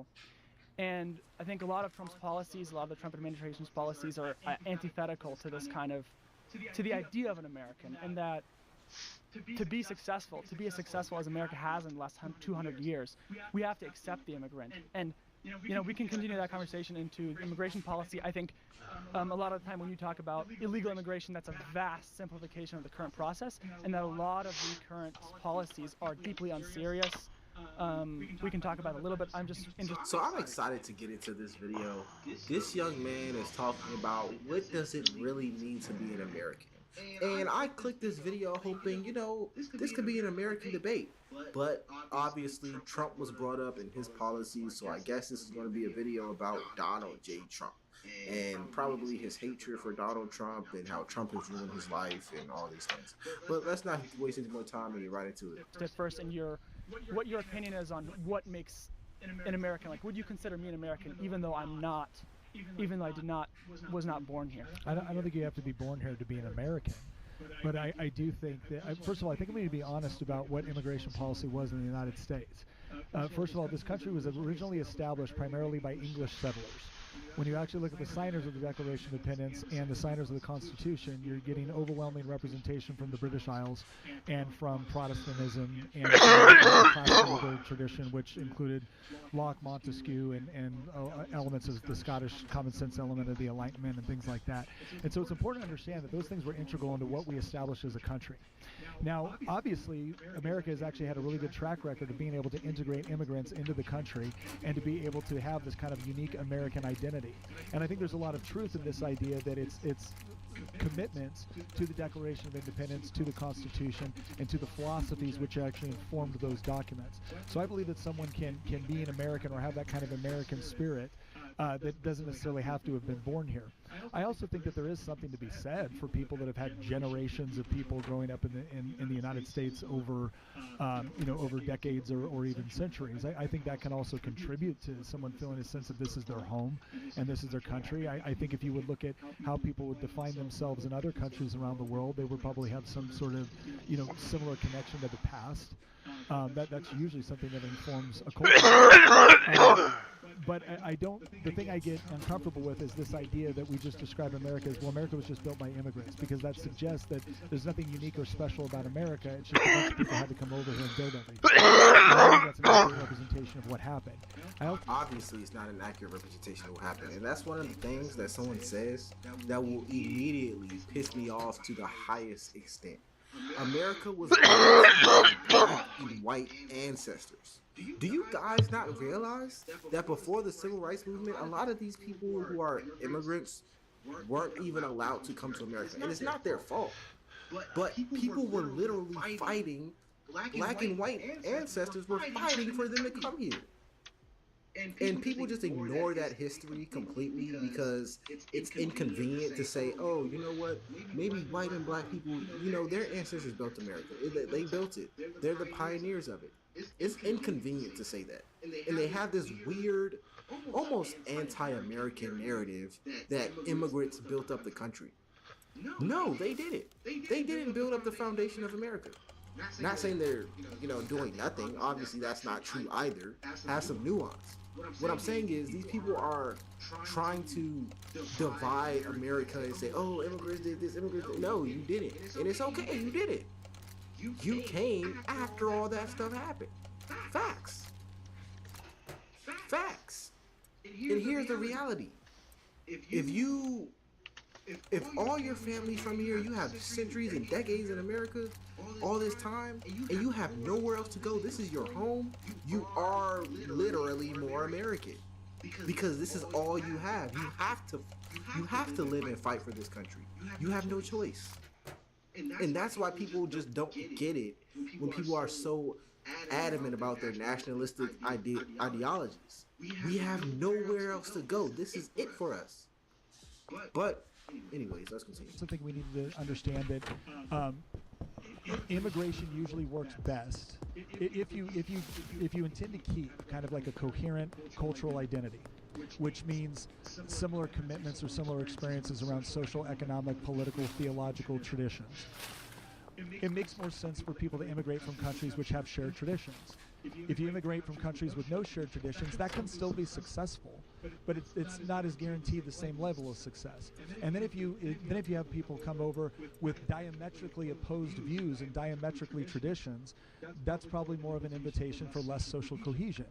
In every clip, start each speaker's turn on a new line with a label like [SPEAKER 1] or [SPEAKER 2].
[SPEAKER 1] successful. And I think a lot of Trump's policies, a lot of the Trump administration's policies are antithetical to this kind of, to the idea of an American, and that to be successful, to be as successful as America has in the last 200 years, we have to accept the immigrant. And we can continue that conversation into immigration policy. I think a lot of the time when you talk about illegal immigration, that's a vast simplification of the current process, and that a lot of the current policies are deeply unserious. We can talk about it a little bit. I'm just interested.
[SPEAKER 2] So I'm excited to get into this video. This young man is talking about what does it really mean to be an American. And I clicked this video hoping, this could be an American debate. But obviously Trump was brought up in his policies, so I guess this is going to be a video about Donald J. Trump. And probably his hatred for Donald Trump and how Trump has ruined his life and all these things. But let's not waste any more time and get right into it.
[SPEAKER 1] At first, and what your opinion is on what makes an American. Like, would you consider me an American, even though I'm not, even though was not born here?
[SPEAKER 3] I don't think you have to be born here to be an American. But I do think that, first of all, I think we need to be honest about what immigration policy was in the United States. First of all, this country was originally established primarily by English settlers. When you actually look at the signers of the Declaration of Independence and the signers of the Constitution, you're getting overwhelming representation from the British Isles and from Protestantism and the classical tradition, which included Locke, Montesquieu, and elements of the Scottish common sense element of the Enlightenment and things like that. And so it's important to understand that those things were integral into what we established as a country. Now, obviously, America has actually had a really good track record of being able to integrate immigrants into the country and to be able to have this kind of unique American identity. And I think there's a lot of truth in this idea that it's commitments to the Declaration of Independence, to the Constitution, and to the philosophies which actually informed those documents. So I believe that someone can be an American or have that kind of American spirit that doesn't necessarily have to have been born here. I also think that there is something to be said for people that have had generations of people growing up in the United States over over decades or even centuries. I think that can also contribute to someone feeling a sense of this is their home and this is their country. I think if you would look at how people would define themselves in other countries around the world, they would probably have some sort of similar connection to the past. That's usually something that informs a culture. But the thing I get uncomfortable with is this idea that we just describe America as, well, America was just built by immigrants, because that suggests that there's nothing unique or special about America. It's just a bunch of people had to come over here and build everything. I think that's an accurate representation of what happened.
[SPEAKER 2] Obviously, it's not an accurate representation of what happened. And that's one of the things that someone says that will immediately piss me off to the highest extent. America was built by black and white ancestors. Do you guys not realize that before the Civil Rights Movement, a lot of these people who are immigrants weren't even allowed to come to America? And it's not their fault. But people were literally fighting, black and white ancestors were fighting for them to come here. And people just ignore that history completely because it's inconvenient to say, oh, you know what, maybe white and black people, their ancestors built America. They built it. They're the pioneers of it. It's inconvenient to say that. And they have this weird, almost anti-American narrative that immigrants built up the country. No, they did it. They didn't build up the foundation of America. Not saying they're, doing nothing. Obviously, that's not true either. Has some nuance. What I'm saying is these people are trying to divide America and say, oh, immigrants did this, immigrants did. No, you didn't. And it's okay, you did it. You came after all that stuff happened. Facts. Facts. And here's the reality. If all your family's from here, you have centuries and decades in America, all this time, and you have nowhere else to go, this is your home, you are literally more American. Because this is all you have. You have to live and fight for this country. You have no choice. And that's why people just don't get it when people are so adamant about their nationalistic ideologies. We have nowhere else to go. This is it for us. But anyways, let's continue.
[SPEAKER 3] I think we need to understand that immigration usually works best if you intend to keep kind of like a coherent cultural identity, which means similar commitments or similar experiences around social, economic, political, theological traditions. It makes more sense for people to immigrate from countries which have shared traditions. If you immigrate from countries with no shared traditions, that can still be successful, but it's not as guaranteed the same level of success. And then if you have people come over with diametrically opposed views and diametrically traditions, that's probably more of an invitation for less social cohesion.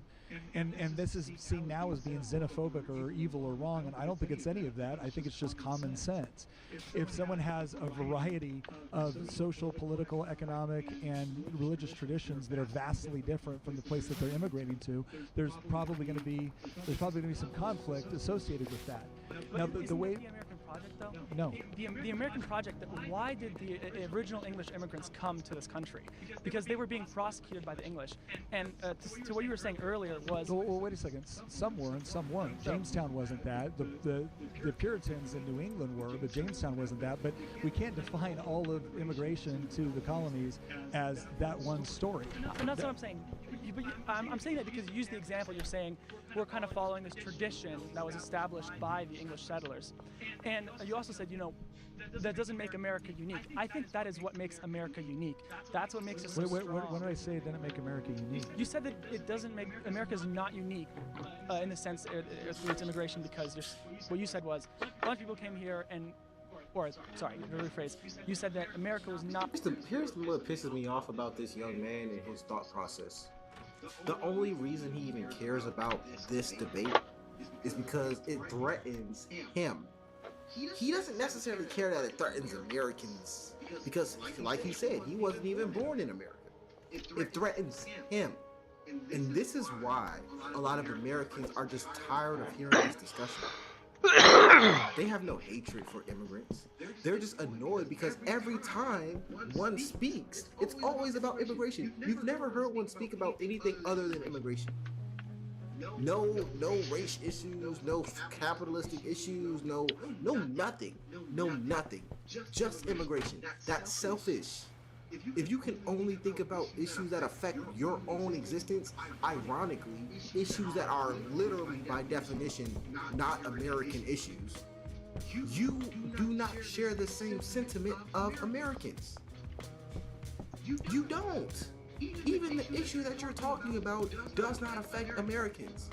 [SPEAKER 3] And this is seen now as being xenophobic or evil or wrong, and I don't think it's any of that. I think it's just common sense. If someone has a variety of social, political, economic, and religious traditions that are vastly different from the place that they're immigrating to, there's probably going to be some conflict associated with that. Now, the way
[SPEAKER 1] the American project, though?
[SPEAKER 3] No.
[SPEAKER 1] The American project, why did the original English immigrants come to this country? Because they were being prosecuted by the English. And to what you were saying earlier was...
[SPEAKER 3] Well, wait a second. Some were and some weren't. Jamestown wasn't that. The Puritans in New England were, but Jamestown wasn't that. But we can't define all of immigration to the colonies as that one story.
[SPEAKER 1] And that's what I'm saying. I'm saying that because you used the example, you're saying we're kind of following this tradition that was established by the English settlers. And you also said, that doesn't make America unique. I think that is what makes America unique. That's what makes us so strong.
[SPEAKER 3] When did I say it didn't make America unique?
[SPEAKER 1] You said that it doesn't make America's not unique in the sense through its immigration, because what you said was a bunch of people came here sorry, to rephrase. You said that America was not.
[SPEAKER 2] Here's what pisses me off about this young man and his thought process. The only reason he even cares about this debate is because it threatens him. He doesn't necessarily care that it threatens Americans, because, like he said, he wasn't even born in America. It threatens him. And this is why a lot of Americans are just tired of hearing this discussion. They have no hatred for immigrants. They're just annoyed because every time one speaks, it's always about immigration. You've never heard one speak about anything other than immigration. No race issues, no capitalistic issues, no nothing. Just immigration. That's selfish. If you can only think about issues that affect your own existence, ironically, issues that are literally by definition not American issues, you do not share the same sentiment of Americans. You don't. Even the issue that you're talking about does not affect Americans.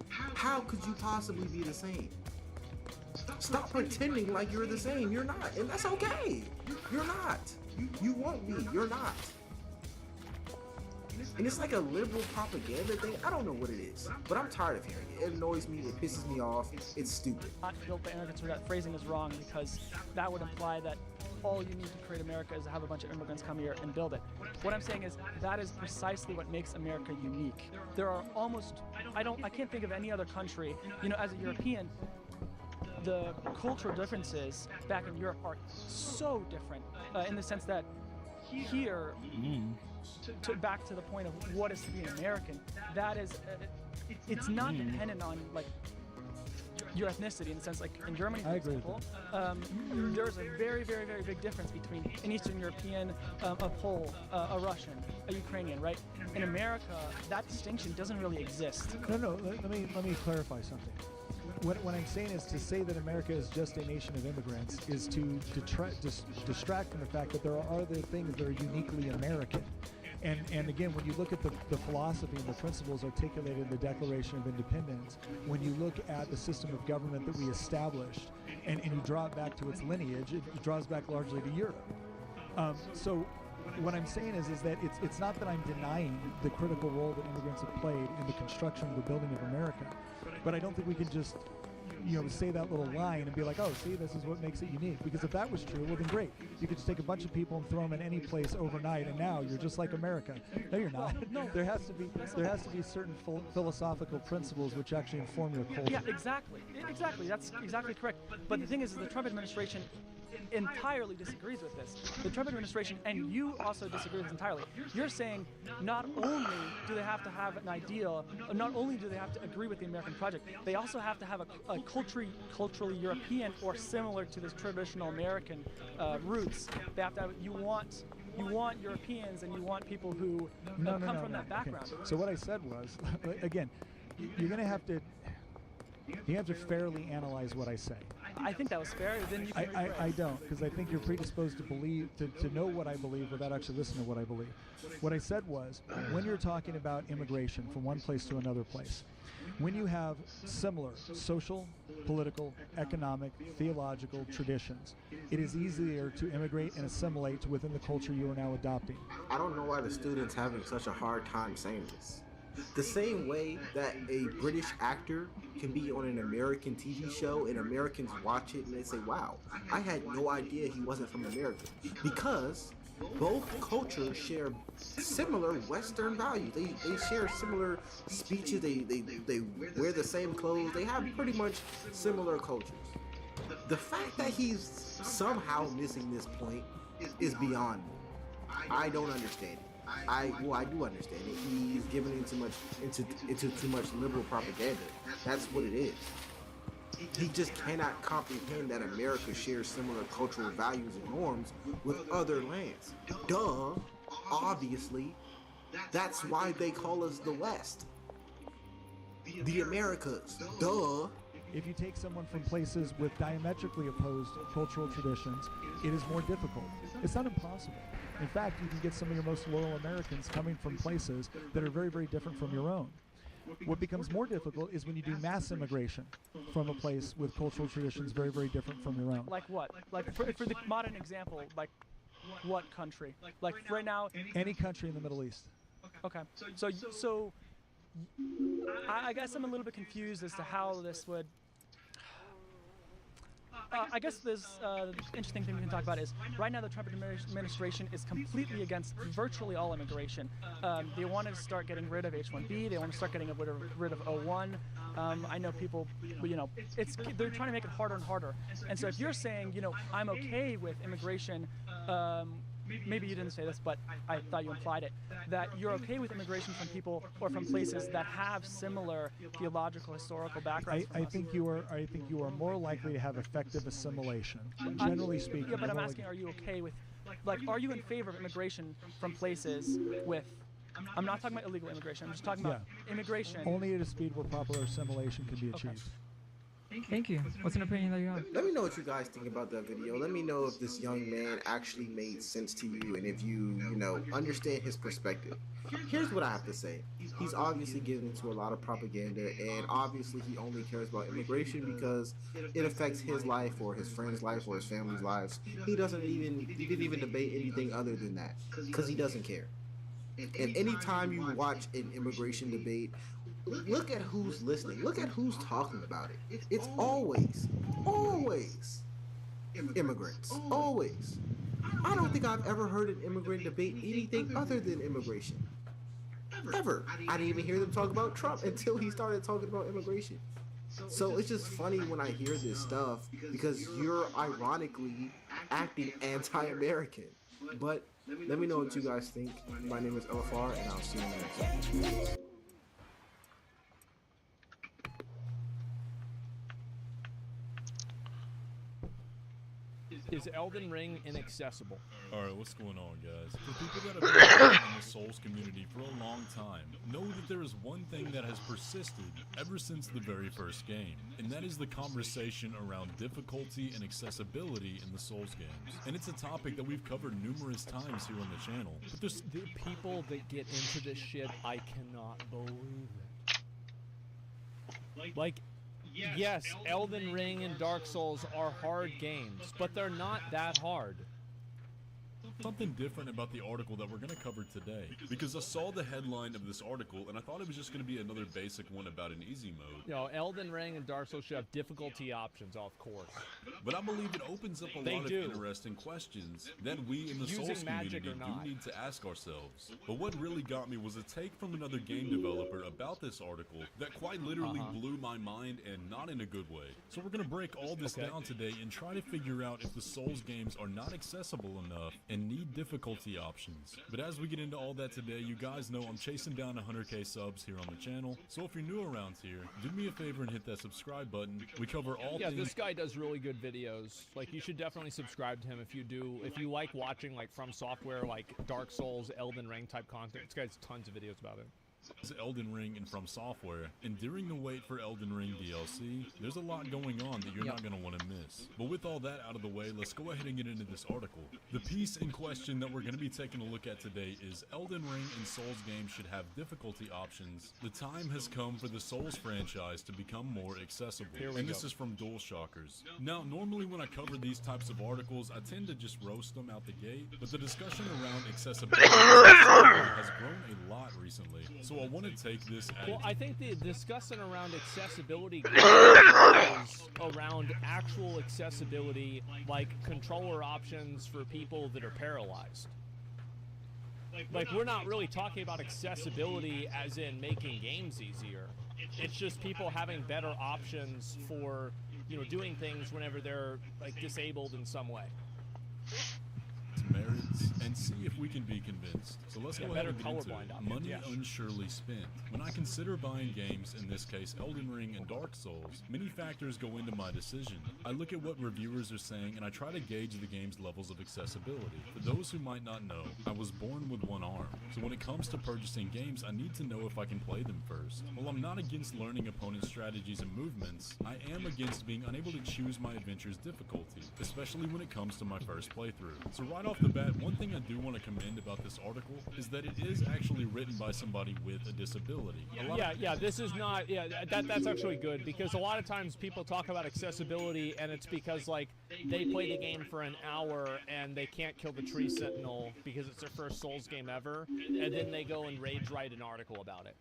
[SPEAKER 2] How could you possibly be the same? Stop pretending like you're the same. You're not, and that's okay. You're not. You won't be. You're not. And it's like a liberal propaganda thing. I don't know what it is, but I'm tired of hearing it. It annoys me. It pisses me off. It's stupid.
[SPEAKER 1] Not built by immigrants, or that phrasing is wrong, because that would imply that all you need to create America is to have a bunch of immigrants come here and build it. What I'm saying is that is precisely what makes America unique. There are I can't think of any other country, as a European, the cultural differences back in Europe are so different in the sense that here, back to the point of what is to be an American, that is, it's not dependent on your ethnicity, in the sense like in Germany, for example, there's a very, very, very big difference between an Eastern European, a Pole, a Russian, a Ukrainian, right? In America, that distinction doesn't really exist.
[SPEAKER 3] No. Let me clarify something. What I'm saying is, to say that America is just a nation of immigrants is to distract from the fact that there are other things that are uniquely American. And again, when you look at the philosophy and the principles articulated in the Declaration of Independence, when you look at the system of government that we established, and you draw it back to its lineage, it draws back largely to Europe. So what I'm saying is that it's not that I'm denying the critical role that immigrants have played in the construction of the building of America, but I don't think we can just say that little line and be like, oh, see, this is what makes it unique. Because if that was true, well, then great. You could just take a bunch of people and throw them in any place overnight, and now you're just like America. No, you're not.
[SPEAKER 1] No.
[SPEAKER 3] There has to be certain philosophical principles which actually inform your culture.
[SPEAKER 1] Yeah, exactly. That's exactly correct. But the thing is the Trump administration entirely disagrees with this. The Trump administration, and you also disagree with this entirely. You're saying not only do they have to have an ideal, not only do they have to agree with the American project, they also have to have a culturally European or similar to this traditional American roots. They have to have, you want Europeans, and you want people who come from that background.
[SPEAKER 3] Okay. So what I said was, again, you have to fairly analyze what I say.
[SPEAKER 1] I think that was fair. Then you can
[SPEAKER 3] I don't, because I think you're predisposed to believe, to know what I believe without actually listening to what I believe. What I said was, when you're talking about immigration from one place to another place, when you have similar social, political, economic, theological traditions, it is easier to immigrate and assimilate within the culture you are now adopting.
[SPEAKER 2] I don't know why the students having such a hard time saying this. The same way that a British actor can be on an American TV show and Americans watch it and they say, wow, I had no idea he wasn't from America. Because both cultures share similar Western values. They share similar speeches. They wear the same clothes. They have pretty much similar cultures. The fact that he's somehow missing this point is beyond me. I don't understand it. I do understand it. He's giving into too much liberal propaganda. That's what it is. He just cannot comprehend that America shares similar cultural values and norms with other lands. Duh. Obviously, that's why they call us the West. The Americas. Duh.
[SPEAKER 3] If you take someone from places with diametrically opposed cultural traditions, it is more difficult. It's not impossible. In fact, you can get some of your most loyal Americans coming from places that are very, very different from your own. What becomes more difficult is when you do mass immigration from a place with cultural traditions very, very different from your own.
[SPEAKER 1] Like what? Like for the modern example, like what country? Like right now,
[SPEAKER 3] Any country in the Middle East.
[SPEAKER 1] okay. So I guess I'm a little bit confused as to how this would. I guess this interesting thing we can talk about is right now the Trump administration is completely against virtually all immigration. They want to start getting rid of H-1B. They want to start getting rid of O-1. I know people, they're trying to make it harder and harder. And so if you're saying, I'm okay with immigration, maybe you didn't say this, but I thought you implied it, that you're okay with immigration from people or from places that have similar theological, historical backgrounds.
[SPEAKER 3] I think you are more likely to have effective assimilation, generally speaking.
[SPEAKER 1] Yeah, but I'm asking, are you okay with, are you in favor of immigration from places with, I'm not talking about illegal immigration, I'm just talking about immigration.
[SPEAKER 3] Only at a speed where proper assimilation can be achieved.
[SPEAKER 4] Thank you. What's an opinion that you have?
[SPEAKER 2] Let me know what you guys think about that video. Let me know if this young man actually made sense to you and if you understand his perspective. Here's what I have to say. He's obviously getting into a lot of propaganda, and obviously he only cares about immigration because it affects his life or his friend's life or his family's lives. He didn't even debate anything other than that because he doesn't care. And anytime you watch an immigration debate, look at who's listening. Look at who's talking about it. It's always immigrants. Always. I don't think I've ever heard an immigrant debate anything other than immigration. Ever. I didn't even hear them talk about Trump until he started talking about immigration. So it's just funny when I hear this stuff because you're ironically acting anti-American. But let me know what you guys think. My name is LFR, and I'll see you in the next episode.
[SPEAKER 5] Is Elden Ring inaccessible?
[SPEAKER 6] Alright, what's going on, guys? For people that have been in the Souls community for a long time, know that there is one thing that has persisted ever since the very first game, and that is the conversation around difficulty and accessibility in the Souls games. And it's a topic that we've covered numerous times here on the channel.
[SPEAKER 5] But there's the people that get into this shit, I cannot believe it. Yes, Elden Ring and Dark Souls are hard games, but they're not that hard.
[SPEAKER 6] Something different about the article that we're going to cover today, because I saw the headline of this article and I thought it was just going to be another basic one about an easy mode.
[SPEAKER 5] Elden Ring and Dark Souls should have difficulty options, of course.
[SPEAKER 6] But I believe it opens up a lot of interesting questions that we in the Souls community do need to ask ourselves. But what really got me was a take from another game developer about this article that quite literally blew my mind, and not in a good way. So we're going to break all this down today and try to figure out if the Souls games are not accessible enough and need difficulty options. But as we get into all that today, you guys know I'm chasing down 100k subs here on the channel, so if you're new around here, do me a favor and hit that subscribe button. We cover all things.
[SPEAKER 5] This guy does really good videos. You should definitely subscribe to him if you like watching From Software, Dark Souls, Elden Ring type content. This guy has tons of videos about it.
[SPEAKER 6] Elden Ring and From Software, and during the wait for Elden Ring DLC, there's a lot going on that you're not going to want to miss. But with all that out of the way, let's go ahead and get into this article. The piece in question that we're going to be taking a look at today is Elden Ring and Souls games should have difficulty options. The time has come for the Souls franchise to become more accessible. And this is from DualShockers. Now, normally when I cover these types of articles, I tend to just roast them out the gate, but the discussion around accessibility has grown a lot recently. So I want to take this as...
[SPEAKER 5] Well, I think the discussion around accessibility goes around actual accessibility, like controller options for people that are paralyzed. Like, we're not really talking about accessibility as in making games easier. It's just people having better options for, you know, doing things whenever they're, like, disabled in some way.
[SPEAKER 6] Merits and see if we can be convinced. So let's go ahead and get into it. Money unsurely spent. When I consider buying games, in this case Elden Ring and Dark Souls, many factors go into my decision. I look at what reviewers are saying and I try to gauge the game's levels of accessibility. For those who might not know, I was born with one arm, so when it comes to purchasing games, I need to know if I can play them first. While I'm not against learning opponent strategies and movements, I am against being unable to choose my adventure's difficulty, especially when it comes to my first playthrough. So right off the bat, one thing I do want to commend about this article is that it is actually written by somebody with a disability.
[SPEAKER 5] This is not, that's actually good, because a lot of times people talk about accessibility and it's because, like, they play the game for an hour and they can't kill the tree sentinel because it's their first Souls game ever, and then they go and rage write an article about it.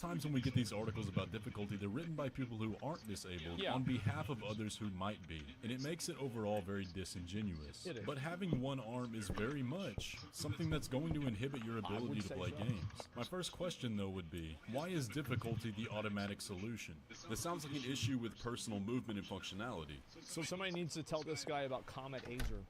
[SPEAKER 6] Times when we get these articles about difficulty, they're written by people who aren't disabled on behalf of others who might be, and it makes it overall very disingenuous. But having one arm is very much something that's going to inhibit your ability to play games. My first question though would be, why is difficulty the automatic solution? This sounds like an issue with personal movement and functionality.
[SPEAKER 5] So somebody needs to tell this guy about Comet Azer.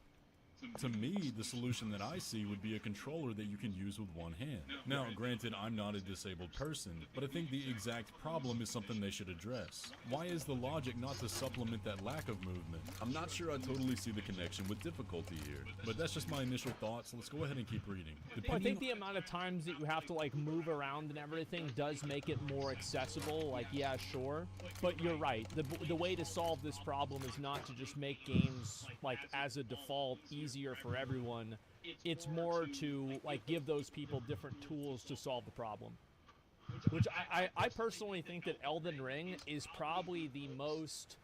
[SPEAKER 6] To me, the solution that I see would be a controller that you can use with one hand. Now, granted, I'm not a disabled person, but I think the exact problem is something they should address. Why is the logic not to supplement that lack of movement? I'm not sure I totally see the connection with difficulty here, but that's just my initial thoughts. Let's go ahead and keep reading.
[SPEAKER 5] I think the amount of times that you have to, like, move around and everything does make it more accessible, like, yeah, sure. But you're right, the way to solve this problem is not to just make games, like, as a default, easier for everyone. It's more to, like, give those people different tools to solve the problem. Which I personally think that Elden Ring is probably the most...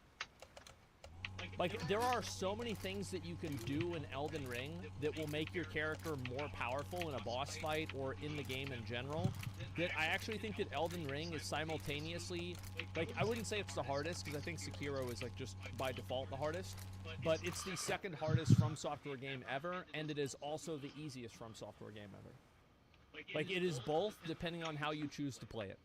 [SPEAKER 5] Like, there are so many things that you can do in Elden Ring that will make your character more powerful in a boss fight or in the game in general, that I actually think that Elden Ring is simultaneously, like, I wouldn't say it's the hardest, because I think Sekiro is, like, just by default the hardest, but it's the second hardest From Software game ever, and it is also the easiest From Software game ever. Like, it is both, depending on how you choose to play it.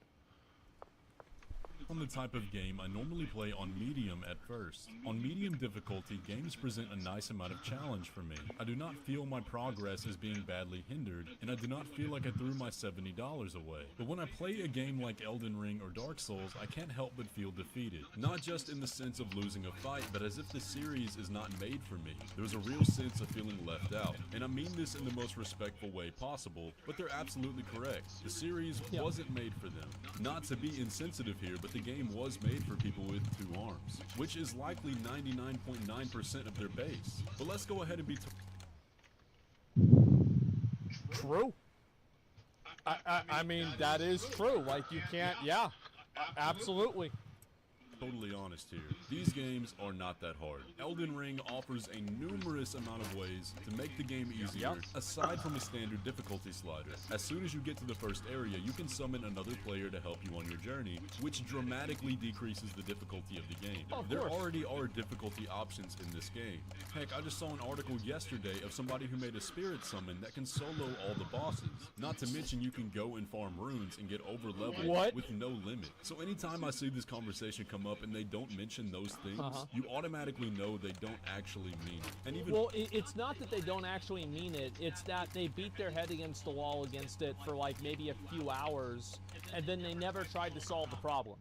[SPEAKER 6] On the type of game, I normally play on medium at first. On medium difficulty, games present a nice amount of challenge for me. I do not feel my progress is being badly hindered, and I do not feel like I threw my $70 away. But when I play a game like Elden Ring or Dark Souls, I can't help but feel defeated. Not just in the sense of losing a fight, but as if the series is not made for me. There's a real sense of feeling left out, and I mean this in the most respectful way possible, but they're absolutely correct. The series wasn't made for them. Not to be insensitive here, but the game was made for people with two arms, which is likely 99.9% of their base. But let's go ahead and be
[SPEAKER 5] true. I mean, that is true. Like, you can't, absolutely.
[SPEAKER 6] Totally honest here. These games are not that hard. Elden Ring offers a numerous amount of ways to make the game easier, aside from a standard difficulty slider. As soon as you get to the first area, you can summon another player to help you on your journey, which dramatically decreases the difficulty of the game. There already are difficulty options in this game. Heck, I just saw an article yesterday of somebody who made a spirit summon that can solo all the bosses. Not to mention you can go and farm runes and get over leveled with no limit. So anytime I see this conversation come up and they don't mention those things, you automatically know they don't actually mean it. And even
[SPEAKER 5] it's not that they don't actually mean it, it's that they beat their head against the wall against it for, like, maybe a few hours, and then they never tried to solve the problem.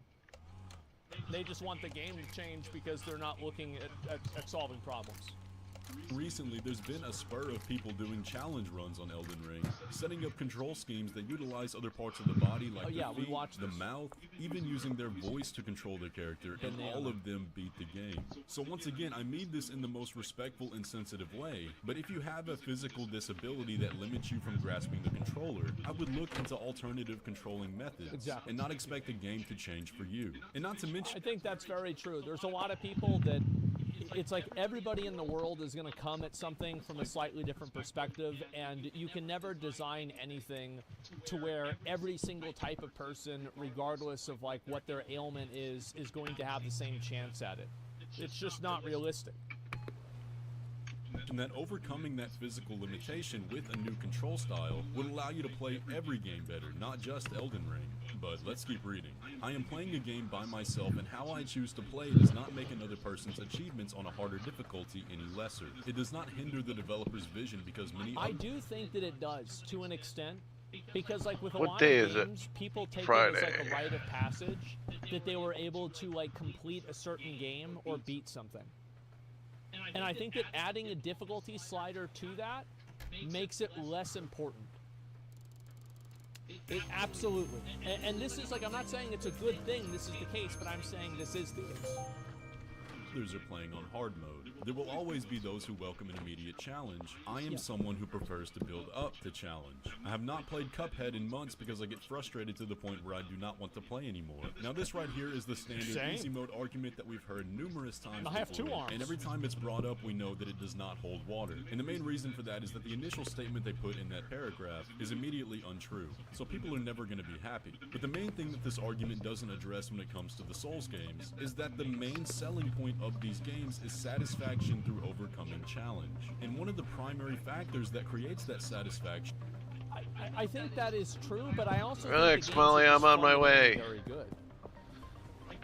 [SPEAKER 5] They just want the game to change because they're not looking at solving problems.
[SPEAKER 6] Recently, there's been a spur of people doing challenge runs on Elden Ring, setting up control schemes that utilize other parts of the body like the feet, the mouth, even using their voice to control their character, and all of them beat the game. So once again, I mean this in the most respectful and sensitive way, but if you have a physical disability that limits you from grasping the controller, I would look into alternative controlling methods, and not expect the game to change for you. And not to mention...
[SPEAKER 5] I think that's very true. There's a lot of people that... It's like everybody in the world is going to come at something from a slightly different perspective, and you can never design anything to where every single type of person, regardless of like what their ailment is going to have the same chance at it. It's just not realistic.
[SPEAKER 6] And that overcoming that physical limitation with a new control style would allow you to play every game better, not just Elden Ring. But let's keep reading. I am playing a game by myself, and how I choose to play does not make another person's achievements on a harder difficulty any lesser. It does not hinder the developer's vision because many...
[SPEAKER 5] I do think that it does, to an extent. Because like with a
[SPEAKER 7] What
[SPEAKER 5] lot
[SPEAKER 7] day
[SPEAKER 5] of
[SPEAKER 7] is it?
[SPEAKER 5] games, people take
[SPEAKER 7] Friday.
[SPEAKER 5] it as like a rite of passage that they were able to like complete a certain game or beat something. And I think that adding a difficulty slider to that makes it less important. It absolutely. And this is like, I'm not saying it's a good thing this is the case, but I'm saying this is the case.
[SPEAKER 6] Others are playing on hard mode. There will always be those who welcome an immediate challenge. I am someone who prefers to build up to challenge. I have not played Cuphead in months because I get frustrated to the point where I do not want to play anymore. Now this right here is the standard easy mode argument that we've heard numerous times
[SPEAKER 5] I have
[SPEAKER 6] before,
[SPEAKER 5] 2 arms.
[SPEAKER 6] and every time it's brought up we know that it does not hold water. And the main reason for that is that the initial statement they put in that paragraph is immediately untrue. So people are never going to be happy. But the main thing that this argument doesn't address when it comes to the Souls games is that the main selling point of these games is satisfaction through overcoming challenge. And one of the primary factors that creates that satisfaction...
[SPEAKER 5] I think that is true, but I also
[SPEAKER 7] Relax,
[SPEAKER 5] think
[SPEAKER 7] Molly, I'm on my way.
[SPEAKER 5] very good.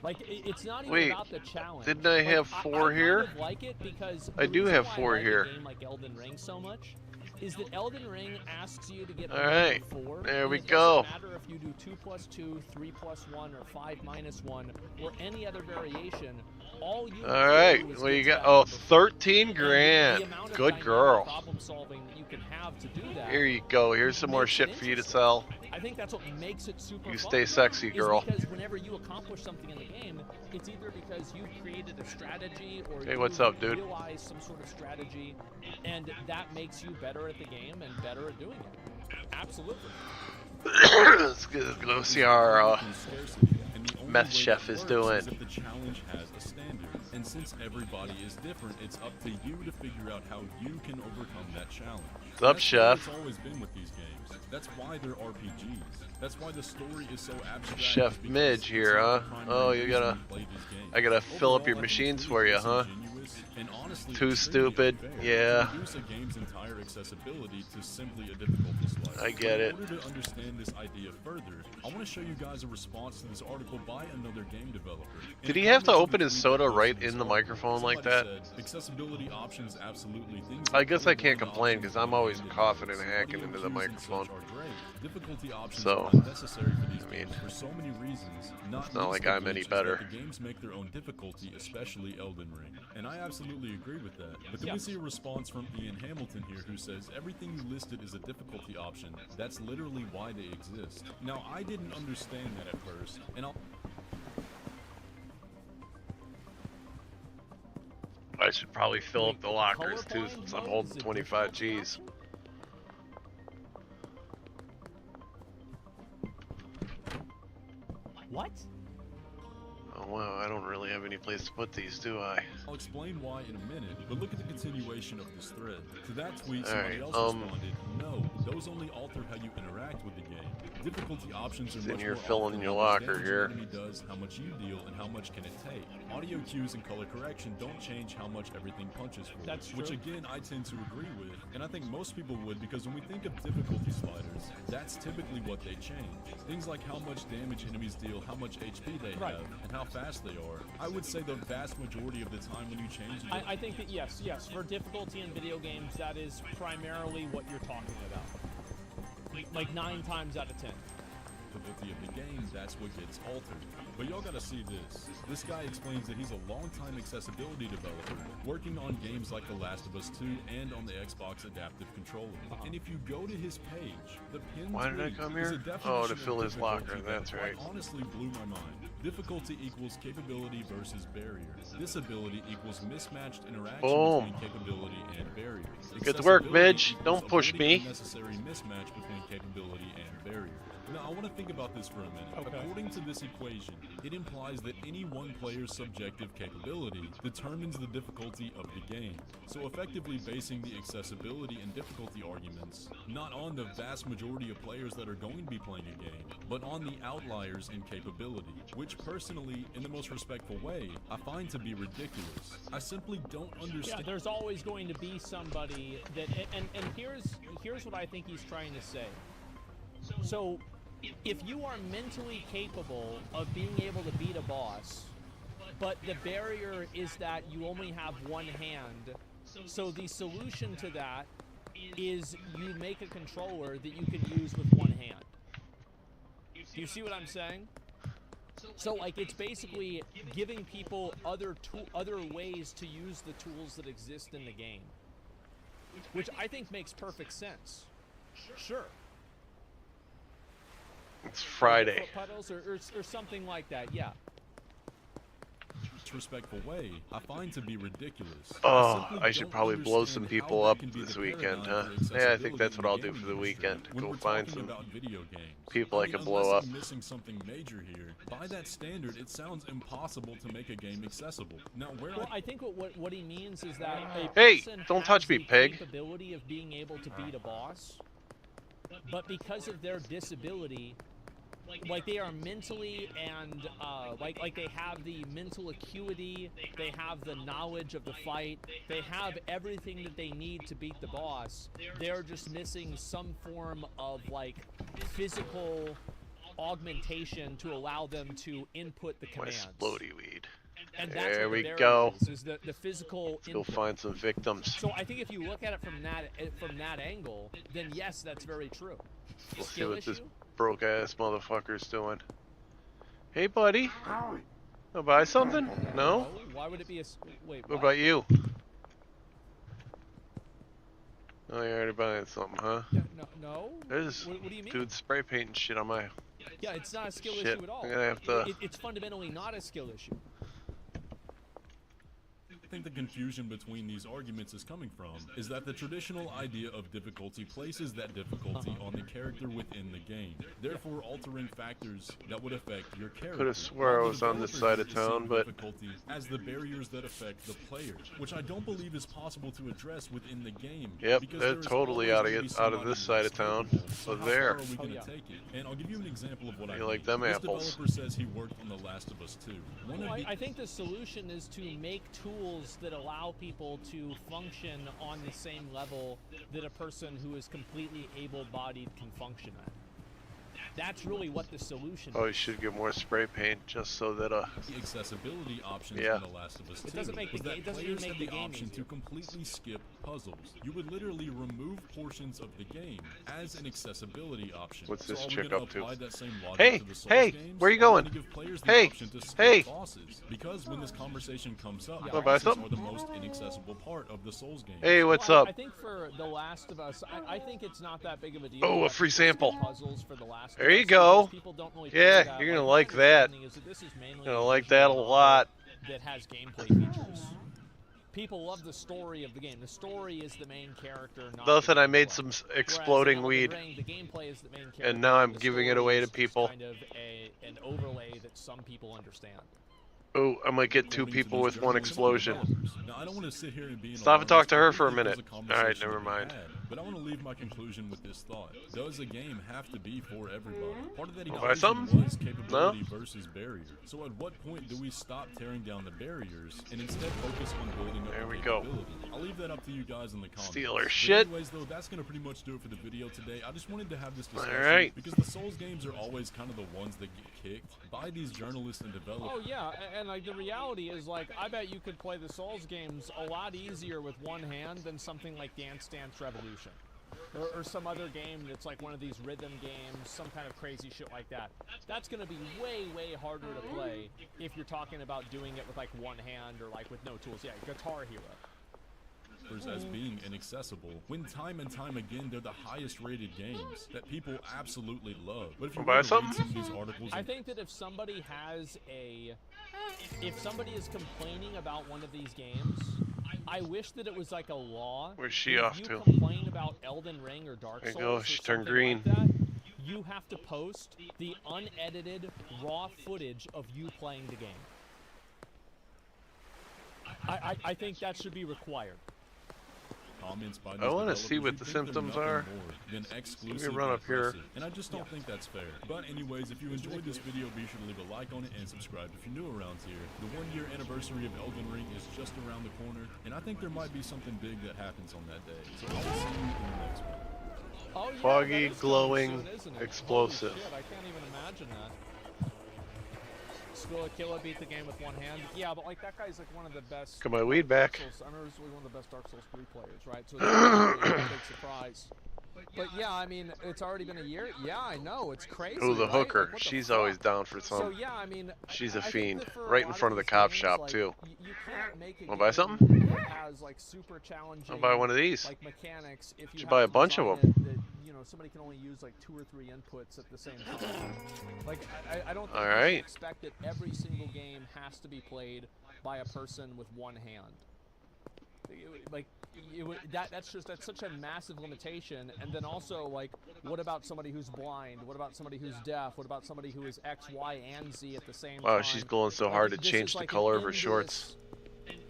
[SPEAKER 5] Like, it's not even
[SPEAKER 7] Wait,
[SPEAKER 5] about the challenge.
[SPEAKER 7] didn't I have 4 here?
[SPEAKER 5] I kind of like it because
[SPEAKER 7] I do have 4
[SPEAKER 5] I
[SPEAKER 7] here.
[SPEAKER 5] like a game like Elden Ring so much is that Elden Ring asks you to get
[SPEAKER 7] All right,
[SPEAKER 5] 4.
[SPEAKER 7] there we
[SPEAKER 5] it
[SPEAKER 7] go.
[SPEAKER 5] doesn't matter if you do 2 plus 2, 3 plus 1, or 5 minus 1, or any other variation. All you
[SPEAKER 7] All right,
[SPEAKER 5] do is
[SPEAKER 7] what you
[SPEAKER 5] get
[SPEAKER 7] got?
[SPEAKER 5] to
[SPEAKER 7] Oh,
[SPEAKER 5] that number
[SPEAKER 7] 13
[SPEAKER 5] 4.
[SPEAKER 7] grand.
[SPEAKER 5] And the amount of
[SPEAKER 7] Good
[SPEAKER 5] dynamic
[SPEAKER 7] girl.
[SPEAKER 5] problem solving that you can have to do that.
[SPEAKER 7] Here you go. Here's some more shit for you to sell.
[SPEAKER 5] I think that's what makes it super
[SPEAKER 7] You
[SPEAKER 5] fun,
[SPEAKER 7] stay sexy,
[SPEAKER 5] is
[SPEAKER 7] girl.
[SPEAKER 5] because whenever you accomplish something in the game, it's either because you've created a strategy or
[SPEAKER 7] Hey,
[SPEAKER 5] you
[SPEAKER 7] what's up, dude?
[SPEAKER 5] realize some sort of strategy, and that makes you better at the game and better at doing it. Absolutely.
[SPEAKER 7] Let's go see our meth chef is doing.
[SPEAKER 6] If the challenge has a standard, and since everybody is different, it's up to you to figure out how you can overcome that challenge.
[SPEAKER 7] What's up,
[SPEAKER 6] That's
[SPEAKER 7] chef?
[SPEAKER 6] It's always been with these games. That's why they're RPGs. That's why the story is so abstract.
[SPEAKER 7] Chef
[SPEAKER 6] because
[SPEAKER 7] Midge
[SPEAKER 6] it's
[SPEAKER 7] here,
[SPEAKER 6] not
[SPEAKER 7] huh?
[SPEAKER 6] the primary
[SPEAKER 7] Oh, you
[SPEAKER 6] reason
[SPEAKER 7] gotta...
[SPEAKER 6] we play these games.
[SPEAKER 7] I gotta fill up your
[SPEAKER 6] Overall, I think
[SPEAKER 7] machines
[SPEAKER 6] it's
[SPEAKER 7] for you, huh?
[SPEAKER 6] disingenuous and honestly
[SPEAKER 7] Too
[SPEAKER 6] extremely
[SPEAKER 7] stupid.
[SPEAKER 6] unfair
[SPEAKER 7] Yeah.
[SPEAKER 6] to reduce a game's entire accessibility to simply a difficulty slider.
[SPEAKER 7] I get it.
[SPEAKER 6] In order to understand this idea further, I want to show you guys a response to this article by another game developer.
[SPEAKER 7] Did he have to open his soda right in the microphone like that?
[SPEAKER 6] Accessibility options absolutely. Things
[SPEAKER 7] I guess I can't
[SPEAKER 6] like
[SPEAKER 7] complain because I'm always
[SPEAKER 6] options
[SPEAKER 7] coughing and
[SPEAKER 6] audio
[SPEAKER 7] hacking into the
[SPEAKER 6] cues and
[SPEAKER 7] microphone.
[SPEAKER 6] such are great. Difficulty options
[SPEAKER 7] So,
[SPEAKER 6] are not necessary for these
[SPEAKER 7] I mean,
[SPEAKER 6] games for so many reasons.
[SPEAKER 7] it's not like
[SPEAKER 6] least of
[SPEAKER 7] I'm any
[SPEAKER 6] which is
[SPEAKER 7] better.
[SPEAKER 6] that the games make their own difficulty, especially Elden Ring. And I absolutely agree with that. But then we see a response from Ian Hamilton here who says, everything you listed is a difficulty option. That's literally why they exist. Now, I didn't understand that at first, and
[SPEAKER 7] I should probably fill up the lockers too since I'm holding 25 G's.
[SPEAKER 5] What?
[SPEAKER 7] Oh wow, I don't really have any place to put these, do I?
[SPEAKER 6] I'll explain why in a minute, but look at the continuation of this thread. To that tweet,
[SPEAKER 7] Alright,
[SPEAKER 6] somebody else responded, no, those only alter how you interact with the game. Difficulty options are
[SPEAKER 7] It's in
[SPEAKER 6] much
[SPEAKER 7] here
[SPEAKER 6] more
[SPEAKER 7] filling
[SPEAKER 6] often
[SPEAKER 7] your
[SPEAKER 6] how much
[SPEAKER 7] locker
[SPEAKER 6] damage
[SPEAKER 7] here.
[SPEAKER 6] an enemy does, how much you deal, and how much can it take. Audio cues and color correction don't change how much everything punches for.
[SPEAKER 5] That's
[SPEAKER 6] which
[SPEAKER 5] true.
[SPEAKER 6] again, I tend to agree with, and I think most people would, because when we think of difficulty sliders, that's typically what they change. Things like how much damage enemies deal, how much HP they
[SPEAKER 5] Right.
[SPEAKER 6] have, and how fast they are. I would say the vast majority of the time when you change it,
[SPEAKER 5] I think that yes, for difficulty in video games, that is primarily what you're talking about. Like 9 times out of 10.
[SPEAKER 6] difficulty of the game, that's what gets altered. But y'all gotta see this. This guy explains that he's a long-time accessibility developer, working on games like The Last of Us 2 and on the Xbox Adaptive Controller. And if you go to his page, the pinned
[SPEAKER 7] Why did I
[SPEAKER 6] tweet
[SPEAKER 7] come
[SPEAKER 6] is
[SPEAKER 7] here?
[SPEAKER 6] a definition
[SPEAKER 7] Oh, to
[SPEAKER 6] of
[SPEAKER 7] fill his
[SPEAKER 6] difficulty
[SPEAKER 7] locker,
[SPEAKER 6] that
[SPEAKER 7] that's right.
[SPEAKER 6] honestly blew my mind. Difficulty equals capability versus barrier. Disability equals mismatched interaction
[SPEAKER 7] Boom.
[SPEAKER 6] between capability and barrier.
[SPEAKER 7] Good work,
[SPEAKER 6] Accessibility
[SPEAKER 7] Midge.
[SPEAKER 6] equals
[SPEAKER 7] Don't push
[SPEAKER 6] avoiding
[SPEAKER 7] me.
[SPEAKER 6] unnecessary mismatch between capability and barrier. Now, I want to think about this for a minute.
[SPEAKER 5] Okay.
[SPEAKER 6] According to this equation, it implies that any one player's subjective capability determines the difficulty of the game. So effectively basing the accessibility and difficulty arguments not on the vast majority of players that are going to be playing a game, but on the outliers in capability, which personally, in the most respectful way, I find to be ridiculous. I simply don't understand.
[SPEAKER 5] Yeah, there's always going to be somebody that, and here's what I think he's trying to say. So, if you are mentally capable of being able to beat a boss, but the barrier is that you only have one hand, so the solution to that is you make a controller that you can use with one hand. Do you see what I'm saying? So, like, it's basically giving people other ways to use the tools that exist in the game, which I think makes perfect sense. Sure.
[SPEAKER 7] It's Friday.
[SPEAKER 5] Foot pedals or something like that, yeah.
[SPEAKER 6] Respectful way, I find to be ridiculous.
[SPEAKER 7] Oh,
[SPEAKER 6] simply
[SPEAKER 7] I should
[SPEAKER 6] don't
[SPEAKER 7] probably blow some
[SPEAKER 6] understand
[SPEAKER 7] people
[SPEAKER 6] how that
[SPEAKER 7] up
[SPEAKER 6] can be
[SPEAKER 7] this
[SPEAKER 6] the
[SPEAKER 7] weekend, huh?
[SPEAKER 6] paradigm for
[SPEAKER 7] Yeah, I think
[SPEAKER 6] accessibility
[SPEAKER 7] that's what
[SPEAKER 6] in
[SPEAKER 7] I'll
[SPEAKER 6] the
[SPEAKER 7] do
[SPEAKER 6] gaming
[SPEAKER 7] for the
[SPEAKER 6] industry
[SPEAKER 7] weekend.
[SPEAKER 6] when
[SPEAKER 7] Go
[SPEAKER 6] we're
[SPEAKER 7] find
[SPEAKER 6] talking
[SPEAKER 7] some
[SPEAKER 6] about video games.
[SPEAKER 7] people I can
[SPEAKER 6] unless
[SPEAKER 7] blow up.
[SPEAKER 6] I'm missing something major here. By that standard, it sounds impossible to make a game accessible. Now,
[SPEAKER 5] Well, I think what he means is that a
[SPEAKER 7] Hey,
[SPEAKER 5] person
[SPEAKER 7] don't
[SPEAKER 5] has
[SPEAKER 7] touch me,
[SPEAKER 5] the
[SPEAKER 7] pig.
[SPEAKER 5] capability of being able to beat a boss, but because of their disability, like they are mentally and like they have the mental acuity, they have the knowledge of the fight, they have everything that they need to beat the boss. They're just missing some form of like physical augmentation to allow them to input the
[SPEAKER 7] My
[SPEAKER 5] commands.
[SPEAKER 7] splody weed.
[SPEAKER 5] And that's
[SPEAKER 7] There
[SPEAKER 5] what
[SPEAKER 7] we
[SPEAKER 5] the barrier
[SPEAKER 7] go.
[SPEAKER 5] is the physical
[SPEAKER 7] Let's go
[SPEAKER 5] input.
[SPEAKER 7] find some victims.
[SPEAKER 5] So I think if you look at it from that angle, then yes, that's very true.
[SPEAKER 7] We'll see
[SPEAKER 5] Skill
[SPEAKER 7] what this
[SPEAKER 5] issue?
[SPEAKER 7] broke ass motherfucker's doing. Hey, buddy. Wanna buy something? No?
[SPEAKER 5] Why would it be a wait?
[SPEAKER 7] What about you? Oh, you're already buying something, huh?
[SPEAKER 5] Yeah, no.
[SPEAKER 7] There's
[SPEAKER 5] What do you mean?
[SPEAKER 7] dude spray painting shit on my.
[SPEAKER 5] Yeah, it's not a skill
[SPEAKER 7] Shit,
[SPEAKER 5] issue at all.
[SPEAKER 7] I'm gonna have to-
[SPEAKER 5] It's fundamentally not a skill issue.
[SPEAKER 6] I think the confusion between these arguments is coming from is that the traditional idea of difficulty places that difficulty on the character within the game, therefore altering factors that would affect your character.
[SPEAKER 7] Coulda swore I
[SPEAKER 6] While the
[SPEAKER 7] was on this
[SPEAKER 6] developers
[SPEAKER 7] side of town,
[SPEAKER 6] see
[SPEAKER 7] but-
[SPEAKER 6] difficulty as the barriers that affect the player, which I don't believe is possible to address within the game.
[SPEAKER 7] Yep,
[SPEAKER 6] because
[SPEAKER 7] they're
[SPEAKER 6] there is
[SPEAKER 7] totally
[SPEAKER 6] always
[SPEAKER 7] out
[SPEAKER 6] gonna
[SPEAKER 7] of
[SPEAKER 6] be
[SPEAKER 7] out of
[SPEAKER 6] somebody
[SPEAKER 7] this side of
[SPEAKER 6] less
[SPEAKER 7] town.
[SPEAKER 6] capable.
[SPEAKER 7] So
[SPEAKER 6] how
[SPEAKER 7] there.
[SPEAKER 6] far are we gonna
[SPEAKER 5] yeah.
[SPEAKER 6] take it? And I'll give you an example of what I
[SPEAKER 7] You
[SPEAKER 6] mean.
[SPEAKER 7] like them
[SPEAKER 6] This
[SPEAKER 7] apples.
[SPEAKER 6] developer says he worked on The Last of Us 2. One of the
[SPEAKER 5] I think the solution is to make tools that allow people to function on the same level that a person who is completely able-bodied can function at. That's really what the solution
[SPEAKER 7] Oh, you
[SPEAKER 5] is.
[SPEAKER 7] should get more spray paint just so that
[SPEAKER 6] the accessibility options
[SPEAKER 7] Yeah.
[SPEAKER 6] in The Last of Us 2
[SPEAKER 5] It doesn't make the
[SPEAKER 6] was that
[SPEAKER 5] ga- it doesn't
[SPEAKER 6] players
[SPEAKER 5] even
[SPEAKER 6] had
[SPEAKER 5] make
[SPEAKER 6] the
[SPEAKER 5] the game
[SPEAKER 6] option to
[SPEAKER 5] easier.
[SPEAKER 6] completely skip puzzles. You would literally remove portions of the game as an accessibility option.
[SPEAKER 7] What's
[SPEAKER 6] So
[SPEAKER 7] this
[SPEAKER 6] are we
[SPEAKER 7] chick
[SPEAKER 6] gonna
[SPEAKER 7] up to?
[SPEAKER 6] apply that same logic
[SPEAKER 7] Hey,
[SPEAKER 6] to the Souls
[SPEAKER 7] hey,
[SPEAKER 6] games?
[SPEAKER 7] where you
[SPEAKER 6] Or
[SPEAKER 7] going?
[SPEAKER 6] to give players the
[SPEAKER 7] Hey,
[SPEAKER 6] option to skip
[SPEAKER 7] hey.
[SPEAKER 6] bosses? Because when this conversation comes up,
[SPEAKER 7] Wanna buy
[SPEAKER 6] bosses
[SPEAKER 7] something?
[SPEAKER 6] are the most inaccessible part of the Souls games.
[SPEAKER 7] Hey, what's
[SPEAKER 5] Well,
[SPEAKER 7] up?
[SPEAKER 5] I think for The Last of Us, I think it's not that big of a deal.
[SPEAKER 7] Oh, a
[SPEAKER 5] that
[SPEAKER 7] free
[SPEAKER 5] people skip
[SPEAKER 7] sample.
[SPEAKER 5] Puzzles for The Last of
[SPEAKER 7] There you
[SPEAKER 5] Us
[SPEAKER 7] go.
[SPEAKER 5] because people don't really
[SPEAKER 7] Yeah,
[SPEAKER 5] play that.
[SPEAKER 7] you're gonna
[SPEAKER 5] my
[SPEAKER 7] like that.
[SPEAKER 5] understanding is this is mainly
[SPEAKER 7] Gonna
[SPEAKER 5] a
[SPEAKER 7] like
[SPEAKER 5] visual
[SPEAKER 7] that a
[SPEAKER 5] novel
[SPEAKER 7] lot.
[SPEAKER 5] That has gameplay features. People love the story of the game. The story is the main character. Not
[SPEAKER 7] Thus,
[SPEAKER 5] the
[SPEAKER 7] and I made
[SPEAKER 5] gameplay.
[SPEAKER 7] some
[SPEAKER 5] Whereas
[SPEAKER 7] exploding
[SPEAKER 5] in Elden
[SPEAKER 7] weed.
[SPEAKER 5] Ring, the gameplay is the main character.
[SPEAKER 7] And now I'm
[SPEAKER 5] the
[SPEAKER 7] giving it
[SPEAKER 5] story
[SPEAKER 7] away
[SPEAKER 5] is
[SPEAKER 7] to
[SPEAKER 5] just
[SPEAKER 7] people.
[SPEAKER 5] Kind of an overlay that some people understand.
[SPEAKER 7] Oh, I might get two
[SPEAKER 6] According to
[SPEAKER 7] people
[SPEAKER 6] these
[SPEAKER 7] with one
[SPEAKER 6] journalists and
[SPEAKER 7] explosion.
[SPEAKER 6] developers. Now, I don't want to sit here and be an
[SPEAKER 7] Stop and talk to her
[SPEAKER 6] alarmist.
[SPEAKER 7] for a
[SPEAKER 6] I think
[SPEAKER 7] minute.
[SPEAKER 6] there's a
[SPEAKER 7] Alright,
[SPEAKER 6] conversation
[SPEAKER 7] never
[SPEAKER 6] to be
[SPEAKER 7] mind.
[SPEAKER 6] had, but I want to leave my conclusion with this thought. Does a game have to be for everybody? Part of that
[SPEAKER 7] Wanna buy
[SPEAKER 6] equation
[SPEAKER 7] something?
[SPEAKER 6] was capability versus barrier. So at what point do we stop tearing down the barriers and instead focus on building up
[SPEAKER 7] There
[SPEAKER 6] the
[SPEAKER 7] we go.
[SPEAKER 6] capability? I'll leave that up to you guys in the comments.
[SPEAKER 7] Steal her
[SPEAKER 6] But
[SPEAKER 7] shit.
[SPEAKER 6] anyways, though, that's going to pretty much do it for the video today. I just wanted to have this discussion
[SPEAKER 7] Alright.
[SPEAKER 6] because the Souls games are always kind of the ones that get kicked by these journalists and developers.
[SPEAKER 5] Oh yeah, and like the reality is like I bet you could play the Souls games a lot easier with one hand than something like Dance Dance Revolution. or some other game that's like one of these rhythm games, some kind of crazy shit like that. That's going to be way, way harder to play if you're talking about doing it with like one hand or like with no tools. Yeah, Guitar Hero.
[SPEAKER 6] As being inaccessible, when time and time again they're the highest rated games that people absolutely love. But if you
[SPEAKER 7] buy
[SPEAKER 6] read some
[SPEAKER 7] something?
[SPEAKER 6] of these articles,
[SPEAKER 5] I think that if somebody is complaining about one of these games, I wish that it was like a law.
[SPEAKER 7] Where's she
[SPEAKER 5] that
[SPEAKER 7] off
[SPEAKER 5] if
[SPEAKER 7] to?
[SPEAKER 5] you complain about Elden Ring or Dark
[SPEAKER 7] There you
[SPEAKER 5] Souls
[SPEAKER 7] go, she
[SPEAKER 5] or
[SPEAKER 7] turned
[SPEAKER 5] something
[SPEAKER 7] green.
[SPEAKER 5] like that, you have to post the unedited raw footage of you playing the game. I think that should be required.
[SPEAKER 6] Comments by
[SPEAKER 7] I want to
[SPEAKER 6] these
[SPEAKER 7] see what the
[SPEAKER 6] developers, you think
[SPEAKER 7] symptoms
[SPEAKER 6] they're
[SPEAKER 7] are.
[SPEAKER 6] nothing more than
[SPEAKER 7] Let
[SPEAKER 6] exclusive
[SPEAKER 7] me run up here.
[SPEAKER 6] impressive, and I just don't think that's fair. But anyways, if you enjoyed this video, be sure to leave a like on it and subscribe if you're new around here. The 1-year anniversary of Elden Ring is just around the corner, and I think there might be something big that happens on that day. So I'll see you in the next one.
[SPEAKER 5] Oh, yeah,
[SPEAKER 7] Foggy,
[SPEAKER 5] that is
[SPEAKER 7] glowing,
[SPEAKER 5] coming soon, isn't it?
[SPEAKER 7] explosive.
[SPEAKER 5] Holy shit, I can't even imagine that. Still a killer beat the game with one hand. Yeah, but like that guy's like one of the best.
[SPEAKER 7] Got my weed back.
[SPEAKER 5] Dark Souls, I remember he's one of the best Dark Souls 3 players, right? So it's really a big surprise. But yeah, I mean, it's already been a year. Yeah, I know, it's crazy.
[SPEAKER 7] Oh, the
[SPEAKER 5] right?
[SPEAKER 7] hooker.
[SPEAKER 5] Like, what the
[SPEAKER 7] She's
[SPEAKER 5] fuck?
[SPEAKER 7] always down for
[SPEAKER 5] So
[SPEAKER 7] some.
[SPEAKER 5] yeah, I mean,
[SPEAKER 7] She's a
[SPEAKER 5] I think
[SPEAKER 7] fiend.
[SPEAKER 5] that for a
[SPEAKER 7] Right in
[SPEAKER 5] lot
[SPEAKER 7] front of the
[SPEAKER 5] these
[SPEAKER 7] cop
[SPEAKER 5] games,
[SPEAKER 7] shop,
[SPEAKER 5] like,
[SPEAKER 7] too.
[SPEAKER 5] You can't make a
[SPEAKER 7] Wanna buy
[SPEAKER 5] game
[SPEAKER 7] something?
[SPEAKER 5] that has like super challenging.
[SPEAKER 7] I'll buy one of these.
[SPEAKER 5] Like mechanics. If you
[SPEAKER 7] Should
[SPEAKER 5] have
[SPEAKER 7] buy a
[SPEAKER 5] to
[SPEAKER 7] bunch of
[SPEAKER 5] design
[SPEAKER 7] them.
[SPEAKER 5] it that, you know, somebody can only use like 2 or 3 inputs at the same time. Like I don't think
[SPEAKER 7] All
[SPEAKER 5] you
[SPEAKER 7] right.
[SPEAKER 5] should expect that every single game has to be played by a person with one hand. Like that's such a massive limitation. And then also, like, what about somebody who's blind? What about somebody who's deaf? What about somebody who is X, Y, and Z at the same time?
[SPEAKER 7] Wow, she's glowing so
[SPEAKER 5] Like,
[SPEAKER 7] hard to
[SPEAKER 5] this is
[SPEAKER 7] change the
[SPEAKER 5] like
[SPEAKER 7] color
[SPEAKER 5] an
[SPEAKER 7] of her shorts.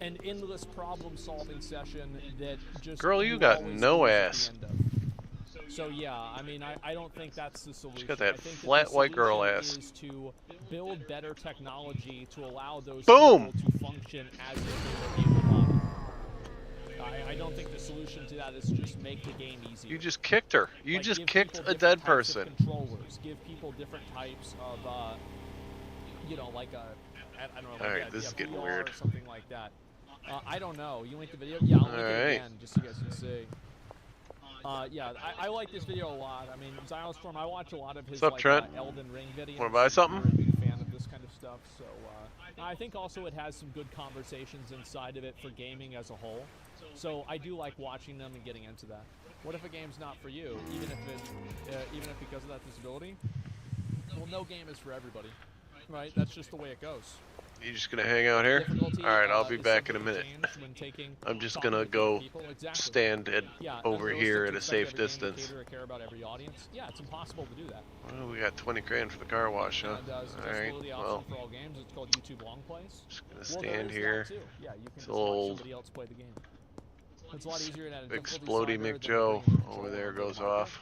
[SPEAKER 5] an endless problem-solving session that just
[SPEAKER 7] Girl, you got
[SPEAKER 5] always
[SPEAKER 7] no
[SPEAKER 5] lose at the
[SPEAKER 7] ass.
[SPEAKER 5] end of. So yeah, I mean, I don't think that's the solution.
[SPEAKER 7] She's got that
[SPEAKER 5] I think
[SPEAKER 7] flat
[SPEAKER 5] the
[SPEAKER 7] white girl
[SPEAKER 5] solution
[SPEAKER 7] ass.
[SPEAKER 5] is to build better technology to allow those
[SPEAKER 7] Boom!
[SPEAKER 5] people to function as if they were able-bodied. I don't think the solution to that is just make the game easier.
[SPEAKER 7] You just kicked her. You
[SPEAKER 5] Like,
[SPEAKER 7] just
[SPEAKER 5] give
[SPEAKER 7] kicked
[SPEAKER 5] people
[SPEAKER 7] a
[SPEAKER 5] different
[SPEAKER 7] dead
[SPEAKER 5] types of
[SPEAKER 7] person.
[SPEAKER 5] Controllers. Give people different types of, you know, like a, I don't know, like
[SPEAKER 7] Alright,
[SPEAKER 5] a,
[SPEAKER 7] this is getting
[SPEAKER 5] VR
[SPEAKER 7] weird.
[SPEAKER 5] or something like that. I don't know. You link the video? Yeah, I'll link it
[SPEAKER 7] Alright.
[SPEAKER 5] again just so you guys can see. Yeah, I like this video a lot. I mean, Xylostorm, I watch a lot of his
[SPEAKER 7] What's up,
[SPEAKER 5] like,
[SPEAKER 7] Trent?
[SPEAKER 5] Elden Ring videos.
[SPEAKER 7] Wanna buy something?
[SPEAKER 5] I'm a big fan of this kind of stuff. So I think also it has some good conversations inside of it for gaming as a whole. So I do like watching them and getting into that. What if a game's not for you, even if because of that disability? Well, no game is for everybody, right? That's just the way it goes.
[SPEAKER 7] You just gonna hang out here?
[SPEAKER 5] Difficulty,
[SPEAKER 7] Alright, I'll be
[SPEAKER 5] is
[SPEAKER 7] back in a
[SPEAKER 5] subject to
[SPEAKER 7] minute.
[SPEAKER 5] change when taking
[SPEAKER 7] I'm just
[SPEAKER 5] talking
[SPEAKER 7] gonna
[SPEAKER 5] with different
[SPEAKER 7] go
[SPEAKER 5] people. Exactly.
[SPEAKER 7] stand
[SPEAKER 5] Yeah,
[SPEAKER 7] over
[SPEAKER 5] unrealistic
[SPEAKER 7] here
[SPEAKER 5] to
[SPEAKER 7] at a
[SPEAKER 5] expect
[SPEAKER 7] safe
[SPEAKER 5] every game to
[SPEAKER 7] distance.
[SPEAKER 5] cater or care about every audience. Yeah, it's impossible to do that.
[SPEAKER 7] Well, we got 20 grand for the car wash, huh?
[SPEAKER 5] And it's
[SPEAKER 7] Alright,
[SPEAKER 5] absolutely option
[SPEAKER 7] well,
[SPEAKER 5] for all games. It's called YouTube Long Plays.
[SPEAKER 7] just gonna
[SPEAKER 5] Well, there
[SPEAKER 7] stand
[SPEAKER 5] is
[SPEAKER 7] here.
[SPEAKER 5] that too. Yeah, you can
[SPEAKER 7] It's
[SPEAKER 5] just watch
[SPEAKER 7] old.
[SPEAKER 5] somebody else play the game. It's a lot easier than a
[SPEAKER 7] Explodey McJoe over there goes off.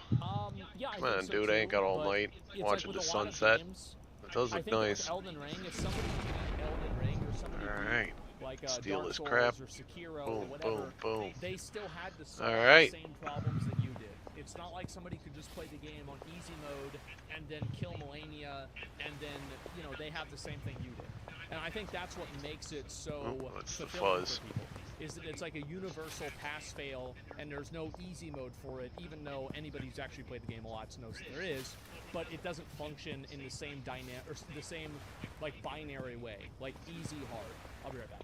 [SPEAKER 5] Yeah,
[SPEAKER 7] Come on, dude, I ain't got all night watching the sunset. It does look nice.
[SPEAKER 5] Elden Ring, if somebody can Elden Ring or somebody
[SPEAKER 7] Alright.
[SPEAKER 5] like
[SPEAKER 7] Steal
[SPEAKER 5] Dark
[SPEAKER 7] this
[SPEAKER 5] Souls
[SPEAKER 7] crap.
[SPEAKER 5] or Sekiro or
[SPEAKER 7] Boom,
[SPEAKER 5] whatever,
[SPEAKER 7] boom, boom.
[SPEAKER 5] they still had to solve
[SPEAKER 7] Alright.
[SPEAKER 5] the same problems that you did. It's not like somebody could just play the game on easy mode and then kill Melania and then, you know, they have the same thing you did. And I think that's what makes it so
[SPEAKER 7] Oh, that's the
[SPEAKER 5] fulfilling
[SPEAKER 7] fuzz.
[SPEAKER 5] for people. Is that it's like a universal pass-fail, and there's no easy mode for it, even though anybody who's actually played the game a lot knows that there is, but it doesn't function in the same dynamic, or the same, like, binary way, like easy, hard. I'll be right back.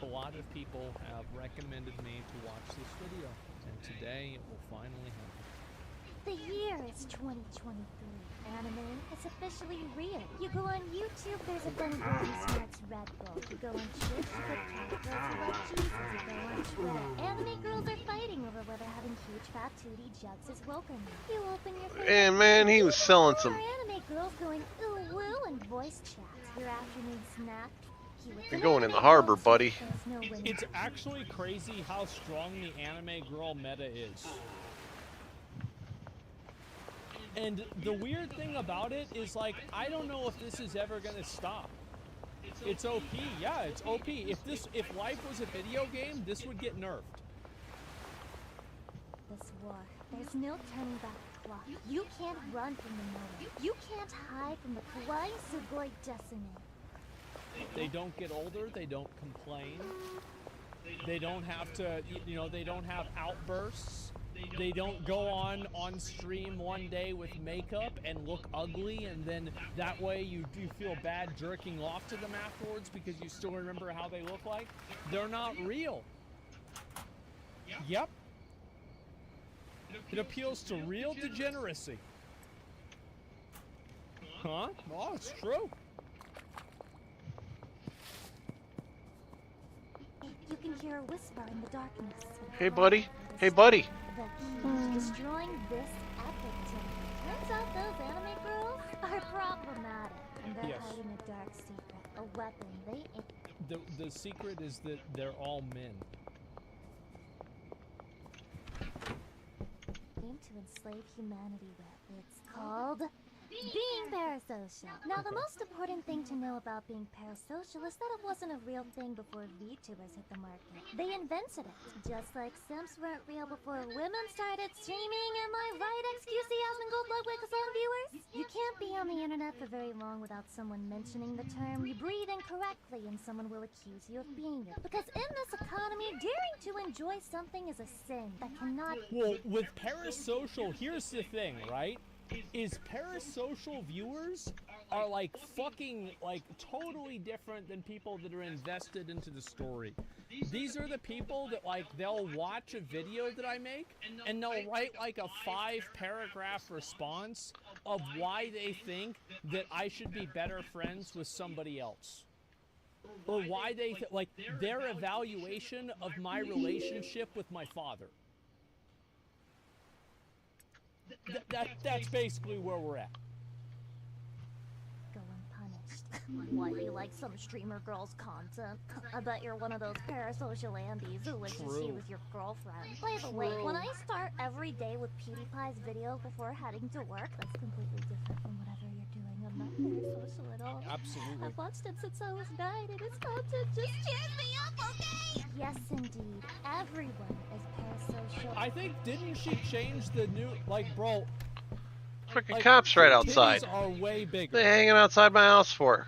[SPEAKER 5] A lot of people have recommended me to watch this video, and today it will finally happen.
[SPEAKER 8] The year is 2023. Anime is officially real. You go on YouTube, there's a bunny girl who snorts Red Bull. You go on Twitch, TikTok, girls who like Jesus. You go on Twitter. Anime girls are fighting over whether having huge fat tootie jugs is welcome. You open your favorite
[SPEAKER 7] And man, he was selling some.
[SPEAKER 8] anime girls going ooh woo and voice chats. Your afternoon snack.
[SPEAKER 7] You're going in the harbor, buddy.
[SPEAKER 5] It's actually crazy how strong the anime girl meta is. And the weird thing about it is, like, I don't know if this is ever gonna stop. It's OP, yeah, it's OP. If life was a video game, this would get nerfed.
[SPEAKER 8] This war, there's no turning back the clock. You can't run from the moment. You can't hide from the Kawaii Sugoi Decimate.
[SPEAKER 5] They don't get older, they don't complain. They don't have to, you know, they don't have outbursts. They don't go on stream one day with makeup and look ugly, and then that way you feel bad jerking off to them afterwards because you still remember how they look like. They're not real. Yep. It appeals to real degeneracy. Huh? Oh, it's true.
[SPEAKER 8] You can hear a whisper in the darkness.
[SPEAKER 7] Hey, buddy. Hey, buddy.
[SPEAKER 8] The key to destroying this epic team. Turns out those anime girls are problematic, and they're
[SPEAKER 5] Yes.
[SPEAKER 8] hiding a dark secret, a weapon they
[SPEAKER 5] The secret is that they're all men.
[SPEAKER 8] aim to enslave humanity with. It's called being parasocial. Now, the most important thing to know about being parasocial is that it wasn't a real thing before VTubers hit the market. They invented it, just like simps weren't real before women started streaming. Am I right, XQC Asmon Gold Ludwig song viewers? You can't be on the internet for very long without someone mentioning the term. You breathe incorrectly and someone will accuse you of being it. Because in this economy, daring to enjoy something is a sin that cannot...
[SPEAKER 5] Well, with parasocial, here's the thing, right? Is parasocial viewers are like fucking like totally different than people that are invested into the story. These are the people that like they'll watch a video that I make and they'll write like a 5-paragraph response of why they think that I should be better friends with somebody else. Or why they like their evaluation of my relationship with my father. That's basically where we're at.
[SPEAKER 8] Go unpunished. What, you like some streamer girl's content? I bet you're one of those parasocial Andes who wishes
[SPEAKER 5] True.
[SPEAKER 8] he was your girlfriend. By the way, when I start every day with PewDiePie's videos before heading to work, that's completely different from whatever you're doing. I'm not parasocial at all.
[SPEAKER 5] Absolutely.
[SPEAKER 8] I've watched him since I was 9, and his content just cheers me up, okay? Yes, indeed. Everyone is parasocial.
[SPEAKER 5] I think, didn't she change the new, like, bro,
[SPEAKER 7] Freaking
[SPEAKER 5] like,
[SPEAKER 7] cops right
[SPEAKER 5] her
[SPEAKER 7] outside.
[SPEAKER 5] titties are way bigger.
[SPEAKER 7] What are they hanging outside my house for?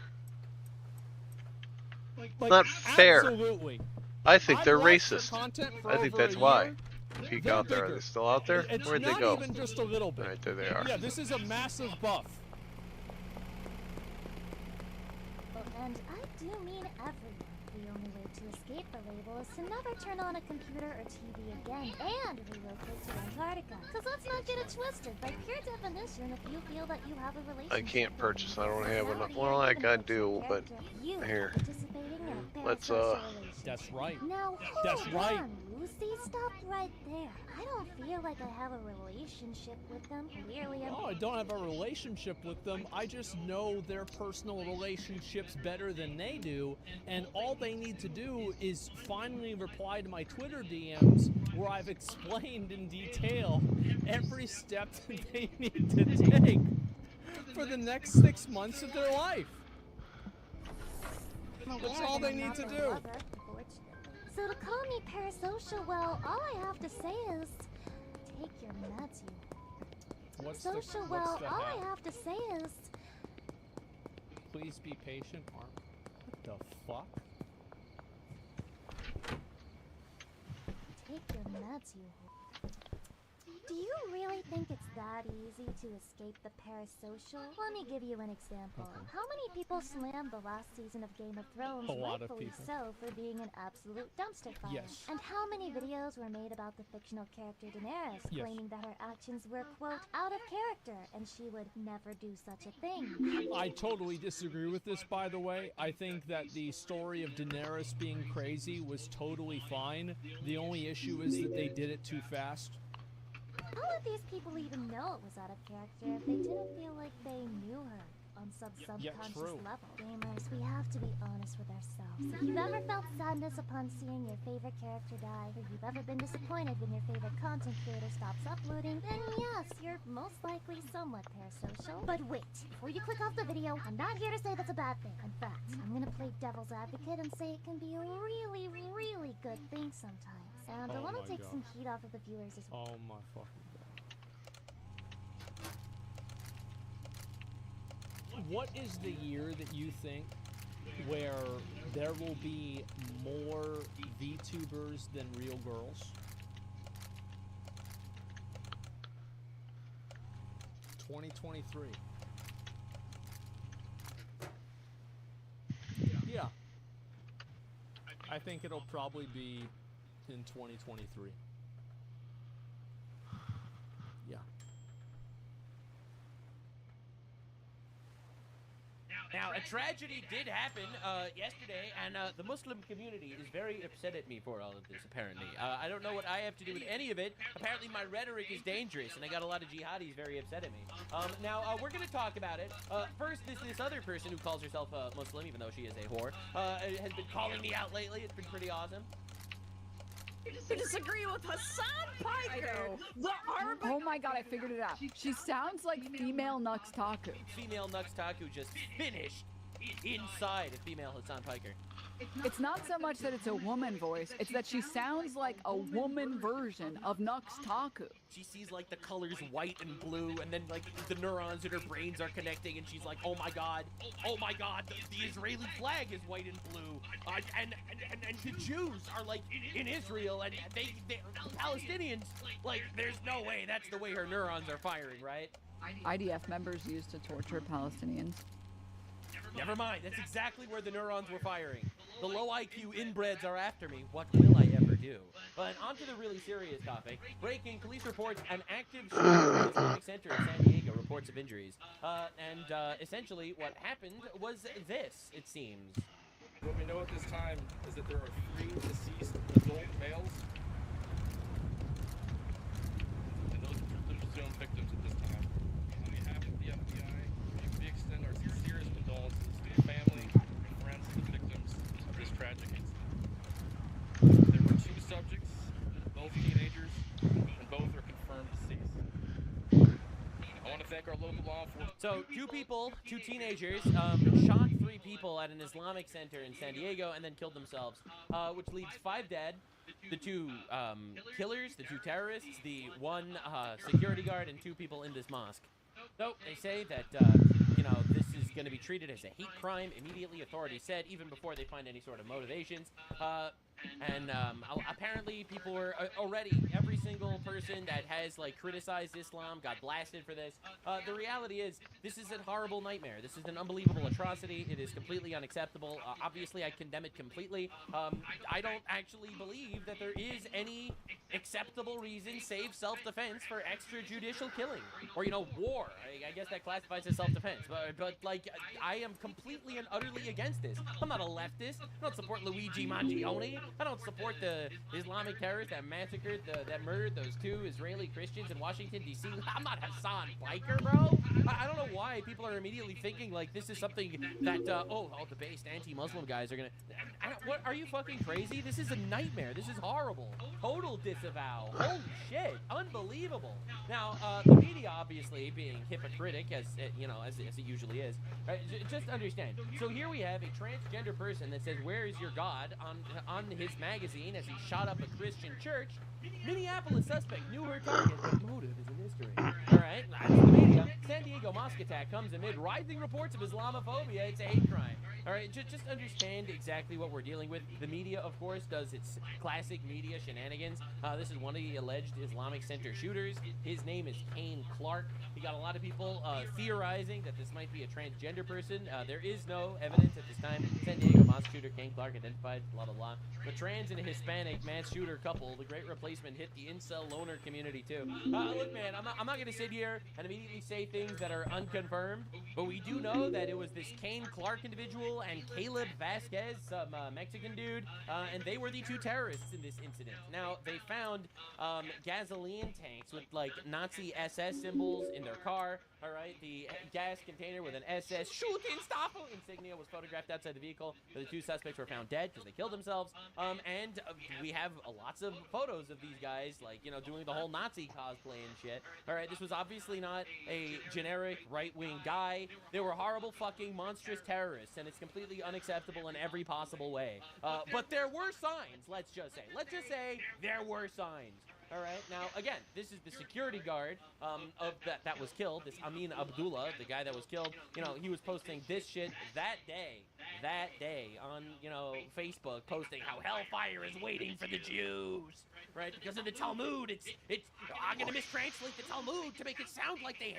[SPEAKER 5] Like,
[SPEAKER 7] Not fair.
[SPEAKER 5] Absolutely.
[SPEAKER 7] I think
[SPEAKER 5] I've
[SPEAKER 7] they're
[SPEAKER 5] watched her
[SPEAKER 7] racist.
[SPEAKER 5] content for
[SPEAKER 7] I think
[SPEAKER 5] over
[SPEAKER 7] that's
[SPEAKER 5] a
[SPEAKER 7] why.
[SPEAKER 5] year.
[SPEAKER 7] Peek
[SPEAKER 5] They're
[SPEAKER 7] out there. Are
[SPEAKER 5] bigger.
[SPEAKER 7] they still out there?
[SPEAKER 5] It's
[SPEAKER 7] Where'd
[SPEAKER 5] not
[SPEAKER 7] they go?
[SPEAKER 5] even just a little bit.
[SPEAKER 7] Right there they are.
[SPEAKER 5] Yeah, this is a massive buff.
[SPEAKER 8] And I do mean everyone. The only way to escape the label is to never turn on a computer or TV again and relocate to Antarctica. Because let's not get it twisted. By pure definition, if you feel that you have a relationship...
[SPEAKER 7] I can't purchase. I don't have enough. Well, I could do, but here. Let's
[SPEAKER 5] That's right.
[SPEAKER 8] Now,
[SPEAKER 5] That's
[SPEAKER 8] hold
[SPEAKER 5] right.
[SPEAKER 8] on, Lucy. Stop right there. I don't feel like I have a relationship with them. Clearly, I'm...
[SPEAKER 5] No, I don't have a relationship with them. I just know their personal relationships better than they do, and all they need to do is finally reply to my Twitter DMs where I've explained in detail every step that they need to take for the next 6 months of their life. That's all they need to do.
[SPEAKER 8] So to call me parasocial, well, all I have to say is take your meds, you.
[SPEAKER 5] What's
[SPEAKER 8] Social,
[SPEAKER 5] the,
[SPEAKER 8] well,
[SPEAKER 5] what's the
[SPEAKER 8] all
[SPEAKER 5] hat?
[SPEAKER 8] I have to say is
[SPEAKER 5] Please be patient, Mark. What the fuck?
[SPEAKER 8] take your meds, you. Do you really think it's that easy to escape the parasocial? Let me give you an example.
[SPEAKER 5] Okay.
[SPEAKER 8] How many people slammed the last season of Game of Thrones,
[SPEAKER 5] A lot of
[SPEAKER 8] rightfully
[SPEAKER 5] people.
[SPEAKER 8] so, for being an absolute dumpster fire?
[SPEAKER 5] Yes.
[SPEAKER 8] And how many videos were made about the fictional character Daenerys,
[SPEAKER 5] Yes.
[SPEAKER 8] claiming that her actions were, quote, out of character, and she would never do such a thing?
[SPEAKER 5] I totally disagree with this, by the way. I think that the story of Daenerys being crazy was totally fine. The only issue is that they did it too fast.
[SPEAKER 8] How would these people even know it was out of character if they didn't feel like they knew her on some some subconscious level. Gamers, we have to be honest with ourselves. If you've ever felt sadness upon seeing your favorite character die, or you've ever been disappointed when your favorite content creator stops uploading, then yes, you're most likely somewhat parasocial. But wait, before you click off the video, I'm not here to say that's a bad thing. In fact, I'm gonna play devil's advocate and say it can be a really, really good thing sometimes. And I want to take some heat off of the viewers as well.
[SPEAKER 5] Oh my fucking god. What is the year that you think where there will be more VTubers than real girls? 2023. Yeah. I think it'll probably be in 2023. Yeah.
[SPEAKER 9] Now, a tragedy did happen yesterday, and the Muslim community is very upset at me for all of this, apparently. I don't know what I have to do with any of it. Apparently, my rhetoric is dangerous, and I got a lot of jihadis very upset at me. Now, we're going to talk about it. First, this other person who calls herself Muslim, even though she is a whore, has been calling me out lately. It's been pretty awesome.
[SPEAKER 10] You disagree with Hassan Piker, the arbiter.
[SPEAKER 11] Oh my god, I figured it out. She sounds like female Nux Taku.
[SPEAKER 9] Female Nux Taku just finished inside a female Hassan Piker.
[SPEAKER 11] It's not so much that it's a woman voice, it's that she sounds like a woman version of Nux Taku.
[SPEAKER 9] She sees like the colors white and blue, and then like the neurons in her brains are connecting, and she's like, oh my god, the Israeli flag is white and blue, and the Jews are like in Israel, and they Palestinians, like there's no way that's the way her neurons are firing, right?
[SPEAKER 11] IDF members used to torture Palestinians.
[SPEAKER 9] Never mind, that's exactly where the neurons were firing. The low IQ inbreds are after me. What will I ever do? But on to the really serious topic. Breaking, police reports an active shooting at the Islamic Center in San Diego, reports of injuries. Essentially what happened was this, it seems.
[SPEAKER 12] What we know at this time is that there are 3 deceased adult males. And those are presumed victims at this time. On behalf of the FBI, we extend our sincerest condolences to the family and friends of the victims of this tragic incident. There were 2 subjects, both teenagers, and both are confirmed deceased. I want to thank our local law enforcement.
[SPEAKER 9] So 2 people, 2 teenagers, shot 3 people at an Islamic center in San Diego and then killed themselves, which leaves 5 dead. The 2 killers, the 2 terrorists, the 1 security guard, and 2 people in this mosque. So they say that, this is going to be treated as a hate crime immediately, authorities said, even before they find any sort of motivations. Apparently people were already, every single person that has like criticized Islam got blasted for this. The reality is, this is a horrible nightmare. This is an unbelievable atrocity. It is completely unacceptable. Obviously, I condemn it completely. I don't actually believe that there is any acceptable reason, save self-defense, for extrajudicial killing. Or, war. I guess that classifies as self-defense. But like, I am completely and utterly against this. I'm not a leftist. I don't support Luigi Mangione. I don't support the Islamic terrorists that massacred, that murdered those 2 Israeli Christians in Washington, D.C. I'm not Hassan Piker, bro. I don't know why people are immediately thinking like this is something that, all the based anti-Muslim guys are gonna... What, are you fucking crazy? This is a nightmare. This is horrible. Total disavow. Holy shit. Unbelievable. Now, the media obviously being hypocritic, as it usually is. Right? Just understand. So here we have a transgender person that says, "Where is your God?" on his magazine as he shot up a Christian church. Minneapolis suspect knew her target, but motive is a mystery. All right, that's the media. San Diego mosque attack comes amid rising reports of Islamophobia. It's a hate crime. All right, just understand exactly what we're dealing with. The media, of course, does its classic media shenanigans. This is one of the alleged Islamic Center shooters. His name is Kane Clark. He got a lot of people theorizing that this might be a transgender person. There is no evidence at this time. San Diego mosque shooter Kane Clark identified, blah, blah, blah. The trans and Hispanic mass shooter couple, the great replacement, hit the incel loner community too. Look, man, I'm not going to sit here and immediately say things that are unconfirmed, but we do know that it was this Kane Clark individual and Caleb Vasquez, some Mexican dude, and they were the 2 terrorists in this incident. Now, they found gasoline tanks with like Nazi SS symbols in their car. All right, the gas container with an SS shooting stop insignia was photographed outside the vehicle. The two suspects were found dead because they killed themselves. And we have lots of photos of these guys, like, you know, doing the whole Nazi cosplay and shit. All right, this was obviously not a generic right-wing guy. They were horrible, fucking, monstrous terrorists, and it's completely unacceptable in every possible way. But there were signs, let's just say. Let's just say there were signs. All right, now, again, this is the security guard of that was killed, this Amin Abdullah, the guy that was killed. You know, he was posting this shit that day on, you know, Facebook, posting how hellfire is waiting for the Jews, right? Because of the Talmud, it's I'm gonna mistranslate the Talmud to make it sound like they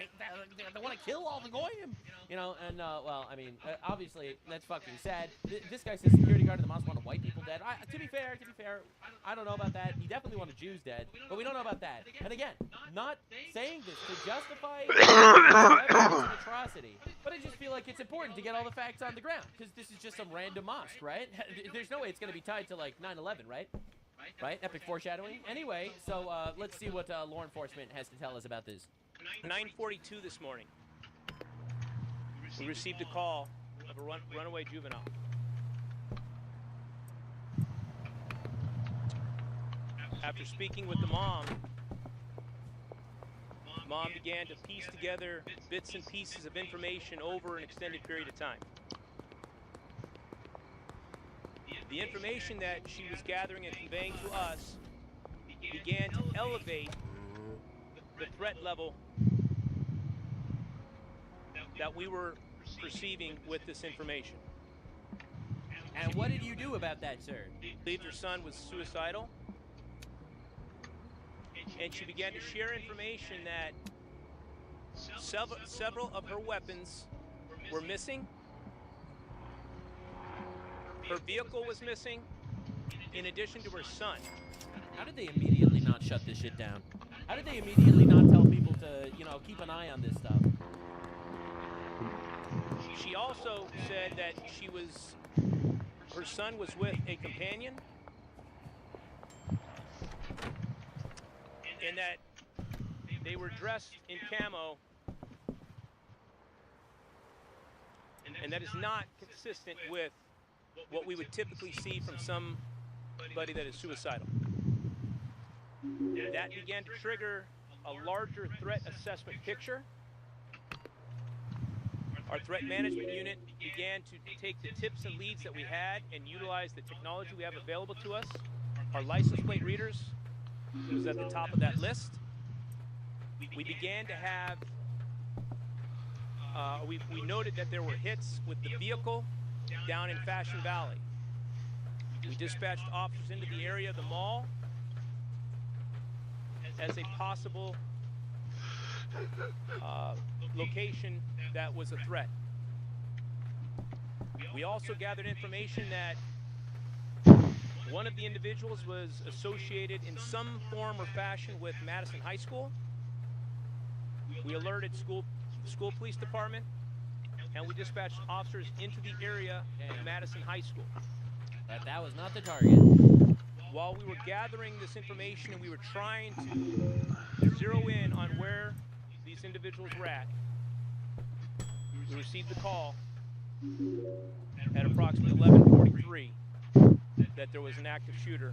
[SPEAKER 9] want to kill all the goyim, you know. And well, I mean, obviously that's fucking sad. This guy says security guard of the mosque wanted white people dead. To be fair, I don't know about that. He definitely wanted Jews dead, but we don't know about that. And again, not saying this to justify an atrocity, but I just feel like it's important to get all the facts on the ground, because this is just some random mosque, right? There's no way it's going to be tied to, like, 9/11, right? Right? Epic foreshadowing. Anyway, so let's see what law enforcement has to tell us about this.
[SPEAKER 13] 9:42 this morning, we received a call of a runaway juvenile. After speaking with the mom began to piece together bits and pieces of information over an extended period of time. The information that she was gathering and conveying to us began to elevate the threat level that we were perceiving with this information.
[SPEAKER 9] And what did you do about that, sir?
[SPEAKER 13] She believed her son was suicidal, and she began to share information that several of her weapons were missing. Her vehicle was missing, in addition to her son.
[SPEAKER 9] How did they immediately not shut this shit down? How did they immediately not tell people to, you know, keep an eye on this stuff?
[SPEAKER 13] She also said that her son was with a companion, and that they were dressed in camo, and that is not consistent with what we would typically see from somebody that is suicidal. That began to trigger a larger threat assessment picture. Our threat management unit began to take the tips and leads that we had and utilize the technology we have available to us. Our license plate readers was at the top of that list. We began to have, we noted that there were hits with the vehicle down in Fashion Valley. We dispatched officers into the area of the mall as a possible location that was a threat. We also gathered information that one of the individuals was associated in some form or fashion with Madison High School. We alerted school police department, and we dispatched officers into the area of Madison High School.
[SPEAKER 9] But that was not the target.
[SPEAKER 13] While we were gathering this information and we were trying to zero in on where these individuals were at, we received the call at approximately 11:43 that there was an active shooter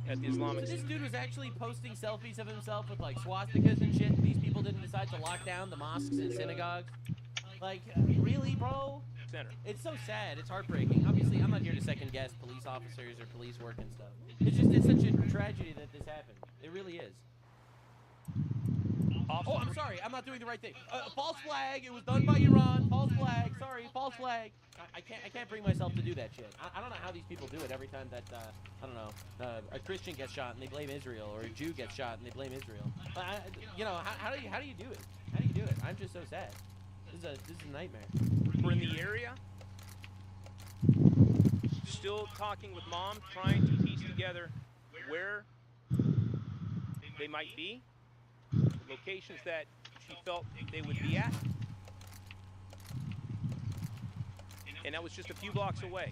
[SPEAKER 13] at the Islamic.
[SPEAKER 9] So this dude was actually posting selfies of himself with, like, swastikas and shit. These people didn't decide to lock down the mosques and synagogues. Like, really, bro?
[SPEAKER 13] Center.
[SPEAKER 9] It's so sad. It's heartbreaking. Obviously, I'm not here to second guess police officers or police work and stuff. It's such a tragedy that this happened. It really is. Oh, I'm sorry. I'm not doing the right thing. False flag. It was done by Iran. False flag. Sorry. False flag. I can't bring myself to do that shit. I don't know how these people do it every time that I don't know, a Christian gets shot and they blame Israel, or a Jew gets shot and they blame Israel. You know, how do you do it? How do you do it? I'm just so sad. This is a nightmare.
[SPEAKER 13] We're in the area, still talking with mom, trying to piece together where they might be, locations that she felt they would be at. And that was just a few blocks away.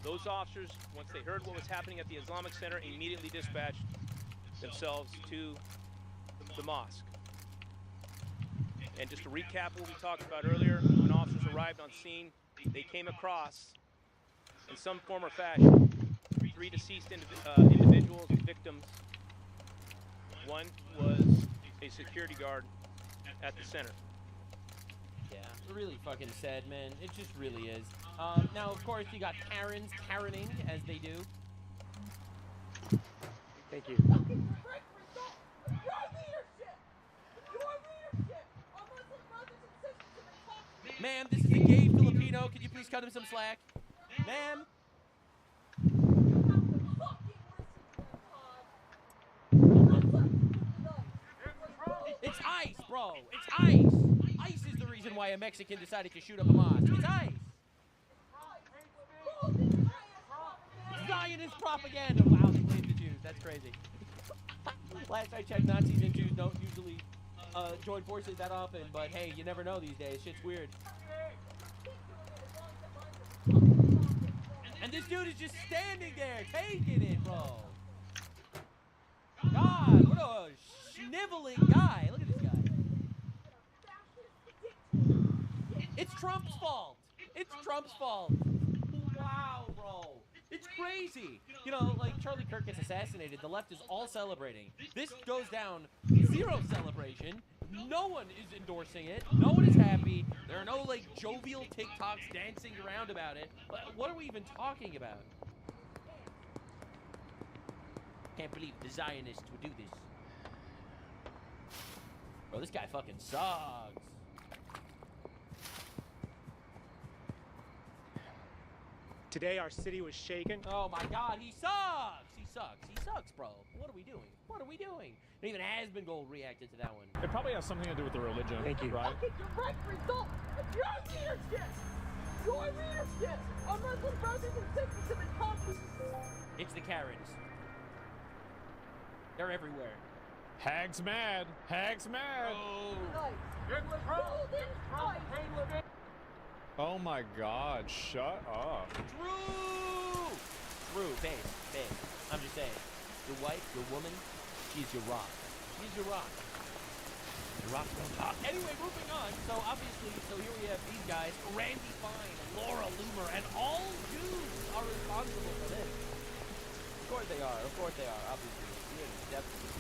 [SPEAKER 13] Those officers, once they heard what was happening at the Islamic Center, immediately dispatched themselves to the mosque. And just to recap what we talked about earlier, when officers arrived on scene, they came across, in some form or fashion, 3 deceased individuals, victims. One was a security guard at the center.
[SPEAKER 9] Yeah, really fucking sad, man. It just really is. Now, of course, you got Karens Karening, as they do.
[SPEAKER 13] Thank you.
[SPEAKER 9] Ma'am, this is a gay Filipino. Could you please cut him some slack? Ma'am? It's ICE, bro. It's ICE. ICE is the reason why a Mexican decided to shoot up a mosque. It's ICE. Zionist propaganda. Wow, they blamed the Jews. That's crazy. Last I checked, Nazis and Jews don't usually join forces that often, but hey, you never know these days. Shit's weird. And this dude is just standing there, taking it, bro. God, what a sniveling guy. Look at this guy. It's Trump's fault. It's Trump's fault. Wow, bro. It's crazy. You know, like Charlie Kirk gets assassinated. The left is all celebrating. This goes down, zero celebration. No one is endorsing it. No one is happy. There are no, like, jovial TikToks dancing around about it. What are we even talking about? Can't believe the Zionists would do this. Bro, this guy fucking sucks.
[SPEAKER 13] Today our city was shaken.
[SPEAKER 9] Oh my God, he sucks! He sucks. He sucks, bro. What are we doing? What are we doing? And even Has-Been Gold reacted to that one.
[SPEAKER 5] It probably has something to do with the religion.
[SPEAKER 13] Thank you.
[SPEAKER 5] Right?
[SPEAKER 10] Direct result of your leadership! Your leadership! Our Muslim brothers and sisters have been talking.
[SPEAKER 9] It's the Karens. They're everywhere.
[SPEAKER 5] Hag's mad. Hag's mad.
[SPEAKER 9] Oh.
[SPEAKER 5] Oh my God, shut up.
[SPEAKER 9] True, babe. I'm just saying. Your wife, your woman, she's your rock. She's your rock. Your rock's gonna pop. Anyway, moving on. So obviously, here we have these guys, Randy Fine, Laura Loomer, and all Jews are responsible for this. Of course they are, obviously.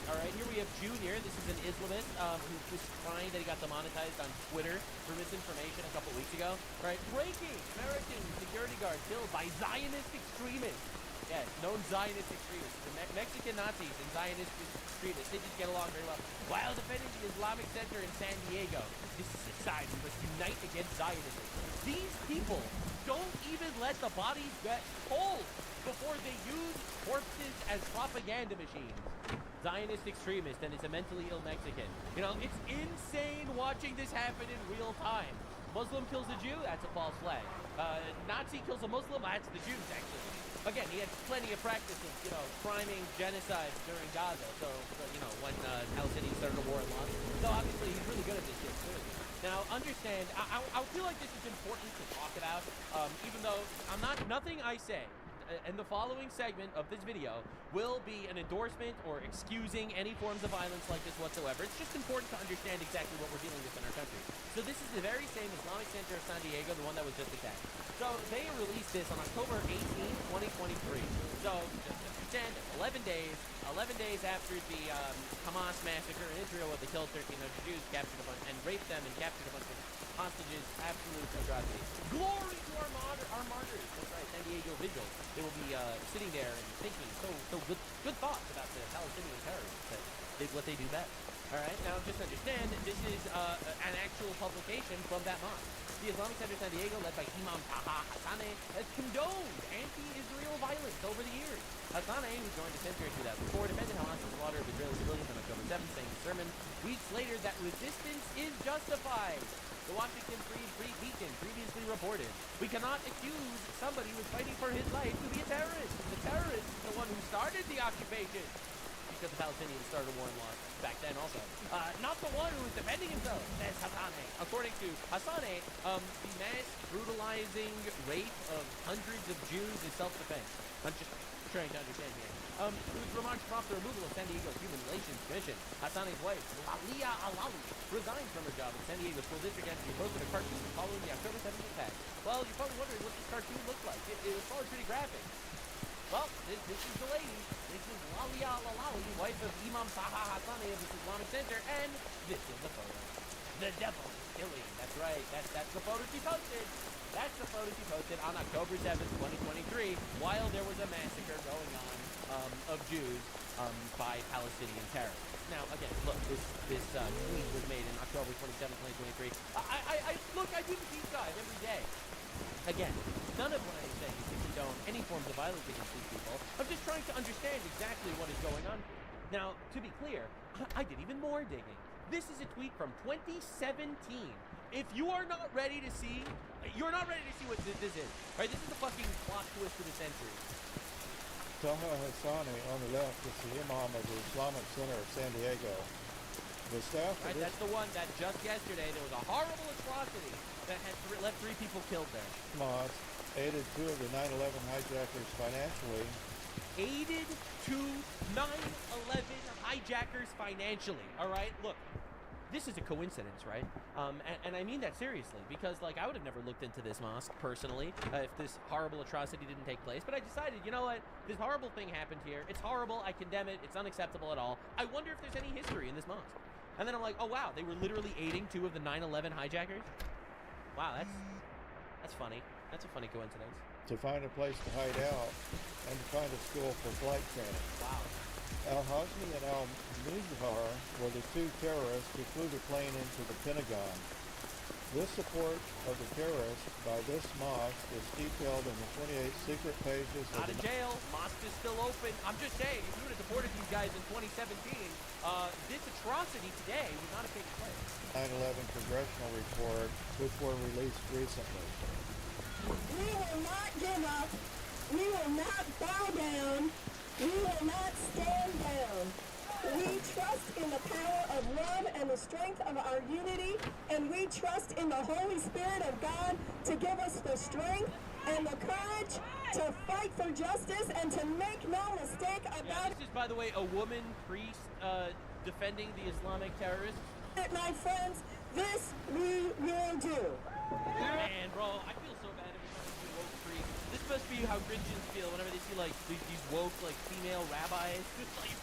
[SPEAKER 9] All right, here we have Junior. This is an Islamist who was crying that he got demonetized on Twitter for misinformation a couple weeks ago. All right, breaking: American security guard killed by Zionist extremists. Yes, known Zionist extremists. The Mexican Nazis and Zionist extremists, they just get along very well. While defending the Islamic Center in San Diego, this society must unite against Zionism. These people don't even let the bodies get cold before they use corpses as propaganda machines. Zionist extremist, and it's a mentally ill Mexican. You know, it's insane watching this happen in real time. Muslim kills a Jew, that's a false flag. Nazi kills a Muslim, that's the Jews, actually. Again, he had plenty of practice of, you know, priming genocide during Gaza. So you know, when Palestinians started a war and lost. So obviously, he's really good at this shit, clearly. Now, understand, I feel like this is important to talk about, even though nothing I say in the following segment of this video will be an endorsement or excusing any forms of violence like this whatsoever. It's just important to understand exactly what we're dealing with in our country. So this is the very same Islamic Center of San Diego, the one that was just attacked. So they released this on October 18, 2023. So just understand, 11 days after the Hamas massacre in Israel, where they killed 1,300 Jews, captured a bunch, and raped them and captured a bunch of hostages. Absolute atrocity. Glory to our martyrs. That's right, San Diego Vigils. They will be sitting there and thinking so good thoughts about the Palestinian terrorists that did what they do best. All right, now just understand, this is an actual publication from that mosque. The Islamic Center San Diego, led by Imam Taha Hassaneh, has condoned anti-Israel violence over the years. Hassaneh, who joined the center in 2004, defended Hamas's slaughter of Israeli civilians on October 7th, saying in a sermon weeks later that resistance is justified. The Washington Free Beacon previously reported, "We cannot accuse somebody who is fighting for his life to be a terrorist. The terrorist is the one who started the occupation." Because the Palestinians started a war and lost back then also. Not the one who is defending himself, says Hassaneh. According to Hassaneh, the mass brutalizing rape of hundreds of Jews is self-defense. trying to understand here. Whose remarks prompt the removal of San Diego's Human Relations Commission. Hassane's wife, Alia Alali, resigned from her job at San Diego School District after she posted a cartoon following the October 7th attacks. Well, you're probably wondering what this cartoon looked like. It was probably pretty graphic. Well, this is the lady. This is Alia Alali, wife of Imam Taha Hassani of the Islamic Center, and this is the photo. The devil is killing. That's right. That's the photo she posted. That's the photo she posted on October 7th, 2023, while there was a massacre going on of Jews by Palestinian terrorists. Now, again, look, this tweet was made in October 27th, 2023. I do the deep dive every day. Again, none of what I'm saying is to condone any forms of violence against these people. I'm just trying to understand exactly what is going on. Now, to be clear, I did even more digging. This is a tweet from 2017. If you are not ready to see, you're not ready to see what this is, right? This is the fucking plot twist of the century.
[SPEAKER 14] Taha Hassani on the left is the Imam of the Islamic Center of San Diego. The staff
[SPEAKER 9] Right, that's the one that just yesterday there was a horrible atrocity that had left 3 people killed there.
[SPEAKER 14] mosque aided 2 of the 9/11 hijackers financially.
[SPEAKER 9] Aided 2 9/11 hijackers financially. All right, look. This is a coincidence, right? And I mean that seriously, because like I would have never looked into this mosque personally if this horrible atrocity didn't take place. But I decided, you know what? This horrible thing happened here. It's horrible. I condemn it. It's unacceptable at all. I wonder if there's any history in this mosque. And then I'm like, oh wow, they were literally aiding 2 of the 9/11 hijackers. Wow, that's funny. That's a funny coincidence.
[SPEAKER 14] To find a place to hide out and to find a school for flight training.
[SPEAKER 9] Wow.
[SPEAKER 14] Al-Hazmi and Al-Mizhar were the 2 terrorists who flew the plane into the Pentagon. This support of the terrorists by this mosque is detailed in the 28 secret pages of
[SPEAKER 9] Not in jail. Mosque is still open. I'm just saying, if you would have deported these guys in 2017, this atrocity today would not have taken place.
[SPEAKER 14] 9/11 congressional report, which were released recently.
[SPEAKER 10] We will not give up. We will not bow down. We will not stand down. We trust in the power of love and the strength of our unity, and we trust in the Holy Spirit of God to give us the strength and the courage to fight for justice and to make no mistake about
[SPEAKER 9] This is, by the way, a woman priest defending the Islamic terrorists.
[SPEAKER 10] it, my friends. This we will do.
[SPEAKER 9] Man, bro, I feel so bad every time I see woke priests. This must be how Christians feel whenever they see like these woke like female rabbis. Just like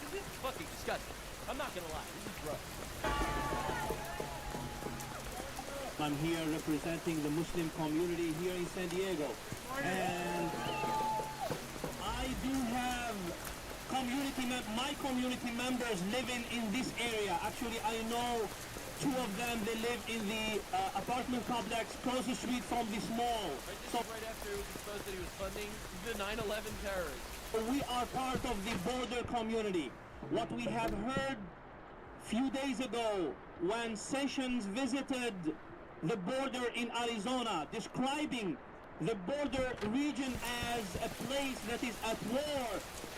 [SPEAKER 9] this is fucking disgusting. I'm not gonna lie, this is gross.
[SPEAKER 15] I'm here representing the Muslim community here in San Diego, and I do have my community members living in this area. Actually, I know 2 of them, they live in the apartment complex across the street from this mall.
[SPEAKER 9] Right after it was exposed that he was funding the 9/11 terrorists.
[SPEAKER 15] We are part of the border community. What we have heard few days ago when Sessions visited the border in Arizona, describing the border region as a place that is at war,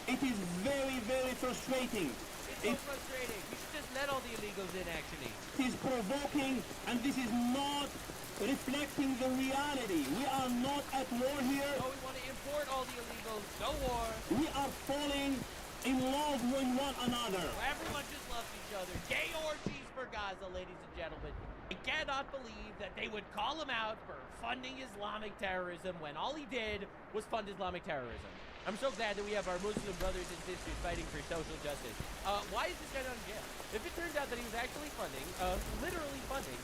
[SPEAKER 15] it is very, very frustrating.
[SPEAKER 9] It's so frustrating. You should just let all the illegals in, actually.
[SPEAKER 15] It is provoking, and this is not reflecting the reality. We are not at war here.
[SPEAKER 9] No, we want to import all the illegals. No war.
[SPEAKER 15] We are falling in love with one another.
[SPEAKER 9] Everyone just loves each other. Gay orgies for Gaza, ladies and gentlemen. I cannot believe that they would call him out for funding Islamic terrorism when all he did was fund Islamic terrorism. I'm so glad that we have our Muslim brothers and sisters fighting for social justice. Why is this guy not in jail? If it turns out that he was actually funding, literally funding,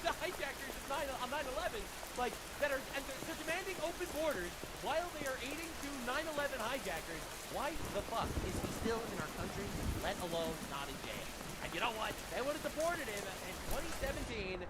[SPEAKER 9] the hijackers of 9/11, like, that are, and they're demanding open borders while they are aiding to 9/11 hijackers, why the fuck is he still in our country, let alone not in jail? And you know what? They would have deported him in 2017,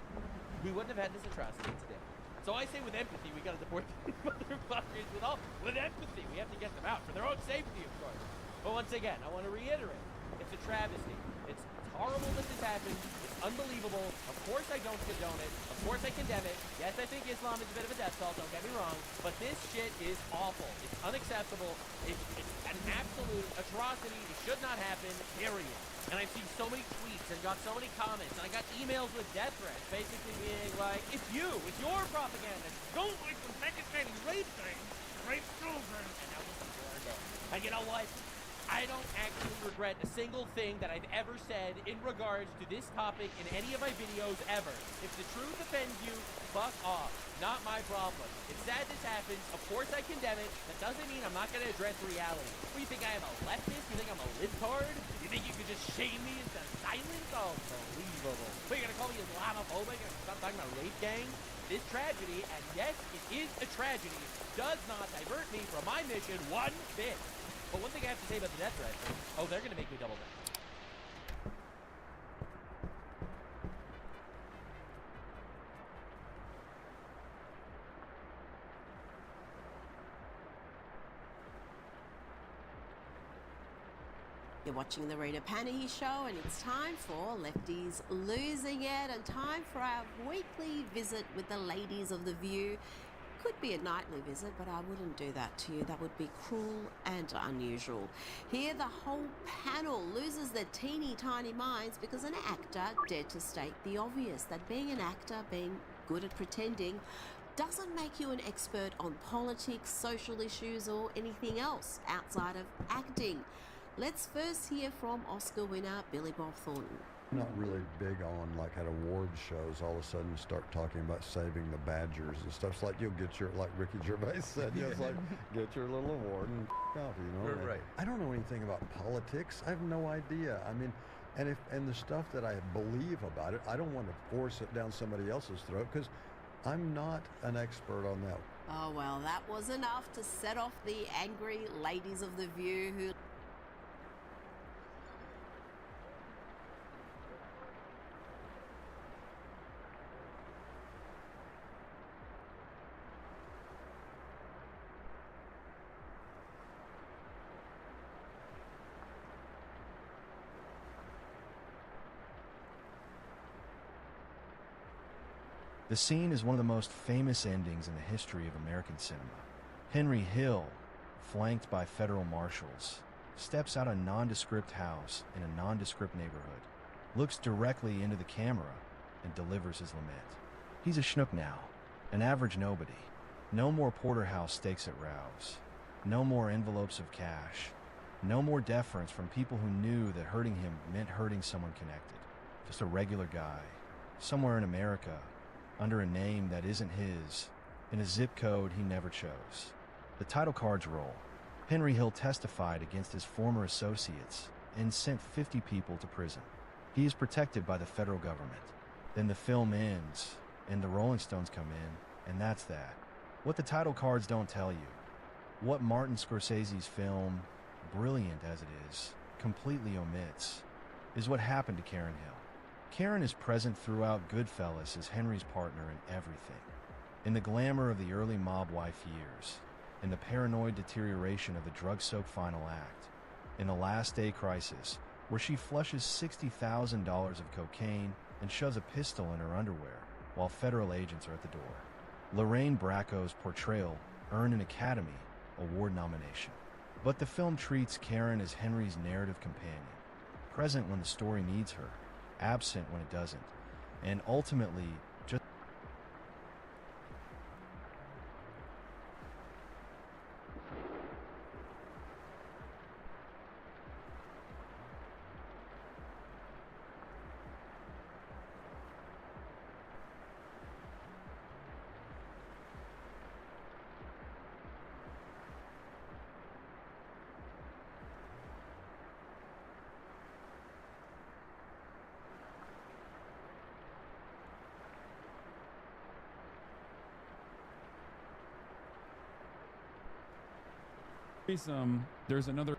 [SPEAKER 9] we wouldn't have had this atrocity today. So I say with empathy, we gotta deport these motherfuckers with empathy. We have to get them out for their own safety, of course. But once again, I want to reiterate, it's a travesty. It's horrible that this happened. It's unbelievable. Of course I don't condone it. Of course I condemn it. Yes, I think Islam is a bit of a death cult, don't get me wrong. But this shit is awful. It's unacceptable. It's an absolute atrocity. It should not happen, period. And I've seen so many tweets and got so many comments, and I got emails with death threats basically being like, it's you, it's your propaganda. Don't like the Pakistani rape thing, rape children. And that was before I go. And you know what? I don't actually regret a single thing that I've ever said in regards to this topic in any of my videos ever. If the truth offends you, fuck off. Not my problem. It's sad this happens. Of course I condemn it. That doesn't mean I'm not going to address reality. What, you think I am a leftist? You think I'm a libtard? You think you could just shame me into silence? Oh, unbelievable. What, you're going to call me Islamophobic? You're going to stop talking about rape gangs? This tragedy, and yes, it is a tragedy, does not divert me from my mission one bit. But one thing I have to say about the death threat, oh, they're going to make me double down.
[SPEAKER 16] You're watching the Rita Panahi Show, and it's time for Lefties Losing It, and time for our weekly visit with the ladies of The View. Could be a nightly visit, but I wouldn't do that to you. That would be cruel and unusual. Here, the whole panel loses their teeny tiny minds because an actor dared to state the obvious, that being an actor, being good at pretending, doesn't make you an expert on politics, social issues, or anything else outside of acting. Let's first hear from Oscar winner Billy Bob Thornton.
[SPEAKER 17] I'm not really big on, like, at award shows, all of a sudden start talking about saving the Badgers and stuff. It's like, you'll get your, like Ricky Gervais said, it's like, get your little award and off, you know?
[SPEAKER 18] Right.
[SPEAKER 17] I don't know anything about politics. I have no idea. I mean, and the stuff that I believe about it, I don't want to force it down somebody else's throat because I'm not an expert on that.
[SPEAKER 16] Oh, well, that was enough to set off the angry ladies of The View who...
[SPEAKER 18] The scene is one of the most famous endings in the history of American cinema. Henry Hill, flanked by federal marshals, steps out a nondescript house in a nondescript neighborhood, looks directly into the camera, and delivers his lament. He's a schnook now, an average nobody. No more porterhouse steaks at Ralph's. No more envelopes of cash. No more deference from people who knew that hurting him meant hurting someone connected. Just a regular guy, somewhere in America, under a name that isn't his, in a zip code he never chose. The title cards roll. Henry Hill testified against his former associates and sent 50 people to prison. He is protected by the federal government. Then the film ends, and the Rolling Stones come in, and that's that. What the title cards don't tell you, what Martin Scorsese's film, brilliant as it is, completely omits, is what happened to Karen Hill. Karen is present throughout Goodfellas as Henry's partner in everything. In the glamour of the early mob wife years, in the paranoid deterioration of the drug-soaked final act, in the last day crisis, where she flushes $60,000 of cocaine and shoves a pistol in her underwear while federal agents are at the door. Lorraine Bracco's portrayal earned an Academy Award nomination. But the film treats Karen as Henry's narrative companion, present when the story needs her, absent when it doesn't, and ultimately just...
[SPEAKER 19] There's another.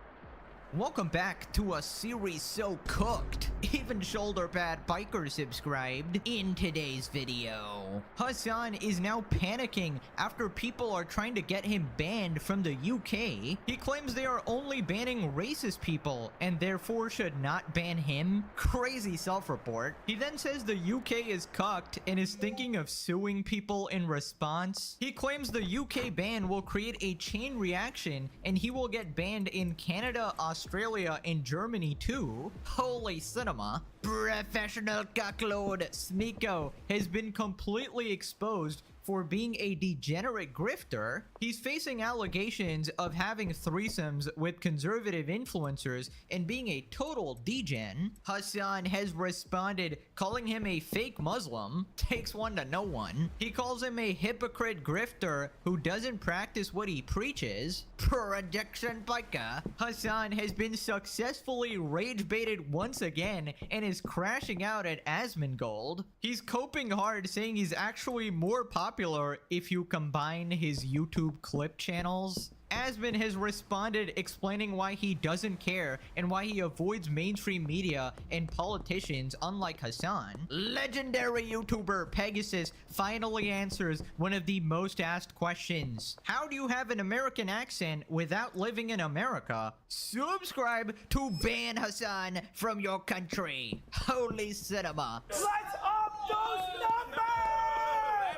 [SPEAKER 20] Welcome back to a series so cooked
[SPEAKER 19] Even shoulder pad biker subscribed. In today's video, Hassan is now panicking after people are trying to get him banned from the UK. He claims they are only banning racist people and therefore should not ban him. Crazy self-report. He then says the UK is cucked and is thinking of suing people in response. He claims the UK ban will create a chain reaction and he will get banned in Canada, Australia, and Germany too. Holy cinema. Professional cuckload Sneeko has been completely exposed for being a degenerate grifter. He's facing allegations of having threesomes with conservative influencers and being a total degen. Hassan has responded, calling him a fake Muslim. Takes one to know one. He calls him a hypocrite grifter who doesn't practice what he preaches. Prediction Pica. Hassan has been successfully rage baited once again and is crashing out at Asmongold. He's coping hard, saying he's actually more popular if you combine his YouTube clip channels. Asmon has responded explaining why he doesn't care and why he avoids mainstream media and politicians, unlike Hassan. Legendary YouTuber Pegasus finally answers one of the most asked questions. How do you have an American accent without living in America? Subscribe to ban Hassan from your country. Holy cinema.
[SPEAKER 20] Let's up those numbers!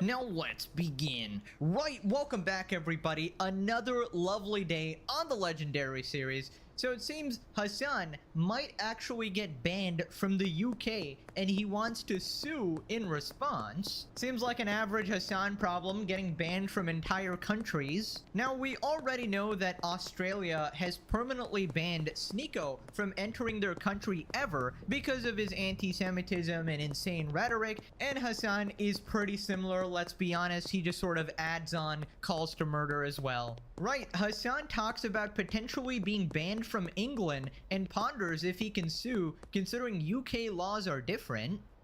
[SPEAKER 19] Now let's begin. Right, welcome back everybody. Another lovely day on the Legendary series. So it seems Hassan might actually get banned from the UK and he wants to sue in response. Seems like an average Hassan problem, getting banned from entire countries. Now we already know that Australia has permanently banned Sneeko from entering their country ever because of his anti-Semitism and insane rhetoric, and Hassan is pretty similar, let's be honest. He just sort of adds on calls to murder as well. Right, Hassan talks about potentially being banned from England and ponders if he can sue, considering UK laws are different.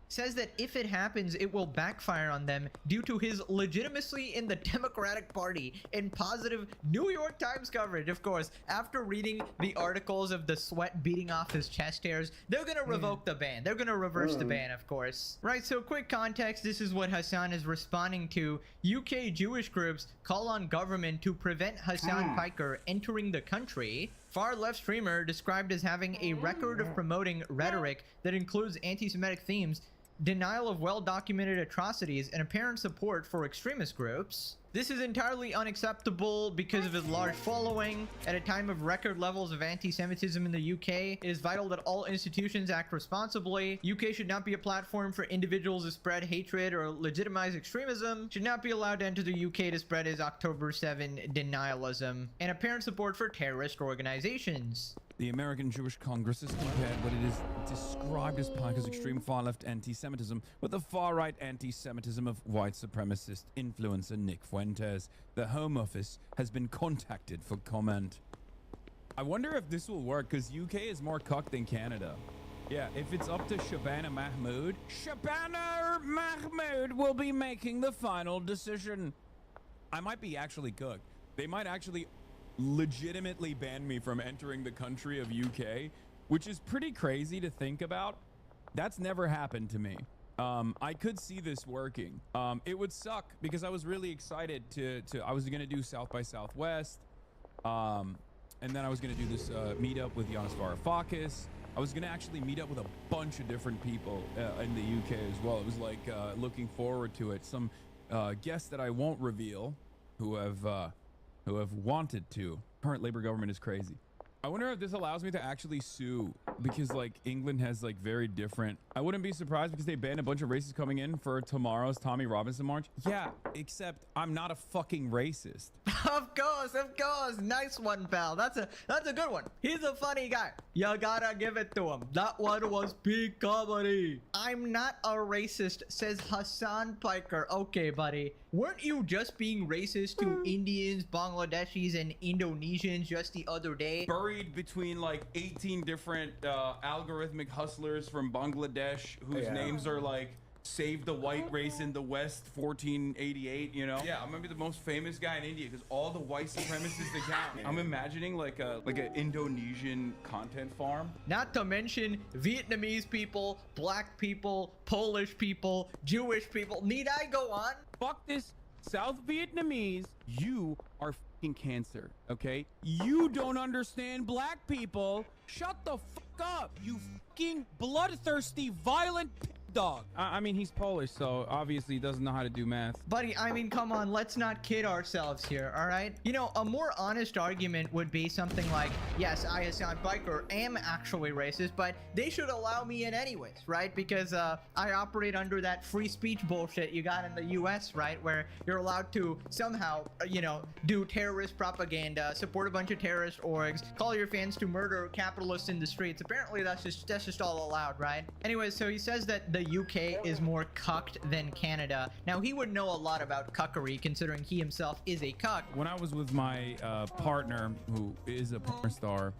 [SPEAKER 19] Says that if it happens, it will backfire on them due to his legitimacy in the Democratic Party and positive New York Times coverage. Of course, after reading the articles of the sweat beating off his chest hairs, they're gonna revoke the ban. They're gonna reverse the ban, of course. Right, so quick context, this is what Hassan is responding to. UK Jewish groups call on government to prevent Hassan Piker entering the country. Far left streamer described as having a record of promoting rhetoric that includes anti-Semitic themes, denial of well-documented atrocities, and apparent support for extremist groups. This is entirely unacceptable because of his large following. At a time of record levels of anti-Semitism in the UK, it is vital that all institutions act responsibly. UK should not be a platform for individuals to spread hatred or legitimize extremism. Should not be allowed to enter the UK to spread his October 7 denialism and apparent support for terrorist organizations.
[SPEAKER 21] The American Jewish Congress has compared what it is described as Piker's extreme far-left anti-Semitism with the far-right anti-Semitism of white supremacist influencer Nick Fuentes. The Home Office has been contacted for comment. I wonder if this will work, because UK is more cucked than Canada. Yeah, if it's up to Shabana Mahmood will be making the final decision. I might be actually cooked. They might actually legitimately ban me from entering the country of UK, which is pretty crazy to think about. That's never happened to me. I could see this working. It would suck because I was really excited I was gonna do South by Southwest, and then I was gonna do this meetup with Giannis Varoufakis. I was gonna actually meet up with a bunch of different people in the UK as well. It was like looking forward to it. Some guests that I won't reveal who have wanted to. Current Labour government is crazy. I wonder if this allows me to actually sue, because like England has like very different. I wouldn't be surprised because they banned a bunch of racists coming in for tomorrow's Tommy Robinson march. Yeah, except I'm not a fucking racist.
[SPEAKER 19] Of course. Nice one, pal. That's a good one. He's a funny guy. You gotta give it to him. That one was peak comedy. I'm not a racist, says Hassan Piker. Okay, buddy. Weren't you just being racist to Indians, Bangladeshis, and Indonesians just the other day?
[SPEAKER 21] Buried between like 18 different algorithmic hustlers from Bangladesh whose names are like save the white race in the West, 1488, you know? Yeah, I'm gonna be the most famous guy in India because all the white supremacists that count. I'm imagining like an Indonesian content farm.
[SPEAKER 19] Not to mention Vietnamese people, black people, Polish people, Jewish people. Need I go on?
[SPEAKER 21] Fuck this South Vietnamese. You are fucking cancer, okay? You don't understand black people. Shut the fuck up, you fucking bloodthirsty, violent dog. I mean, he's Polish, so obviously he doesn't know how to do math.
[SPEAKER 19] Buddy, I mean, come on, let's not kid ourselves here, all right? You know, a more honest argument would be something like, yes, I, Hassan Biker, am actually racist, but they should allow me in anyways, right? Because I operate under that free speech bullshit you got in the US, right? Where you're allowed to somehow, you know, do terrorist propaganda, support a bunch of terrorist orgs, call your fans to murder capitalists in the streets. Apparently that's just all allowed, right? Anyways, so he says that the UK is more cucked than Canada. Now, he would know a lot about cuckery, considering he himself is a cuck.
[SPEAKER 21] When I was with my partner, who is a porn star,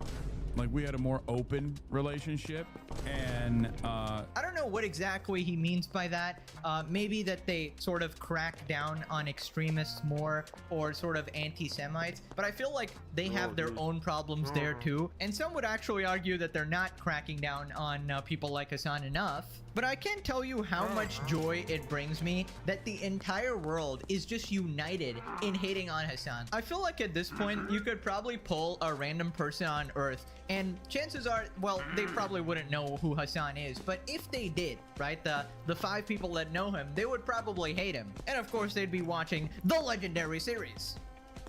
[SPEAKER 21] like, we had a more open relationship, and
[SPEAKER 19] I don't know what exactly he means by that. Maybe that they sort of crack down on extremists more, or sort of anti-Semites, but I feel like they have their own problems there too. And some would actually argue that they're not cracking down on people like Hassan enough. But I can't tell you how much joy it brings me that the entire world is just united in hating on Hassan. I feel like at this point, you could probably pull a random person on Earth, and chances are, well, they probably wouldn't know who Hassan is, but if they did, right, the 5 people that know him, they would probably hate him. And of course, they'd be watching the Legendary series.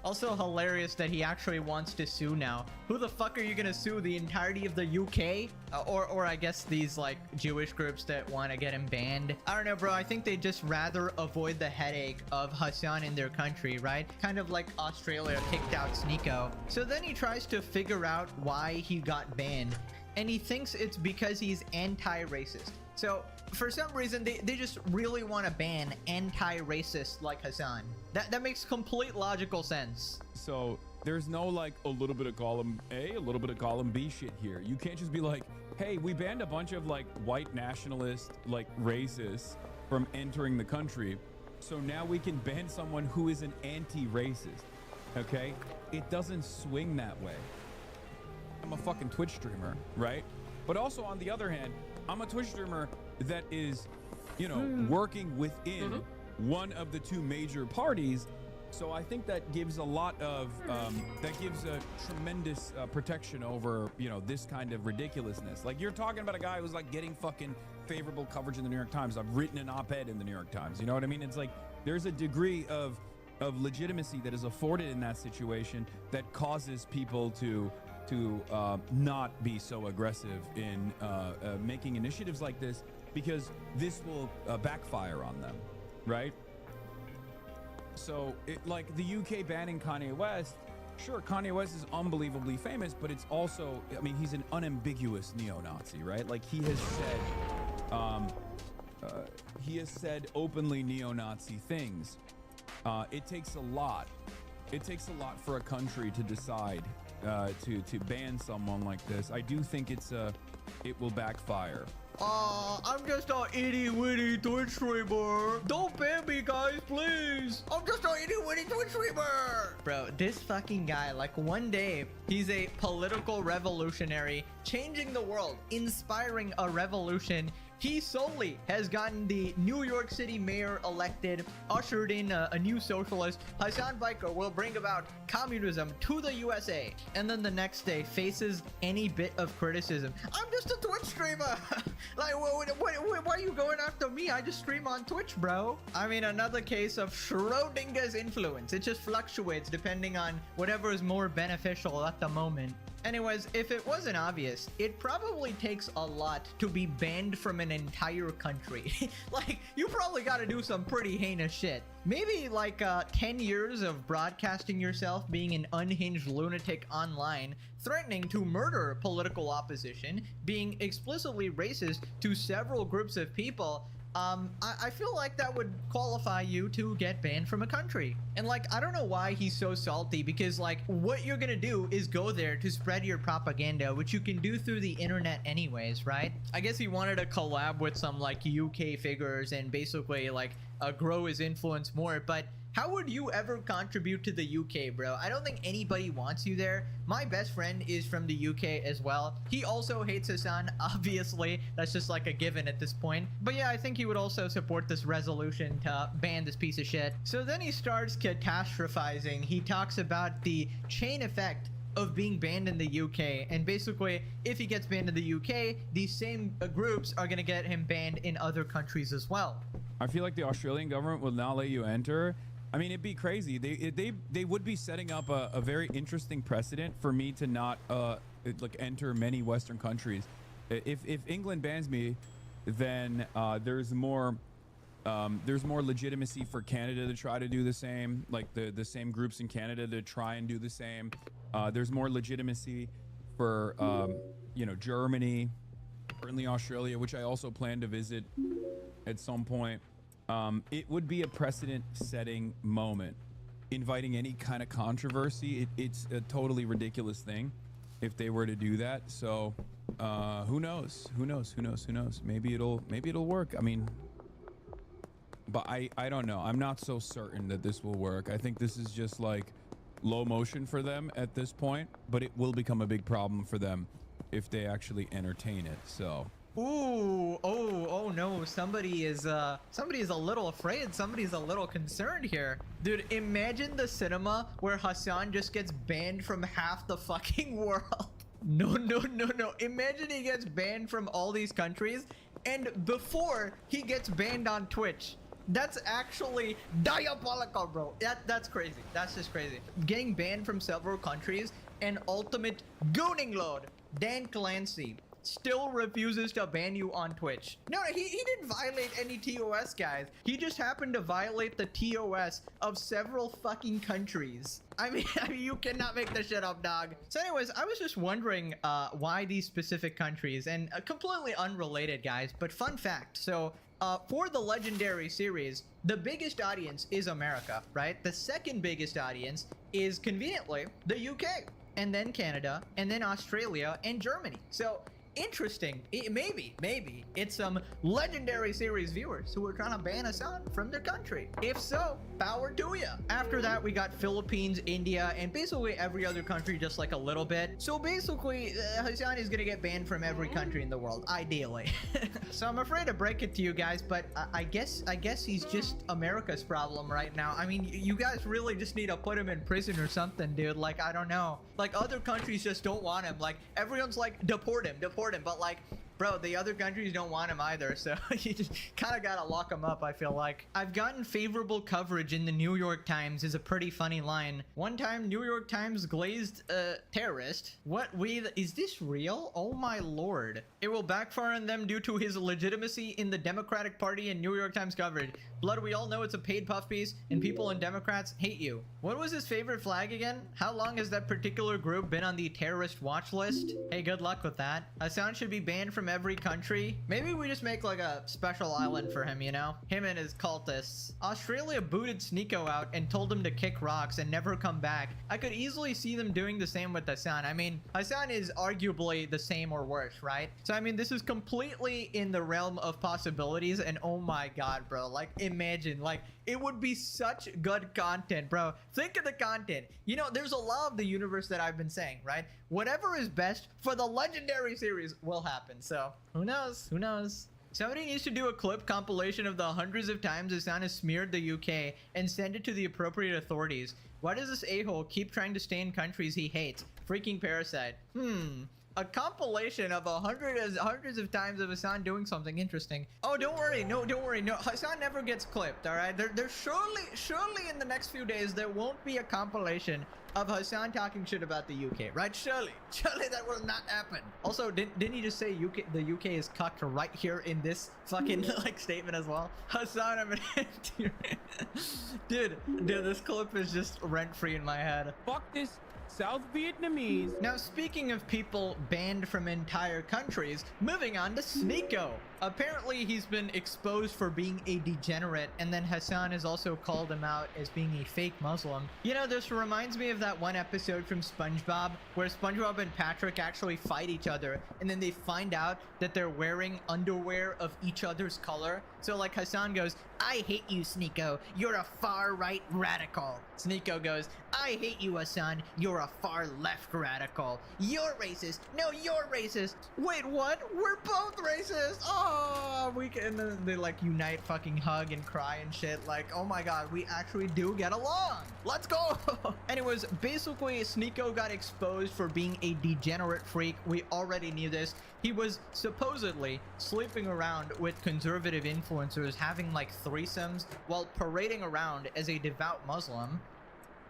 [SPEAKER 19] Also hilarious that he actually wants to sue now. Who the fuck are you gonna sue? The entirety of the UK? Or I guess these like Jewish groups that want to get him banned? I don't know, bro. I think they'd just rather avoid the headache of Hassan in their country, right? Kind of like Australia kicked out Sneeko. So then he tries to figure out why he got banned, and he thinks it's because he's anti-racist. So for some reason, they just really want to ban anti-racists like Hassan. That makes complete logical sense.
[SPEAKER 21] so there's no like a little bit of column A, a little bit of column B shit here. You can't just be like, hey, we banned a bunch of like white nationalist, like racists from entering the country, so now we can ban someone who is an anti-racist, okay? It doesn't swing that way. I'm a fucking Twitch streamer, right? But also on the other hand, I'm a Twitch streamer that is, you know, working within one of the 2 major parties. So I think that gives a lot of, that gives a tremendous protection over, you know, this kind of ridiculousness. Like, you're talking about a guy who's like getting fucking favorable coverage in the New York Times. I've written an op-ed in the New York Times. You know what I mean? It's like, there's a degree of legitimacy that is afforded in that situation that causes people to not be so aggressive in making initiatives like this, because this will backfire on them, right? So, like the UK banning Kanye West, sure, Kanye West is unbelievably famous, but it's also, I mean, he's an unambiguous neo-Nazi, right? Like, he has said openly neo-Nazi things. It takes a lot. It takes a lot for a country to decide to ban someone like this. I do think it will backfire.
[SPEAKER 19] I'm just an itty-witty Twitch streamer. Don't ban me, guys, please. I'm just an itty-witty Twitch streamer. Bro, this fucking guy, like, one day, he's a political revolutionary, changing the world, inspiring a revolution. He solely has gotten the New York City mayor elected, ushered in a new socialist. Hassan Biker will bring about communism to the USA, and then the next day faces any bit of criticism. I'm just a Twitch streamer. Like, why are you going after me? I just stream on Twitch, bro. I mean, another case of Schrodinger's influence. It just fluctuates depending on whatever is more beneficial at the moment. Anyways, if it wasn't obvious, it probably takes a lot to be banned from an entire country. Like, you probably got to do some pretty heinous shit. Maybe like 10 years of broadcasting yourself being an unhinged lunatic online, threatening to murder political opposition, being explicitly racist to several groups of people, I feel like that would qualify you to get banned from a country. And like, I don't know why he's so salty, because like what you're gonna do is go there to spread your propaganda, which you can do through the internet anyways, right? I guess he wanted to collab with some like UK figures and basically like grow his influence more, but how would you ever contribute to the UK, bro? I don't think anybody wants you there. My best friend is from the UK as well. He also hates Hassan, obviously. That's just like a given at this point. But yeah, I think he would also support this resolution to ban this piece of shit. So then he starts catastrophizing. He talks about the chain effect of being banned in the UK, and basically if he gets banned in the UK, these same groups are gonna get him banned in other countries as well.
[SPEAKER 21] I feel like the Australian government will not let you enter. I mean, it'd be crazy. They would be setting up a very interesting precedent for me to not like enter many Western countries. If England bans me, then there's more legitimacy for Canada to try to do the same. Like the same groups in Canada to try and do the same. There's more legitimacy for you know, Germany, certainly Australia, which I also plan to visit at some point. It would be a precedent-setting moment. Inviting any kind of controversy, it's a totally ridiculous thing if they were to do that. So, who knows? Who knows? Who knows? Who knows? Maybe it'll work. I mean, but I don't know. I'm not so certain that this will work. I think this is just like low motion for them at this point, but it will become a big problem for them if they actually entertain it. So.
[SPEAKER 19] Ooh, oh no, somebody is a little afraid. Somebody's a little concerned here. Dude, imagine the cinema where Hassan just gets banned from half the fucking world. No. Imagine he gets banned from all these countries, and before he gets banned on Twitch. That's actually diabolical, bro. That's crazy. That's just crazy. Getting banned from several countries, and ultimate gooning load, Dan Clancy, still refuses to ban you on Twitch. No, he didn't violate any TOS, guys. He just happened to violate the TOS of several fucking countries. I mean, you cannot make this shit up, dog. So anyways, I was just wondering why these specific countries, and completely unrelated, guys, but fun fact. So for the Legendary series, the biggest audience is America, right? The second biggest audience is conveniently the UK, and then Canada, and then Australia and Germany. So interesting. Maybe it's some Legendary series viewers who are trying to ban Hassan from their country. If so, power to ya. After that, we got Philippines, India, and basically every other country just like a little bit. So basically, Hassan is gonna get banned from every country in the world, ideally. So I'm afraid to break it to you guys, but I guess he's just America's problem right now. I mean, you guys really just need to put him in prison or something, dude. Like, I don't know. Like, other countries just don't want him. Like, everyone's like, deport him, but like, bro, the other countries don't want him either, so you just kind of gotta lock him up, I feel like. I've gotten favorable coverage in the New York Times is a pretty funny line. One time, New York Times glazed a terrorist. Is this real? Oh my lord. It will backfire on them due to his legitimacy in the Democratic Party and New York Times coverage. Blood, we all know it's a paid puff piece, and people and Democrats hate you. What was his favorite flag again? How long has that particular group been on the terrorist watch list? Hey, good luck with that. Hassan should be banned from every country. Maybe we just make like a special island for him, you know? Him and his cultists. Australia booted Sneeko out and told him to kick rocks and never come back. I could easily see them doing the same with Hassan. I mean, Hassan is arguably the same or worse, right? So I mean, this is completely in the realm of possibilities, and oh my god, bro, like imagine, like it would be such good content, bro. Think of the content. You know, there's a law of the universe that I've been saying, right? Whatever is best for the Legendary series will happen. So who knows? Who knows? Somebody needs to do a clip compilation of the hundreds of times Hassan has smeared the UK and send it to the appropriate authorities. Why does this a-hole keep trying to stay in countries he hates? Freaking parasite. A compilation of hundreds of times of Hassan doing something interesting. Oh, don't worry. No, Hassan never gets clipped, all right? There's surely in the next few days, there won't be a compilation of Hassan talking shit about the UK, right? Surely that will not happen. Also, didn't he just say the UK is cucked right here in this fucking like statement as well? Hassan, I'm an dude, this clip is just rent-free in my head.
[SPEAKER 21] Fuck this South Vietnamese.
[SPEAKER 19] Now, speaking of people banned from entire countries, moving on to Sneeko. apparently he's been exposed for being a degenerate, and then Hassan has also called him out as being a fake Muslim. You know, this reminds me of that one episode from SpongeBob where SpongeBob and Patrick actually fight each other, and then they find out that they're wearing underwear of each other's color. So like Hassan goes, "I hate you, Sneeko. You're a far-right radical." Sneeko goes, "I hate you, Hassan. You're a far-left radical. You're racist. No, you're racist. Wait, what? We're both racist. Oh, we can." And then they like unite, fucking hug and cry and shit. Like, oh my god, we actually do get along. Let's go. Anyways, basically, Sneeko got exposed for being a degenerate freak. We already knew this. He was supposedly sleeping around with conservative influencers, having like threesomes while parading around as a devout Muslim.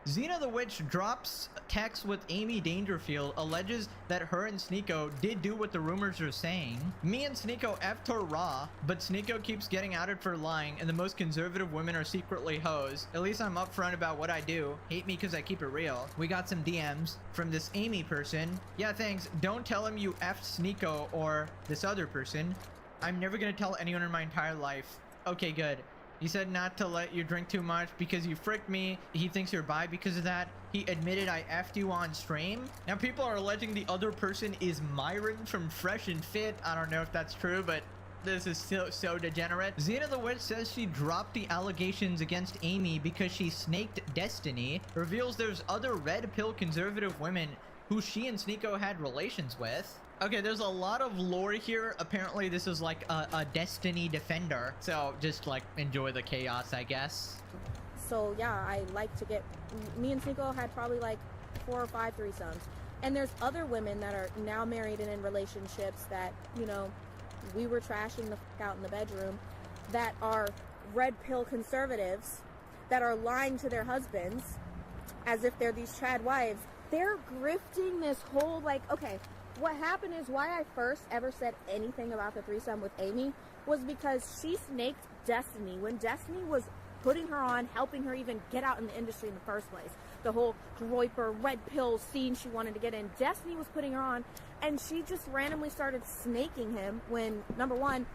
[SPEAKER 19] Xena the Witch drops text with Amy Dangerfield, alleges that her and Sneeko did do what the rumors are saying. Me and Sneeko effed her raw, but Sneeko keeps getting outed for lying, and the most conservative women are secretly hoes. At least I'm upfront about what I do. Hate me because I keep it real. We got some DMs from this Amy person. Yeah, thanks. Don't tell him you effed Sneeko or this other person. I'm never gonna tell anyone in my entire life. Okay, good. He said not to let you drink too much because you fricked me. He thinks you're bi because of that. He admitted I effed you on stream. Now people are alleging the other person is Myron from Fresh and Fit. I don't know if that's true, but this is so degenerate. Xena the Witch says she dropped the allegations against Amy because she snaked Destiny. Reveals there's other red pill conservative women who she and Sneeko had relations with. Okay, there's a lot of lore here. Apparently this is like a Destiny defender. So just like enjoy the chaos, I guess.
[SPEAKER 1] So yeah, I like to get, me and Sneeko had probably like 4 or 5 threesomes. And there's other women that are now married and in relationships that, you know, we were trashing the fuck out in the bedroom, that are red pill conservatives, that are lying to their husbands as if they're these trad wives. They're grifting this whole, like, okay, what happened is why I first ever said anything about the threesome with Amy was because she snaked Destiny when Destiny was putting her on, helping her even get out in the industry in the first place. The whole Groyper red pill scene she wanted to get in, Destiny was putting her on, and she just randomly started snaking him when, number one,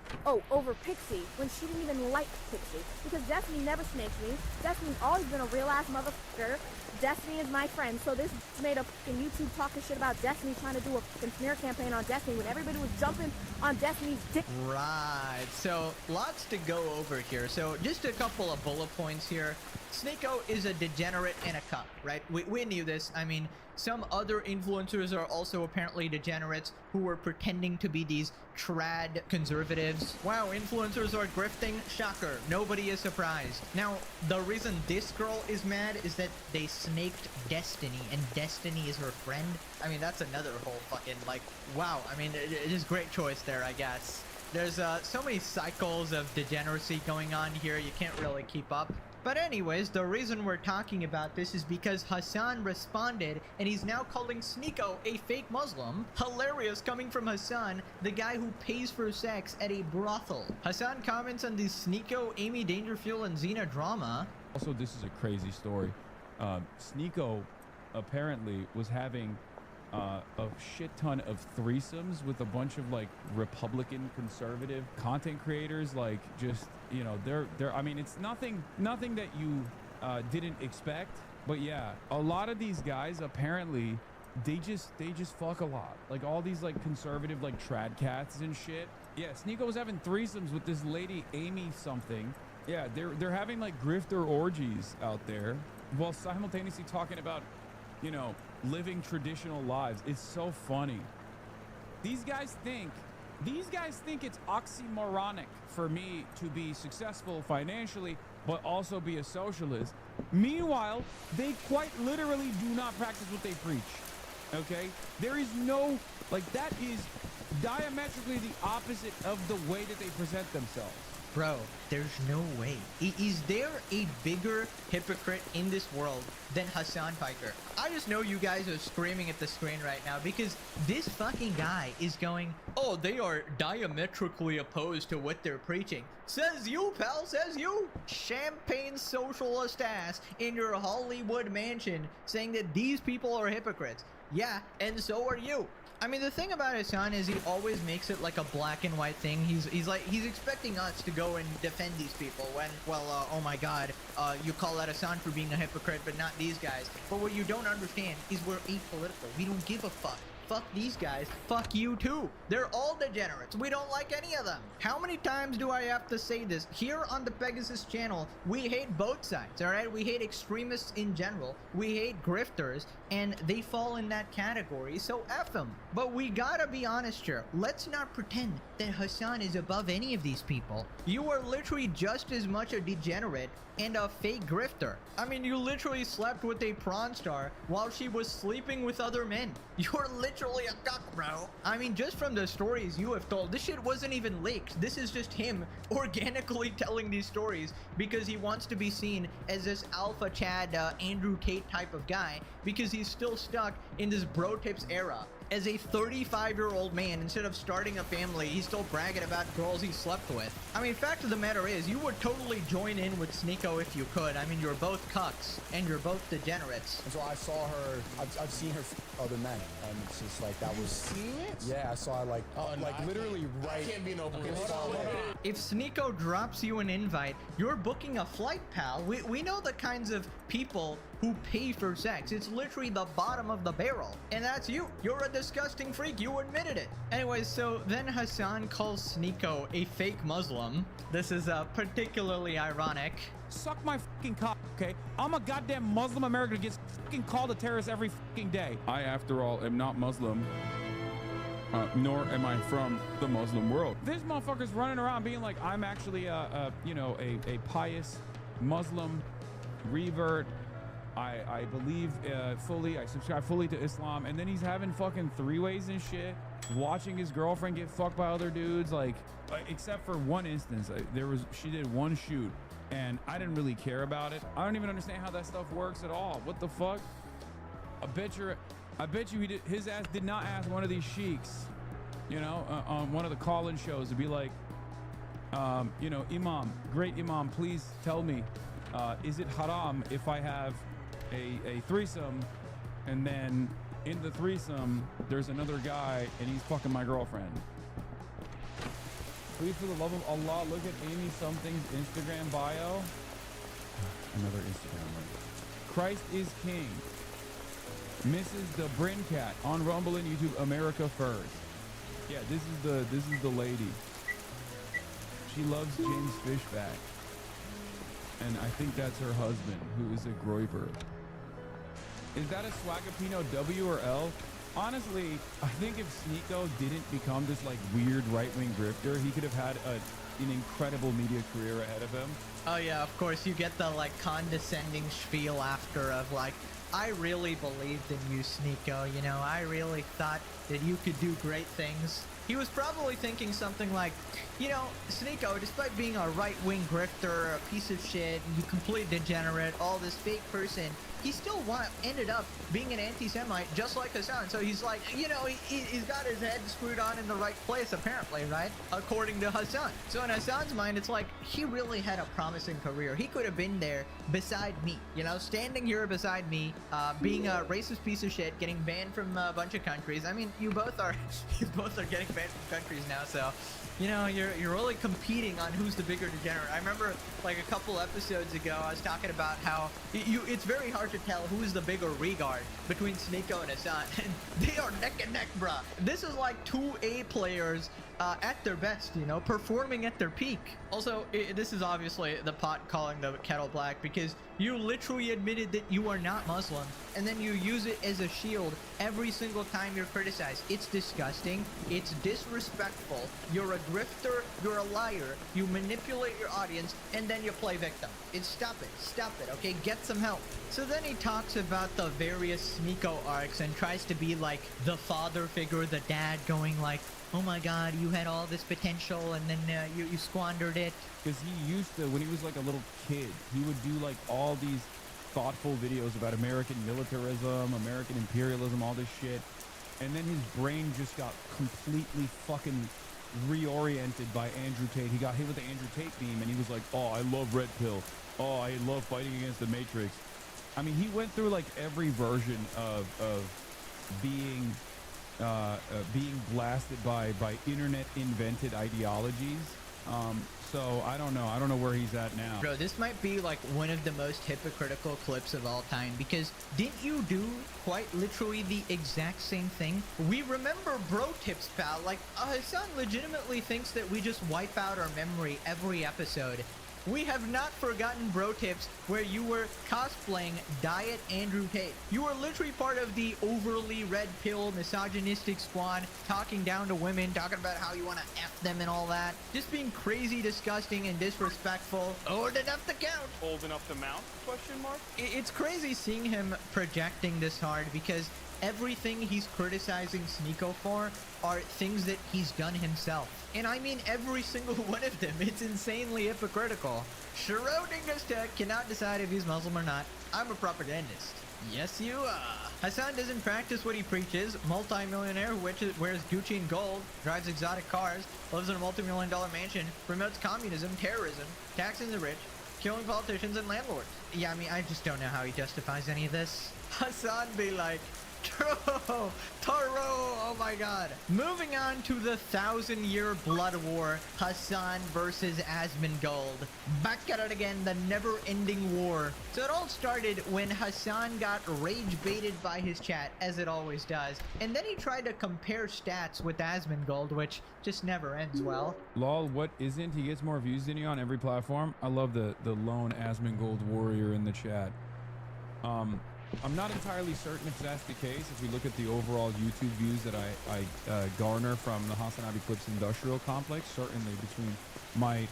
[SPEAKER 1] over Pixie, when she didn't even like Pixie. Because Destiny never snaked me. Destiny's always been a real ass motherfucker. Destiny is my friend, so this made a fucking YouTube talking shit about Destiny, trying to do a fucking smear campaign on Destiny when everybody was jumping on Destiny's dick.
[SPEAKER 19] Right, so lots to go over here. So just a couple of bullet points here. Sneeko is a degenerate and a cuck, right? We knew this. I mean, some other influencers are also apparently degenerates who were pretending to be these trad conservatives. Wow, influencers are grifting? Shocker. Nobody is surprised. Now, the reason this girl is mad is that they snaked Destiny, and Destiny is her friend. I mean, that's another whole fucking, like, wow. I mean, it is great choice there, I guess. There's so many cycles of degeneracy going on here, you can't really keep up. But anyways, the reason we're talking about this is because Hassan responded, and he's now calling Sneeko a fake Muslim. Hilarious coming from Hassan, the guy who pays for sex at a brothel. Hassan comments on the Sneeko, Amy Dangerfield, and Xena drama.
[SPEAKER 21] Also, this is a crazy story. Sneeko apparently was having a shit ton of threesomes with a bunch of like Republican conservative content creators, like just, you know, they're I mean, it's nothing that you didn't expect, but yeah, a lot of these guys apparently they just fuck a lot, like all these like conservative like trad cats and shit. Yeah, Sneeko was having threesomes with this lady Amy something. Yeah, they're having like grifter orgies out there while simultaneously talking about, you know, living traditional lives. It's so funny. These guys think it's oxymoronic for me to be successful financially but also be a socialist. Meanwhile, they quite literally do not practice what they preach. Okay? There is no, like, that is diametrically the opposite of the way that they present themselves.
[SPEAKER 19] Bro, there's no way. Is there a bigger hypocrite in this world than Hassan Piker? I just know you guys are screaming at the screen right now because this fucking guy is going, oh, they are diametrically opposed to what they're preaching. Says you, pal, says you. Champagne socialist ass in your Hollywood mansion saying that these people are hypocrites. Yeah, and so are you. I mean, the thing about Hassan is he always makes it like a black and white thing. He's expecting us to go and defend these people when, well, oh my God, you call out Hassan for being a hypocrite, but not these guys. But what you don't understand is we're apolitical. We don't give a fuck. Fuck these guys. Fuck you too. They're all degenerates. We don't like any of them. How many times do I have to say this? Here on the Pegasus channel, we hate both sides, all right? We hate extremists in general. We hate grifters, and they fall in that category, so F them. But we gotta be honest here. Let's not pretend that Hassan is above any of these people. You are literally just as much a degenerate and a fake grifter. I mean, you literally slept with a prawn star while she was sleeping with other men. You're literally a cuck, bro. I mean, just from the stories you have told, this shit wasn't even leaked. This is just him organically telling these stories because he wants to be seen as this alpha Chad, Andrew Tate type of guy because he's still stuck in this bro tips era. As a 35-year-old man, instead of starting a family, he's still bragging about girls he slept with. I mean, fact of the matter is, you would totally join in with Sneeko if you could. I mean, you're both cucks, and you're both degenerates.
[SPEAKER 3] And so I saw her, I've seen her other men, and it's just like, that was...
[SPEAKER 22] seen it?
[SPEAKER 3] Yeah, I saw it like, literally right...
[SPEAKER 22] I can't be no police.
[SPEAKER 19] If Sneeko drops you an invite, you're booking a flight, pal. We know the kinds of people who pay for sex. It's literally the bottom of the barrel. And that's you. You're a disgusting freak. You admitted it. Anyways, so then Hassan calls Sneeko a fake Muslim. This is particularly ironic.
[SPEAKER 21] Suck my fucking cock, okay? I'm a goddamn Muslim American who gets fucking called a terrorist every fucking day. I, after all, am not Muslim. Nor am I from the Muslim world. This motherfucker's running around being like, I'm actually a pious Muslim revert. I believe fully, I subscribe fully to Islam, and then he's having fucking three-ways and shit, watching his girlfriend get fucked by other dudes, like except for one instance, she did one shoot, and I didn't really care about it. I don't even understand how that stuff works at all. What the fuck? I bet you his ass did not ask one of these sheiks, on one of the call-in shows to be like, Imam, great Imam, please tell me, is it haram if I have a threesome, and then in the threesome there's another guy and he's fucking my girlfriend? Please, for the love of Allah, look at Amy Something's Instagram bio. Another Instagram link. Christ is King. Mrs. the Bryn Cat on Rumble and YouTube America First. Yeah, this is the lady. She loves James Fishback. And I think that's her husband, who is a groiper. Is that a Swagapino W or L? Honestly, I think if Sneeko didn't become this like weird right-wing grifter, he could have had an incredible media career ahead of him.
[SPEAKER 19] Oh yeah, of course, you get the like condescending spiel after of like, I really believed in you, Sneeko, I really thought that you could do great things. He was probably thinking something like, Sneeko, despite being a right-wing grifter, a piece of shit, you complete degenerate, all this fake person, he still ended up being an anti-Semite just like Hassan. So he's like, he's got his head screwed on in the right place, apparently, right? According to Hassan. So in Hassan's mind, it's like, he really had a promising career. He could have been there beside me, standing here beside me, being a racist piece of shit, getting banned from a bunch of countries. I mean, you both are getting banned from countries now, so you're really competing on who's the bigger degenerate. I remember like a couple episodes ago, I was talking about how it's very hard to tell who's the bigger regard between Sneeko and Hassan. They are neck and neck, bruh. This is like two A players at their best, performing at their peak. Also, this is obviously the pot calling the kettle black because you literally admitted that you are not Muslim, and then you use it as a shield every single time you're criticized. It's disgusting. It's disrespectful. You're a grifter. You're a liar. You manipulate your audience, and then you play victim. Stop it, okay? Get some help. So then he talks about the various Sneeko arcs and tries to be like the father figure, the dad, going like, oh my god, you had all this potential and then you squandered it.
[SPEAKER 21] Because he used to, when he was like a little kid, he would do like all these thoughtful videos about American militarism, American imperialism, all this shit. And then his brain just got completely fucking reoriented by Andrew Tate. He got hit with the Andrew Tate beam and he was like, oh, I love Red Pill. Oh, I love fighting against the Matrix. I mean, he went through like every version of being being blasted by internet invented ideologies. So I don't know. I don't know where he's at now.
[SPEAKER 19] Bro, this might be like one of the most hypocritical clips of all time, because didn't you do quite literally the exact same thing? We remember bro tips, pal. Like, Hassan legitimately thinks that we just wipe out our memory every episode. We have not forgotten bro tips where you were cosplaying Diet Andrew Tate. You were literally part of the overly red pill misogynistic squad, talking down to women, talking about how you want to F them and all that. Just being crazy, disgusting, and disrespectful. Old enough to count.
[SPEAKER 13] Old enough to mount? Question mark?
[SPEAKER 19] It's crazy seeing him projecting this hard, because everything he's criticizing Sneeko for are things that he's done himself. And I mean every single one of them. It's insanely hypocritical. Schrodinger's tech cannot decide if he's Muslim or not. I'm a propagandist. Yes, you are. Hassan doesn't practice what he preaches. Multi-millionaire who wears Gucci and gold, drives exotic cars, lives in a multi-million-dollar mansion, promotes communism, terrorism, taxing the rich, killing politicians and landlords. Yeah, I mean, I just don't know how he justifies any of this. Hassan be like, Taro! Oh my god. Moving on to the 1,000-year blood war, Hassan versus Asmongold. Back at it again, the never-ending war. So it all started when Hassan got rage-baited by his chat, as it always does. And then he tried to compare stats with Asmongold, which just never ends well.
[SPEAKER 21] Lol, what isn't? He gets more views than you on every platform. I love the lone Asmongold warrior in the chat. I'm not entirely certain if that's the case. If we look at the overall YouTube views that I garner from the Hassanabi Clips Industrial Complex, certainly between my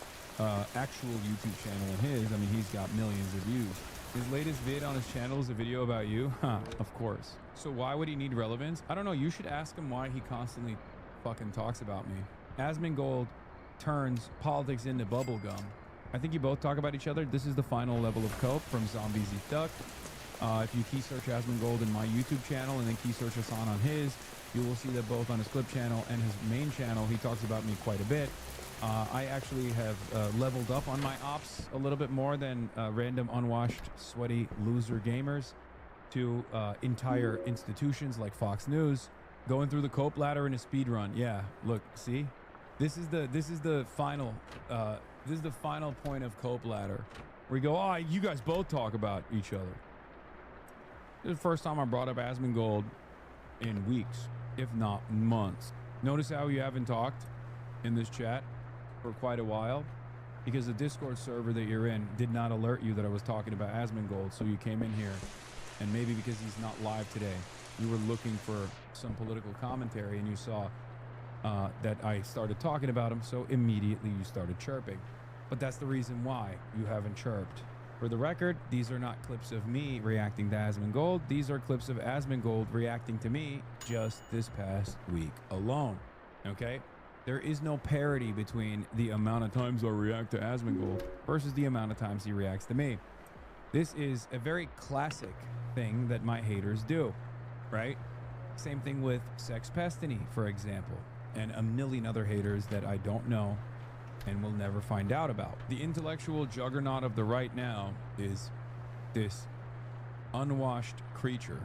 [SPEAKER 21] actual YouTube channel and his, I mean, he's got millions of views. His latest vid on his channel is a video about you? Huh, of course. So why would he need relevance? I don't know. You should ask him why he constantly fucking talks about me. Asmongold turns politics into bubblegum. I think you both talk about each other. This is the final level of cope from Zombies Eat Duck. If you key search Asmongold in my YouTube channel and then key search Hassan on his, you will see that both on his clip channel and his main channel, he talks about me quite a bit. I actually have leveled up on my ops a little bit more than random unwashed, sweaty loser gamers to entire institutions like Fox News, going through the cope ladder in a speed run. Yeah, look, see, this is the final point of cope ladder, where you go, oh, you guys both talk about each other. This is the first time I brought up Asmongold in weeks, if not months. Notice how you haven't talked in this chat for quite a while, because the Discord server that you're in did not alert you that I was talking about Asmongold, so you came in here, and maybe because he's not live today, you were looking for some political commentary, and you saw that I started talking about him, so immediately you started chirping. But that's the reason why you haven't chirped. For the record, these are not clips of me reacting to Asmongold. These are clips of Asmongold reacting to me just this past week alone. Okay? There is no parity between the amount of times I react to Asmongold versus the amount of times he reacts to me. This is a very classic thing that my haters do, right? Same thing with Sex Pestiny, for example, and a million other haters that I don't know and will never find out about. The intellectual juggernaut of the right now is this unwashed creature.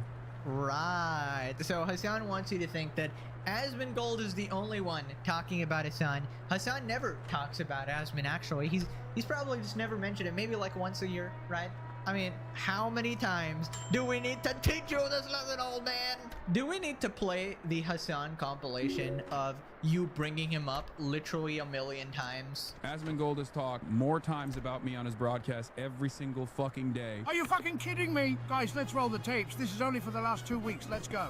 [SPEAKER 19] Right. So Hassan wants you to think that Asmongold is the only one talking about Hassan. Hassan never talks about Asmon, actually. He's probably just never mentioned it, maybe like once a year, right? I mean, how many times do we need to teach you this lesson, old man? Do we need to play the Hassan compilation of you bringing him up literally a million times?
[SPEAKER 21] Asmongold has talked more times about me on his broadcast every single fucking day.
[SPEAKER 4] Are you fucking kidding me? Guys, let's roll the tapes. This is only for the last 2 weeks. Let's go.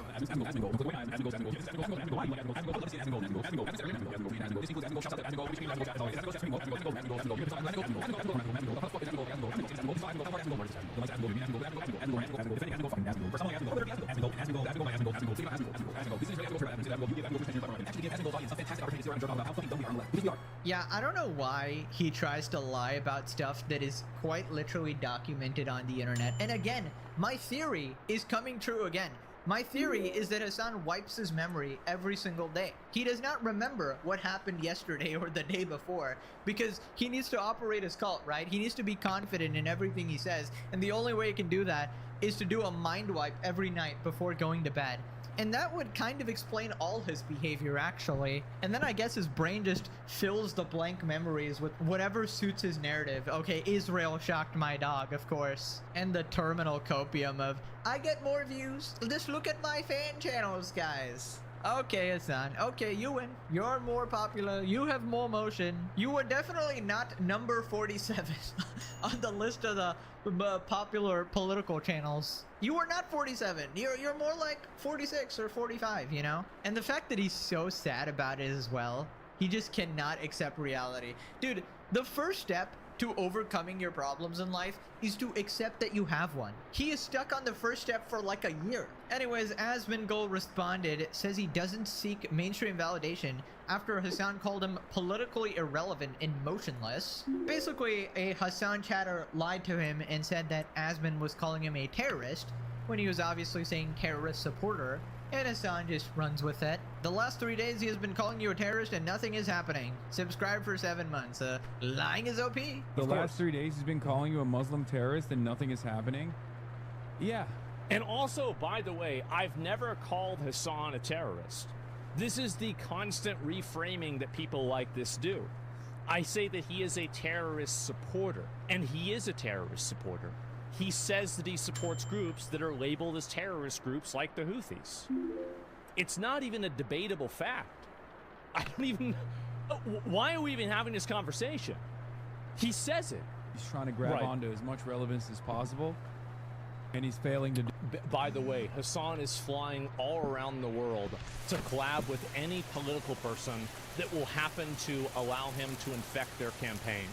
[SPEAKER 19] Yeah, I don't know why he tries to lie about stuff that is quite literally documented on the internet. And again, my theory is coming true again. My theory is that Hassan wipes his memory every single day. He does not remember what happened yesterday or the day before, because he needs to operate his cult, right? He needs to be confident in everything he says, and the only way he can do that is to do a mind wipe every night before going to bed. And that would kind of explain all his behavior, actually. And then I guess his brain just fills the blank memories with whatever suits his narrative. Okay, Israel shocked my dog, of course. And the terminal copium of, I get more views. Just look at my fan channels, guys. Okay, Hassan. Okay, you win. You're more popular. You have more motion. You were definitely not number 47 on the list of the popular political channels. You were not 47. You're more like 46 or 45, you know? And the fact that he's so sad about it as well, he just cannot accept reality. Dude, the first step to overcoming your problems in life is to accept that you have one. He is stuck on the first step for like a year. Anyways, Asmongold responded, says he doesn't seek mainstream validation after Hassan called him politically irrelevant and motionless. Basically, a Hassan chatter lied to him and said that Asmon was calling him a terrorist when he was obviously saying terrorist supporter. And Hassan just runs with it. The last 3 days he has been calling you a terrorist and nothing is happening. Subscribe for 7 months. Lying is OP.
[SPEAKER 21] The last 3 days he's been calling you a Muslim terrorist and nothing is happening? Yeah.
[SPEAKER 5] And also, by the way, I've never called Hassan a terrorist. This is the constant reframing that people like this do. I say that he is a terrorist supporter, and he is a terrorist supporter. He says that he supports groups that are labeled as terrorist groups like the Houthis. It's not even a debatable fact. I don't even... Why are we even having this conversation? He says it.
[SPEAKER 21] He's trying to grab onto as much relevance as possible, and he's failing to do.
[SPEAKER 5] By the way, Hassan is flying all around the world to collab with any political person that will happen to allow him to infect their campaign.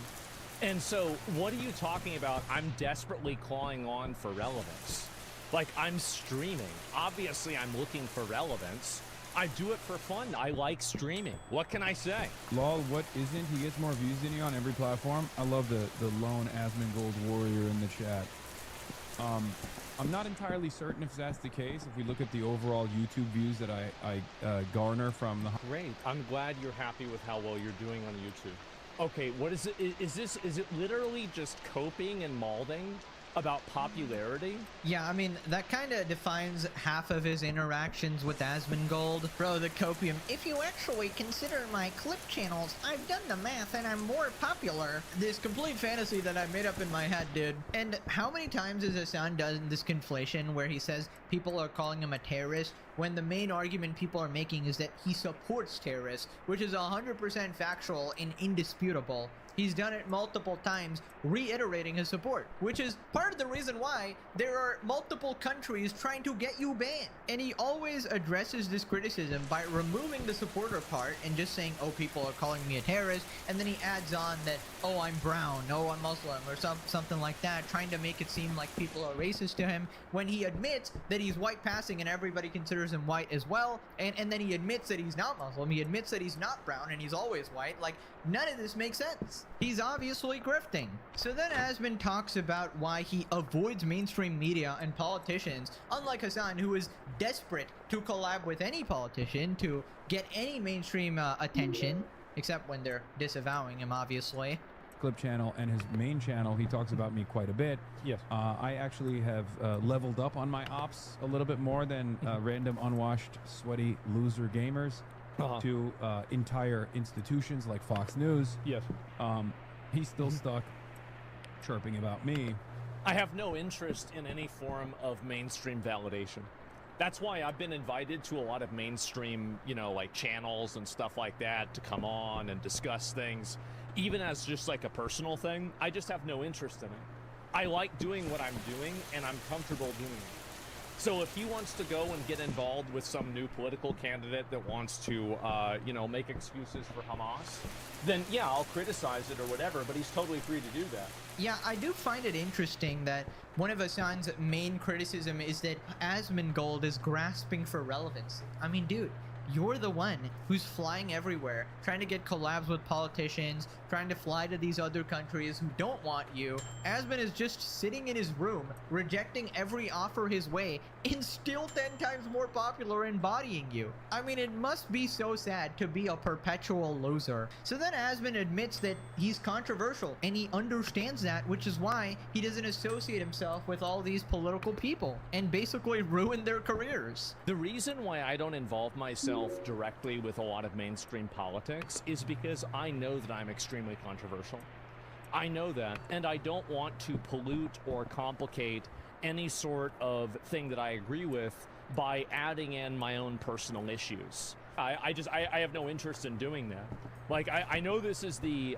[SPEAKER 5] And so, what are you talking about? I'm desperately clawing on for relevance. Like, I'm streaming. Obviously, I'm looking for relevance. I do it for fun. I like streaming. What can I say?
[SPEAKER 21] Lol, what isn't? He gets more views than you on every platform. I love the lone Asmongold warrior in the chat. I'm not entirely certain if that's the case. If we look at the overall YouTube views that I garner from the...
[SPEAKER 5] Great. I'm glad you're happy with how well you're doing on YouTube. Okay, what is it? Is it literally just coping and molding about popularity?
[SPEAKER 19] Yeah, I mean, that kind of defines half of his interactions with Asmongold. Bro, the copium. If you actually consider my clip channels, I've done the math and I'm more popular. This complete fantasy that I made up in my head, dude. And how many times has Hassan done this conflation where he says people are calling him a terrorist when the main argument people are making is that he supports terrorists, which is 100% factual and indisputable. He's done it multiple times, reiterating his support, which is part of the reason why there are multiple countries trying to get you banned. And he always addresses this criticism by removing the supporter part and just saying, oh, people are calling me a terrorist, and then he adds on that, oh, I'm brown, oh, I'm Muslim, or something like that, trying to make it seem like people are racist to him, when he admits that he's white passing and everybody considers him white as well, and then he admits that he's not Muslim, he admits that he's not brown, and he's always white. Like, none of this makes sense. He's obviously grifting. So then Asmon talks about why he avoids mainstream media and politicians, unlike Hassan, who is desperate to collab with any politician to get any mainstream attention, except when they're disavowing him, obviously.
[SPEAKER 21] Clip channel and his main channel, he talks about me quite a bit.
[SPEAKER 5] Yes.
[SPEAKER 21] I actually have leveled up on my ops a little bit more than random unwashed, sweaty loser gamers. To entire institutions like Fox News.
[SPEAKER 5] Yes.
[SPEAKER 21] He's still stuck chirping about me.
[SPEAKER 5] I have no interest in any form of mainstream validation. That's why I've been invited to a lot of mainstream, you know, like channels and stuff like that to come on and discuss things, even as just like a personal thing. I just have no interest in it. I like doing what I'm doing, and I'm comfortable doing it. So if he wants to go and get involved with some new political candidate that wants to, you know, make excuses for Hamas, then yeah, I'll criticize it or whatever, but he's totally free to do that.
[SPEAKER 19] Yeah, I do find it interesting that one of Hassan's main criticism is that Asmongold is grasping for relevance. I mean, dude, you're the one who's flying everywhere, trying to get collabs with politicians, trying to fly to these other countries who don't want you. Asbin is just sitting in his room, rejecting every offer his way, and still 10 times more popular embodying you. I mean, it must be so sad to be a perpetual loser. So then Asbin admits that he's controversial, and he understands that, which is why he doesn't associate himself with all these political people and basically ruin their careers.
[SPEAKER 5] The reason why I don't involve myself directly with a lot of mainstream politics is because I know that I'm extremely controversial. I know that, and I don't want to pollute or complicate any sort of thing that I agree with by adding in my own personal issues. I have no interest in doing that. Like, I know this is the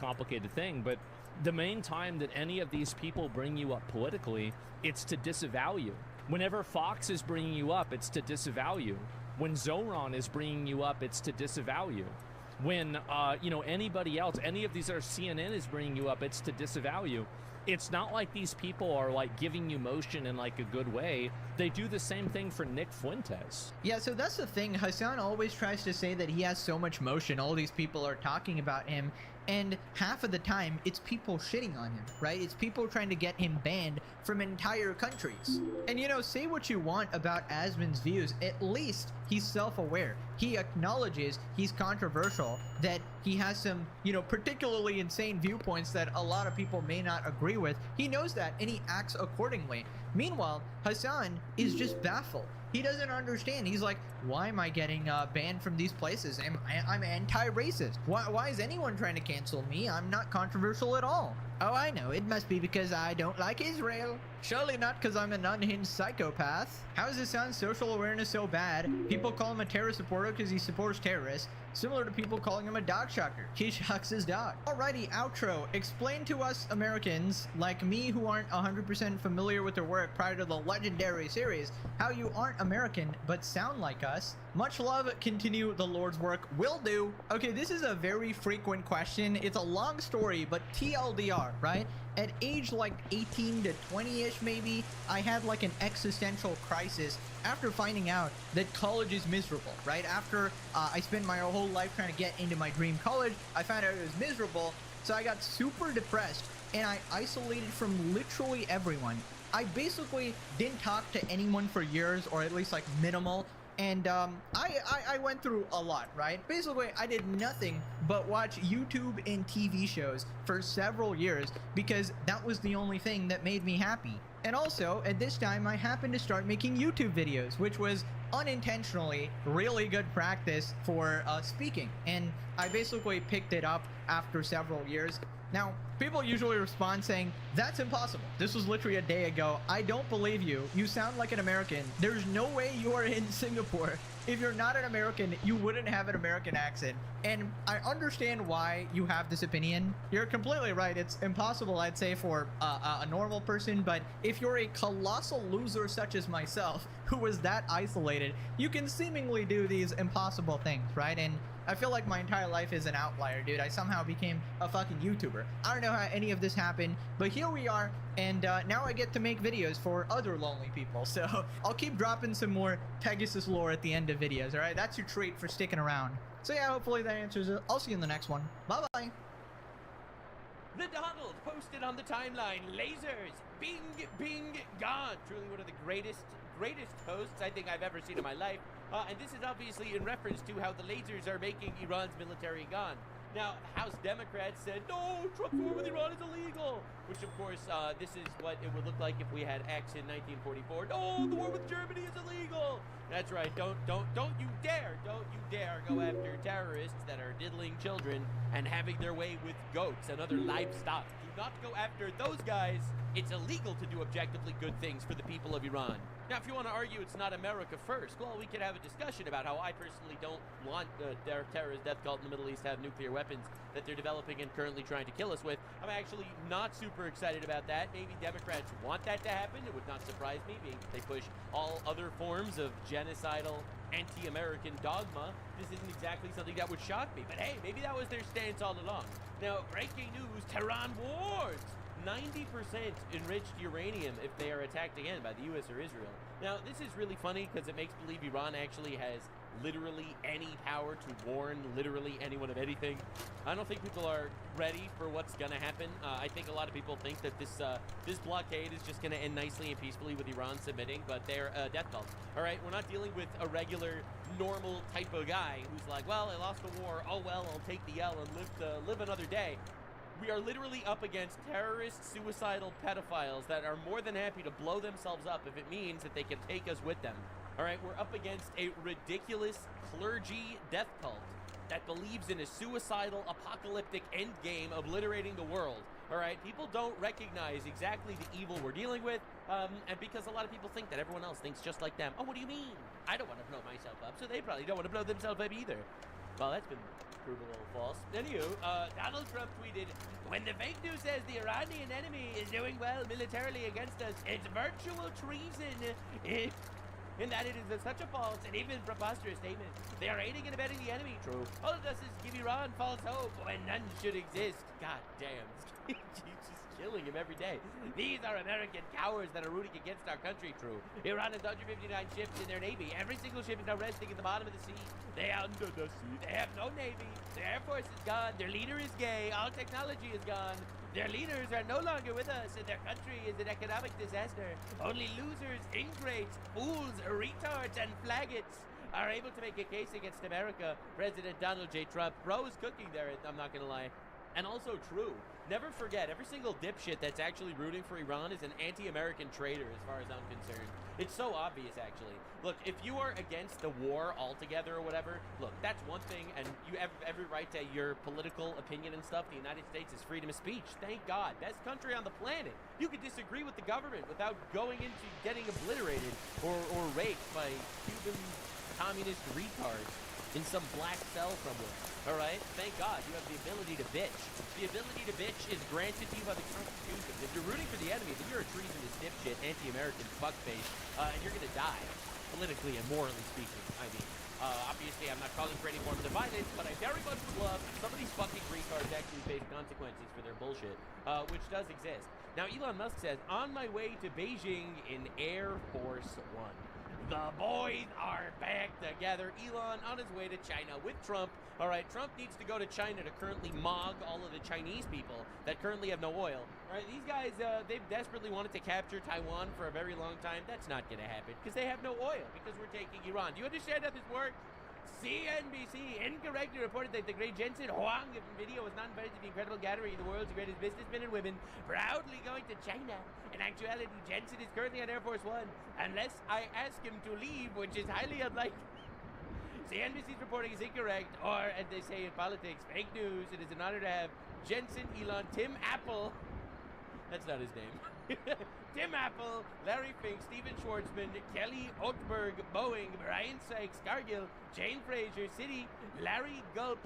[SPEAKER 5] complicated thing, but the main time that any of these people bring you up politically, it's to disavow you. Whenever Fox is bringing you up, it's to disavow you. When Zoran is bringing you up, it's to disavow you. When, anybody else, any of these other CNN is bringing you up, it's to disavow you. It's not like these people are like giving you motion in like a good way. They do the same thing for Nick Fuentes.
[SPEAKER 19] Yeah, so that's the thing. Hassan always tries to say that he has so much motion. All these people are talking about him. And half of the time, it's people shitting on him, right? It's people trying to get him banned from entire countries. And, say what you want about Asbin's views, at least he's self-aware. He acknowledges he's controversial, that he has some, particularly insane viewpoints that a lot of people may not agree with. He knows that, and he acts accordingly. Meanwhile, Hassan is just baffled. He doesn't understand. He's like, why am I getting banned from these places? I'm anti-racist. Why is anyone trying to cancel me? I'm not controversial at all. Oh, I know. It must be because I don't like Israel. Surely not because I'm an unhinged psychopath. How is Hassan's social awareness so bad? People call him a terrorist supporter because he supports terrorists. Similar to people calling him a dog shocker. He shocks his dog. Alrighty, outro. Explain to us Americans, like me who aren't 100% familiar with their work prior to the legendary series, how you aren't American but sound like us. Much love, continue the Lord's work. Will do. Okay, this is a very frequent question. It's a long story, but TLDR, right? At age like 18 to 20-ish maybe, I had like an existential crisis after finding out that college is miserable, right? After I spent my whole life trying to get into my dream college, I found out it was miserable, so I got super depressed and I isolated from literally everyone. I basically didn't talk to anyone for years, or at least like minimal. And I went through a lot, right? Basically, I did nothing but watch YouTube and TV shows for several years because that was the only thing that made me happy. And also, at this time, I happened to start making YouTube videos, which was unintentionally really good practice for speaking. And I basically picked it up after several years. Now, people usually respond saying, that's impossible. This was literally a day ago. I don't believe you. You sound like an American. There's no way you are in Singapore. If you're not an American, you wouldn't have an American accent. And I understand why you have this opinion. You're completely right. It's impossible, I'd say, for a normal person. But if you're a colossal loser such as myself, who was that isolated, you can seemingly do these impossible things, right? And I feel like my entire life is an outlier, dude. I somehow became a fucking YouTuber. I don't know how any of this happened, but here we are, and now I get to make videos for other lonely people. So I'll keep dropping some more Pegasus lore at the end of videos, all right? That's your treat for sticking around. So yeah, hopefully that answers it. I'll see you in the next one. Bye-bye.
[SPEAKER 9] The Donald posted on the timeline, lasers, bing, bing, gone. Truly one of the greatest posts I think I've ever seen in my life. And this is obviously in reference to how the lasers are making Iran's military gone. Now, House Democrats said, no, Trump's war with Iran is illegal. Which, of course, this is what it would look like if we had X in 1944. No, the war with Germany is illegal. That's right. Don't you dare go after terrorists that are diddling children and having their way with goats and other livestock. Do not go after those guys. It's illegal to do objectively good things for the people of Iran. Now, if you want to argue it's not America first, well, we could have a discussion about how I personally don't want their terrorist death cult in the Middle East to have nuclear weapons that they're developing and currently trying to kill us with. I'm actually not super excited about that. Maybe Democrats want that to happen. It would not surprise me, being they push all other forms of genocidal, anti-American dogma. This isn't exactly something that would shock me. But hey, maybe that was their stance all along. Now, breaking news, Tehran warns 90% enriched uranium if they are attacked again by the US or Israel. Now, this is really funny because it makes believe Iran actually has literally any power to warn literally anyone of anything. I don't think people are ready for what's gonna happen. I think a lot of people think that this blockade is just gonna end nicely and peacefully with Iran submitting, but they're a death cult. All right, we're not dealing with a regular, normal type of guy who's like, well, I lost a war. Oh well, I'll take the L and live another day. We are literally up against terrorist, suicidal pedophiles that are more than happy to blow themselves up if it means that they can take us with them. All right, we're up against a ridiculous clergy death cult that believes in a suicidal, apocalyptic endgame obliterating the world. All right, people don't recognize exactly the evil we're dealing with, and because a lot of people think that everyone else thinks just like them. Oh, what do you mean? I don't want to blow myself up, so they probably don't want to blow themselves up either. Well, that's been proven a little false. Anywho, Donald Trump tweeted, "When the fake news says the Iranian enemy is doing well militarily against us, it's virtual treason. In that it is such a false and even preposterous statement. They are aiding and abetting the enemy. True. All it does is give Iran false hope when none should exist." God damn. He's just killing him every day. "These are American cowards that are rooting against our country." True. Iran has 159 ships in their navy. Every single ship is now resting at the bottom of the sea. They are under the sea. They have no navy. Their air force is gone. Their leader is gay. All technology is gone. Their leaders are no longer with us, and their country is an economic disaster. Only losers, ingrates, fools, retards, and flaggots are able to make a case against America. President Donald J. Trump. Bro is cooking there, I'm not gonna lie. And also true. Never forget, every single dipshit that's actually rooting for Iran is an anti-American traitor as far as I'm concerned. It's so obvious, actually. Look, if you are against the war altogether or whatever, look, that's one thing, and you have every right to your political opinion and stuff. The United States is freedom of speech. Thank God. Best country on the planet. You can disagree with the government without going into getting obliterated or raped by Cuban communist retards in some black cell somewhere. All right? Thank God you have the ability to bitch. The ability to bitch is granted to you by the Constitution. If you're rooting for the enemy, then you're a treasonous dipshit, anti-American fuckface, and you're gonna die, politically and morally speaking. I mean, obviously I'm not calling for any form of violence, but I very much would love if some of these fucking retards actually face consequences for their bullshit, which does exist. Now, Elon Musk says, "On my way to Beijing in Air Force One." The boys are back together. Elon on his way to China with Trump. All right, Trump needs to go to China to currently mog all of the Chinese people that currently have no oil. All right, these guys, they've desperately wanted to capture Taiwan for a very long time. That's not going to happen because they have no oil because we're taking Iran. Do you understand how this works? CNBC incorrectly reported that the great Jensen Huang of NVIDIA was not invited to the incredible gathering of the world's greatest businessmen and women proudly going to China. In actuality, Jensen is currently on Air Force One, unless I ask him to leave, which is highly unlikely. CNBC's reporting is incorrect, or, as they say in politics, fake news. It is an honor to have Jensen, Elon, Tim Apple. That's not his name. Tim Apple, Larry Fink, Steven Schwartzman, Kelly Ottberg, Boeing, Brian Sykes, Cargill, Jane Fraser, Citi, Larry Gulp,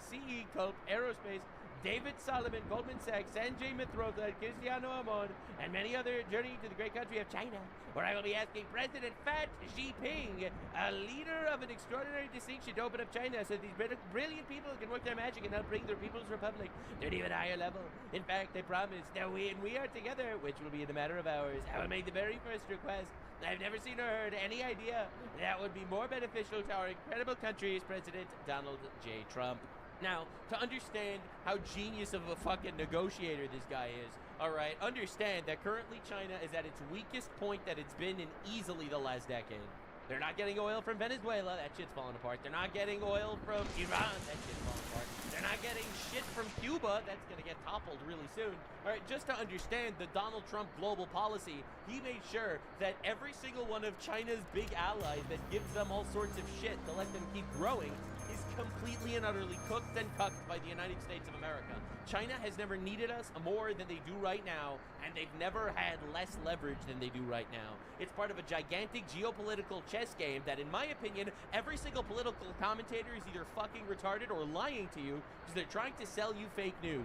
[SPEAKER 9] CE Gulp, Aerospace, David Solomon, Goldman Sachs, Sanjay Mehrotra, Cristiano Amon, and many other journeying to the great country of China, where I will be asking President Fat Jinping, a leader of an extraordinary distinction, to open up China so these brilliant people can work their magic and help bring their People's Republic to an even higher level. In fact, they promise that when we are together, which will be in a matter of hours, I will make the very first request. I've never seen or heard any idea that would be more beneficial to our incredible country's President Donald J. Trump. Now, to understand how genius of a fucking negotiator this guy is, alright, understand that currently China is at its weakest point that it's been in easily the last decade. They're not getting oil from Venezuela, that shit's falling apart. They're not getting oil from Iran, that shit's falling apart. They're not getting shit from Cuba, that's gonna get toppled really soon. Alright, just to understand the Donald Trump global policy, he made sure that every single one of China's big allies that gives them all sorts of shit to let them keep growing is completely and utterly cooked and cucked by the United States of America. China has never needed us more than they do right now, and they've never had less leverage than they do right now. It's part of a gigantic geopolitical chess game that, in my opinion, every single political commentator is either fucking retarded or lying to you because they're trying to sell you fake news.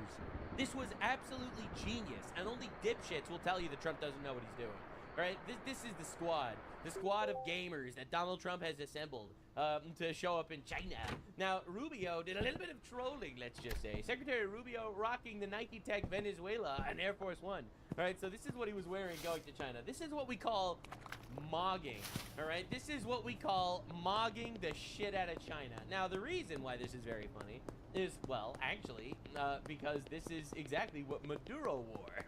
[SPEAKER 9] This was absolutely genius, and only dipshits will tell you that Trump doesn't know what he's doing. Alright, this is the squad of gamers that Donald Trump has assembled to show up in China. Now, Rubio did a little bit of trolling, let's just say. Secretary Rubio rocking the Nike Tech Venezuela and Air Force One. All right, so this is what he was wearing going to China. This is what we call mogging. All right, this is what we call mogging the shit out of China. Now, the reason why this is very funny is, well, actually, because this is exactly what Maduro wore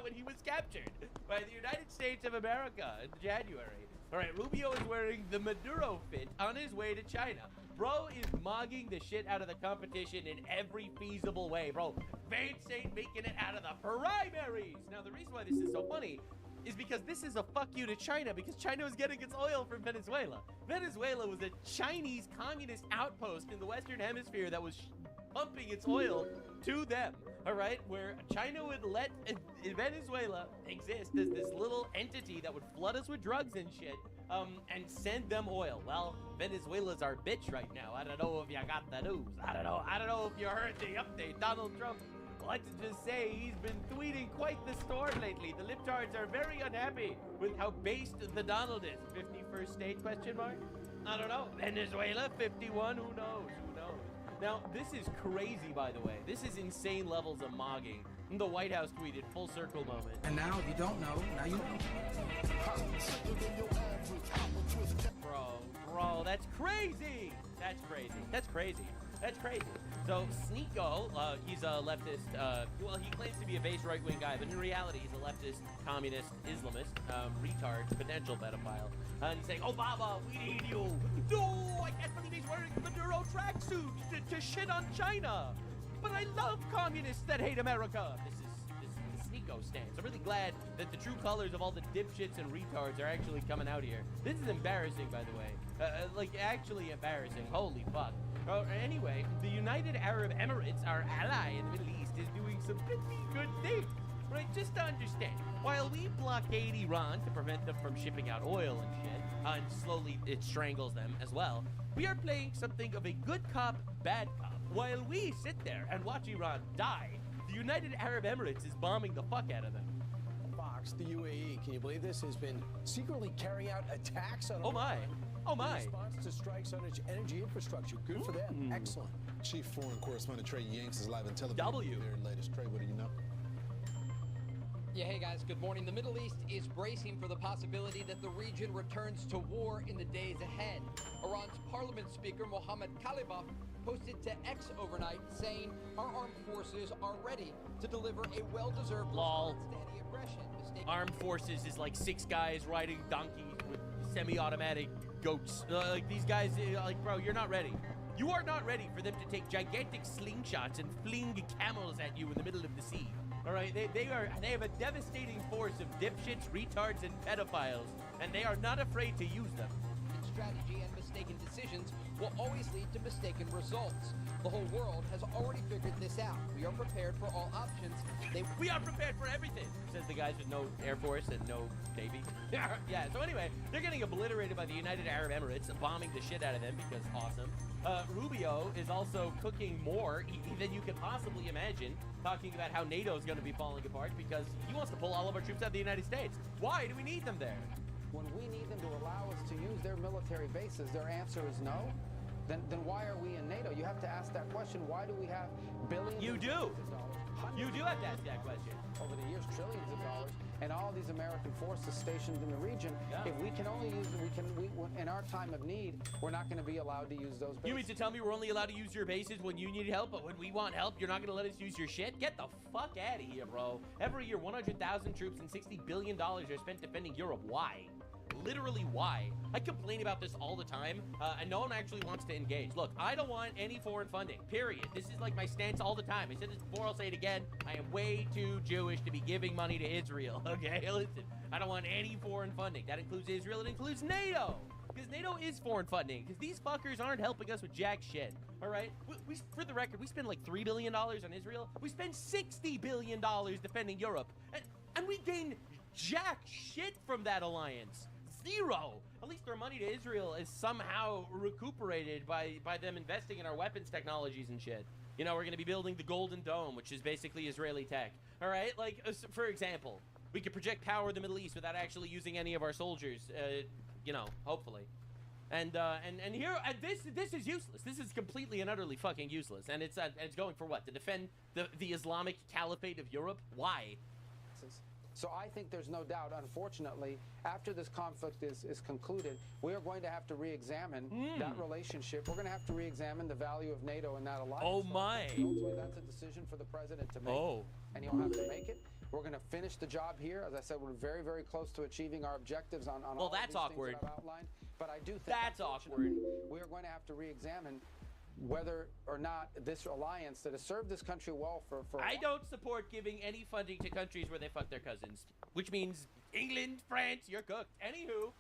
[SPEAKER 9] when he was captured by the United States of America in January. All right, Rubio is wearing the Maduro fit on his way to China. Bro is mogging the shit out of the competition in every feasible way, bro. Vance ain't making it out of the primaries. Now, the reason why this is so funny is because this is a fuck you to China, because China was getting its oil from Venezuela. Venezuela was a Chinese communist outpost in the Western Hemisphere that was pumping its oil to them, all right? Where China would let Venezuela exist as this little entity that would flood us with drugs and shit, and send them oil. Well, Venezuela's our bitch right now. I don't know if you got the news. I don't know if you heard the update. Donald Trump, let's just say he's been tweeting quite the storm lately. The libtards are very unhappy with how based the Donald is. 51st state, question mark? I don't know. Venezuela, 51, who knows? Who knows? Now, this is crazy, by the way. This is insane levels of mogging. The White House tweeted, full circle moment.
[SPEAKER 2] And now, if you don't know, now you know.
[SPEAKER 9] Bro, that's crazy. That's crazy. That's crazy. That's crazy. So, Sneeko, he's a leftist, well, he claims to be a base right-wing guy, but in reality, he's a leftist, communist, Islamist, retard, potential pedophile. And he's saying, Obama, we need you. No, I can't believe he's wearing the Maduro tracksuit to shit on China. But I love communists that hate America. This is the Sneeko stance. I'm really glad that the true colors of all the dipshits and retards are actually coming out here. This is embarrassing, by the way. Like, actually embarrassing. Holy fuck. Anyway, the United Arab Emirates, our ally in the Middle East, is doing some pretty good things. Right, just to understand, while we blockade Iran to prevent them from shipping out oil and shit, and slowly it strangles them as well, we are playing something of a good cop, bad cop. While we sit there and watch Iran die, the United Arab Emirates is bombing the fuck out of them.
[SPEAKER 22] Fox, the UAE, can you believe this, has been secretly carrying out attacks on
[SPEAKER 9] Iran in
[SPEAKER 22] response to strikes on its energy infrastructure. Good for them. Excellent.
[SPEAKER 23] Chief Foreign Correspondent Trey Yanks is live on television. Their latest. Trey, what do you know?
[SPEAKER 24] Yeah, hey guys, good morning. The Middle East is bracing for the possibility that the region returns to war in the days ahead. Iran's parliament speaker, Mohammad Khalibaf, posted to X overnight saying our armed forces are ready to deliver a well-deserved response to any aggression.
[SPEAKER 9] Armed forces is like 6 guys riding donkeys with semi-automatic goats. Like, these guys, like, bro, you're not ready. You are not ready for them to take gigantic slingshots and fling camels at you in the middle of the sea. All right, they have a devastating force of dipshits, retards, and pedophiles, and they are not afraid to use them.
[SPEAKER 24] Strategy and mistaken decisions will always lead to mistaken results. The whole world has already figured this out. We are prepared for all options.
[SPEAKER 9] We are prepared for everything, says the guys with no Air Force and no Navy. Yeah, so anyway, they're getting obliterated by the United Arab Emirates, bombing the shit out of them because awesome. Rubio is also cooking more than you could possibly imagine, talking about how NATO is going to be falling apart because he wants to pull all of our troops out of the United States. Why do we need them there?
[SPEAKER 2] When we need them to allow us to use their military bases, their answer is no. Then why are we in NATO? You have to ask that question. Why do we have billions
[SPEAKER 9] You
[SPEAKER 2] of
[SPEAKER 9] do.
[SPEAKER 2] dollars?
[SPEAKER 9] You do have to ask that question.
[SPEAKER 2] Over the years, trillions of dollars, and all these American forces stationed in the region.
[SPEAKER 9] Yeah.
[SPEAKER 2] If we can only use them, in our time of need, we're not going to be allowed to use those bases.
[SPEAKER 9] You mean to tell me we're only allowed to use your bases when you need help, but when we want help, you're not going to let us use your shit? Get the fuck out of here, bro. Every year, 100,000 troops and $60 billion are spent defending Europe. Why? Literally, why? I complain about this all the time, and no one actually wants to engage. Look, I don't want any foreign funding, period. This is like my stance all the time. I said this before, I'll say it again. I am way too Jewish to be giving money to Israel, okay? Listen, I don't want any foreign funding. That includes Israel, it includes NATO. Because NATO is foreign funding, because these fuckers aren't helping us with jack shit, all right? We, for the record, we spend like $3 billion on Israel. We spend $60 billion defending Europe, and we gain jack shit from that alliance. Zero. At least their money to Israel is somehow recuperated by them investing in our weapons technologies and shit. You know, we're going to be building the Golden Dome, which is basically Israeli tech. All right? Like, for example, we could project power in the Middle East without actually using any of our soldiers, you know, hopefully. And here, this is useless. This is completely and utterly fucking useless. And it's going for what? To defend the Islamic Caliphate of Europe? Why?
[SPEAKER 2] So I think there's no doubt, unfortunately, after this conflict is concluded, we are going to have to re-examine that relationship. We're going to have to re-examine the value of NATO and that alliance.
[SPEAKER 9] Oh, my.
[SPEAKER 2] Ultimately, that's a decision for the president to make.
[SPEAKER 9] Oh.
[SPEAKER 2] And he'll have to make it. We're going to finish the job here. As I said, we're very, very close to achieving our objectives on all
[SPEAKER 9] that's
[SPEAKER 2] of these
[SPEAKER 9] awkward.
[SPEAKER 2] things that I've outlined. But I do think
[SPEAKER 9] That's awkward.
[SPEAKER 2] we are going to have to re-examine whether or not this alliance that has served this country well for
[SPEAKER 9] I don't support giving any funding to countries where they fuck their cousins, which means England, France, you're cooked. Anywho,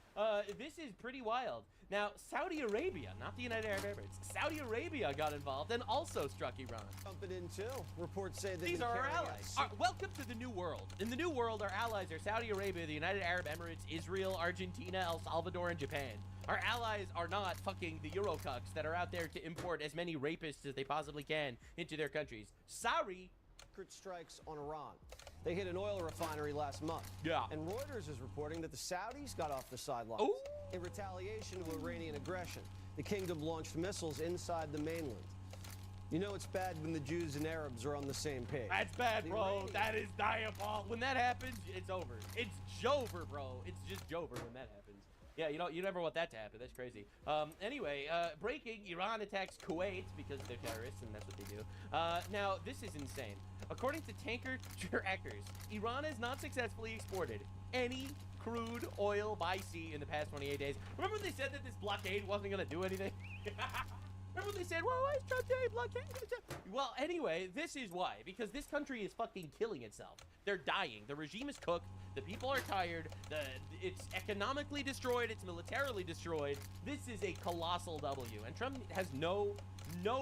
[SPEAKER 9] this is pretty wild. Now, Saudi Arabia, not the United Arab Emirates, Saudi Arabia got involved and also struck Iran.
[SPEAKER 6] Jumping in too. Reports say that
[SPEAKER 9] These are our allies. Welcome to the new world. In the new world, our allies are Saudi Arabia, the United Arab Emirates, Israel, Argentina, El Salvador, and Japan. Our allies are not fucking the Eurocucks that are out there to import as many rapists as they possibly can into their countries. Sorry.
[SPEAKER 6] Strikes on Iran. They hit an oil refinery last month.
[SPEAKER 9] Yeah.
[SPEAKER 6] And Reuters is reporting that the Saudis got off the sidelines.
[SPEAKER 9] Ooh.
[SPEAKER 6] In retaliation to Iranian aggression, the kingdom launched missiles inside the mainland. You know it's bad when the Jews and Arabs are on the same page.
[SPEAKER 9] That's bad, bro. That is diabolical. When that happens, it's over. It's Jover, bro. It's just Jover when that happens. Yeah, you never want that to happen. That's crazy. Anyway, breaking, Iran attacks Kuwait because they're terrorists, and that's what they do. Now, this is insane. According to tanker trackers, Iran has not successfully exported any crude oil by sea in the past 28 days. Remember when they said that this blockade wasn't going to do anything? Remember when they said, well, why is Trump doing blockade? Well, anyway, this is why. Because this country is fucking killing itself. They're dying. The regime is cooked. The people are tired. It's economically destroyed. It's militarily destroyed. This is a colossal W. And Trump has no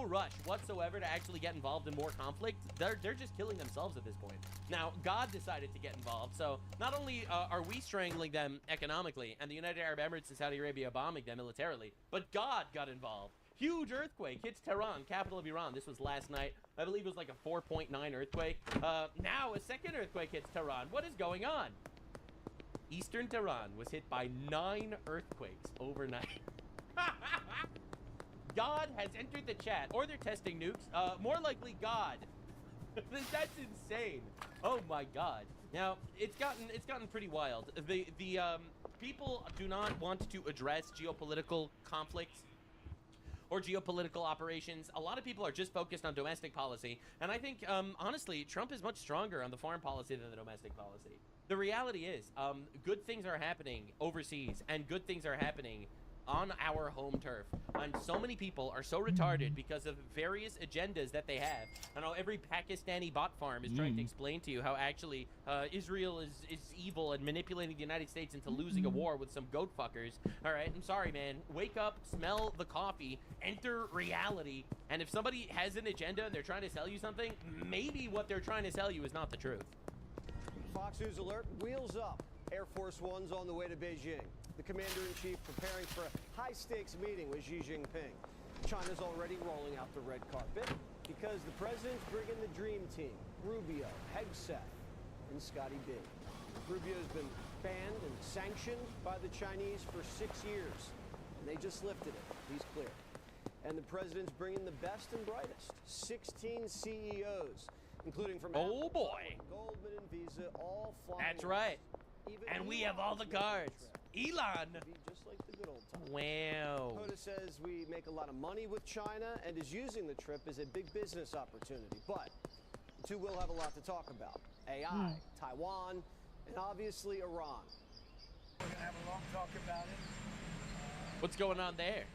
[SPEAKER 9] rush whatsoever to actually get involved in more conflict. They're just killing themselves at this point. Now, God decided to get involved. So not only are we strangling them economically and the United Arab Emirates and Saudi Arabia bombing them militarily, but God got involved. Huge earthquake hits Tehran, capital of Iran. This was last night. I believe it was like a 4.9 earthquake. Now a second earthquake hits Tehran. What is going on? Eastern Tehran was hit by 9 earthquakes overnight. God has entered the chat, or they're testing nukes. More likely God. That's insane. Oh my God. Now it's gotten pretty wild. The people do not want to address geopolitical conflicts or geopolitical operations. A lot of people are just focused on domestic policy, and I think honestly Trump is much stronger on the foreign policy than the domestic policy. The reality is good things are happening overseas and good things are happening on our home turf, and so many people are so retarded because of various agendas that they have. I know every Pakistani bot farm is trying to explain to you how actually Israel is evil and manipulating the United States into losing a war with some goat fuckers. All right, I'm sorry, man. Wake up, smell the coffee, enter reality, and if somebody has an agenda and they're trying to sell you something, maybe what they're trying to sell you is not the truth.
[SPEAKER 6] Fox News alert, wheels up. Air Force One's on the way to Beijing. The commander-in-chief preparing for a high-stakes meeting with Xi Jinping. China's already rolling out the red carpet because the president's bringing the dream team, Rubio, Hegseth, and Scotty B. Rubio's been banned and sanctioned by the Chinese for 6 years, and they just lifted it. He's clear. And the president's bringing the best and brightest, 16 CEOs, including from
[SPEAKER 9] oh boy,
[SPEAKER 6] Goldman and Visa, all flying.
[SPEAKER 9] That's right. And we have all the cards. Elon.
[SPEAKER 6] Just like the good old times.
[SPEAKER 9] Wow.
[SPEAKER 6] POTUS says we make a lot of money with China and is using the trip as a big business opportunity. But the two will have a lot to talk about. AI, Taiwan, and obviously Iran.
[SPEAKER 4] We're going to have a long talk about it.
[SPEAKER 9] What's going on there?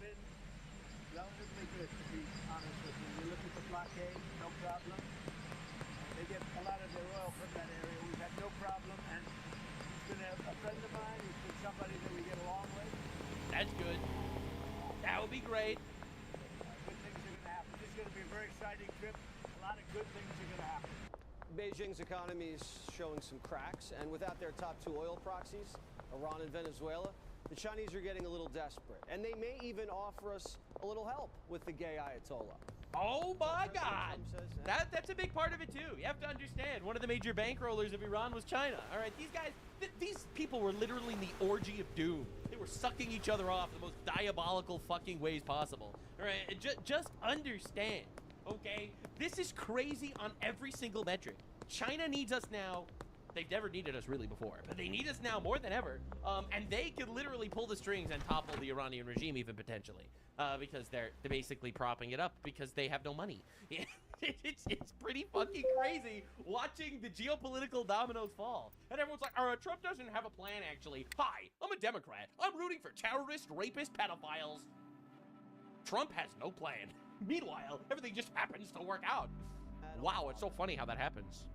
[SPEAKER 4] Relatively good, to be honest with you. You look at the blockade, no problem. They get a lot of their oil from that area. We've had no problem, and he's been a friend of mine. He's been somebody that we get along with.
[SPEAKER 9] That's good. That would be great.
[SPEAKER 4] Good things are going to happen. This is going to be a very exciting trip. A lot of good things are going to happen.
[SPEAKER 6] Beijing's economy is showing some cracks, and without their top 2 oil proxies, Iran and Venezuela, the Chinese are getting a little desperate. And they may even offer us a little help with the gay Ayatollah.
[SPEAKER 9] Oh my God! That's a big part of it too. You have to understand, one of the major bankrollers of Iran was China. All right, these guys, these people were literally in the orgy of doom. They were sucking each other off the most diabolical fucking ways possible. All right, just understand, okay? This is crazy on every single metric. China needs us now They've never needed us really before, but they need us now more than ever. And they could literally pull the strings and topple the Iranian regime even potentially, because they're basically propping it up because they have no money. It's pretty fucking crazy watching the geopolitical dominoes fall. And everyone's like, Trump doesn't have a plan, actually. Hi, I'm a Democrat. I'm rooting for terrorists, rapists, pedophiles. Trump has no plan. Meanwhile, everything just happens to work out. Wow, it's so funny how that happens.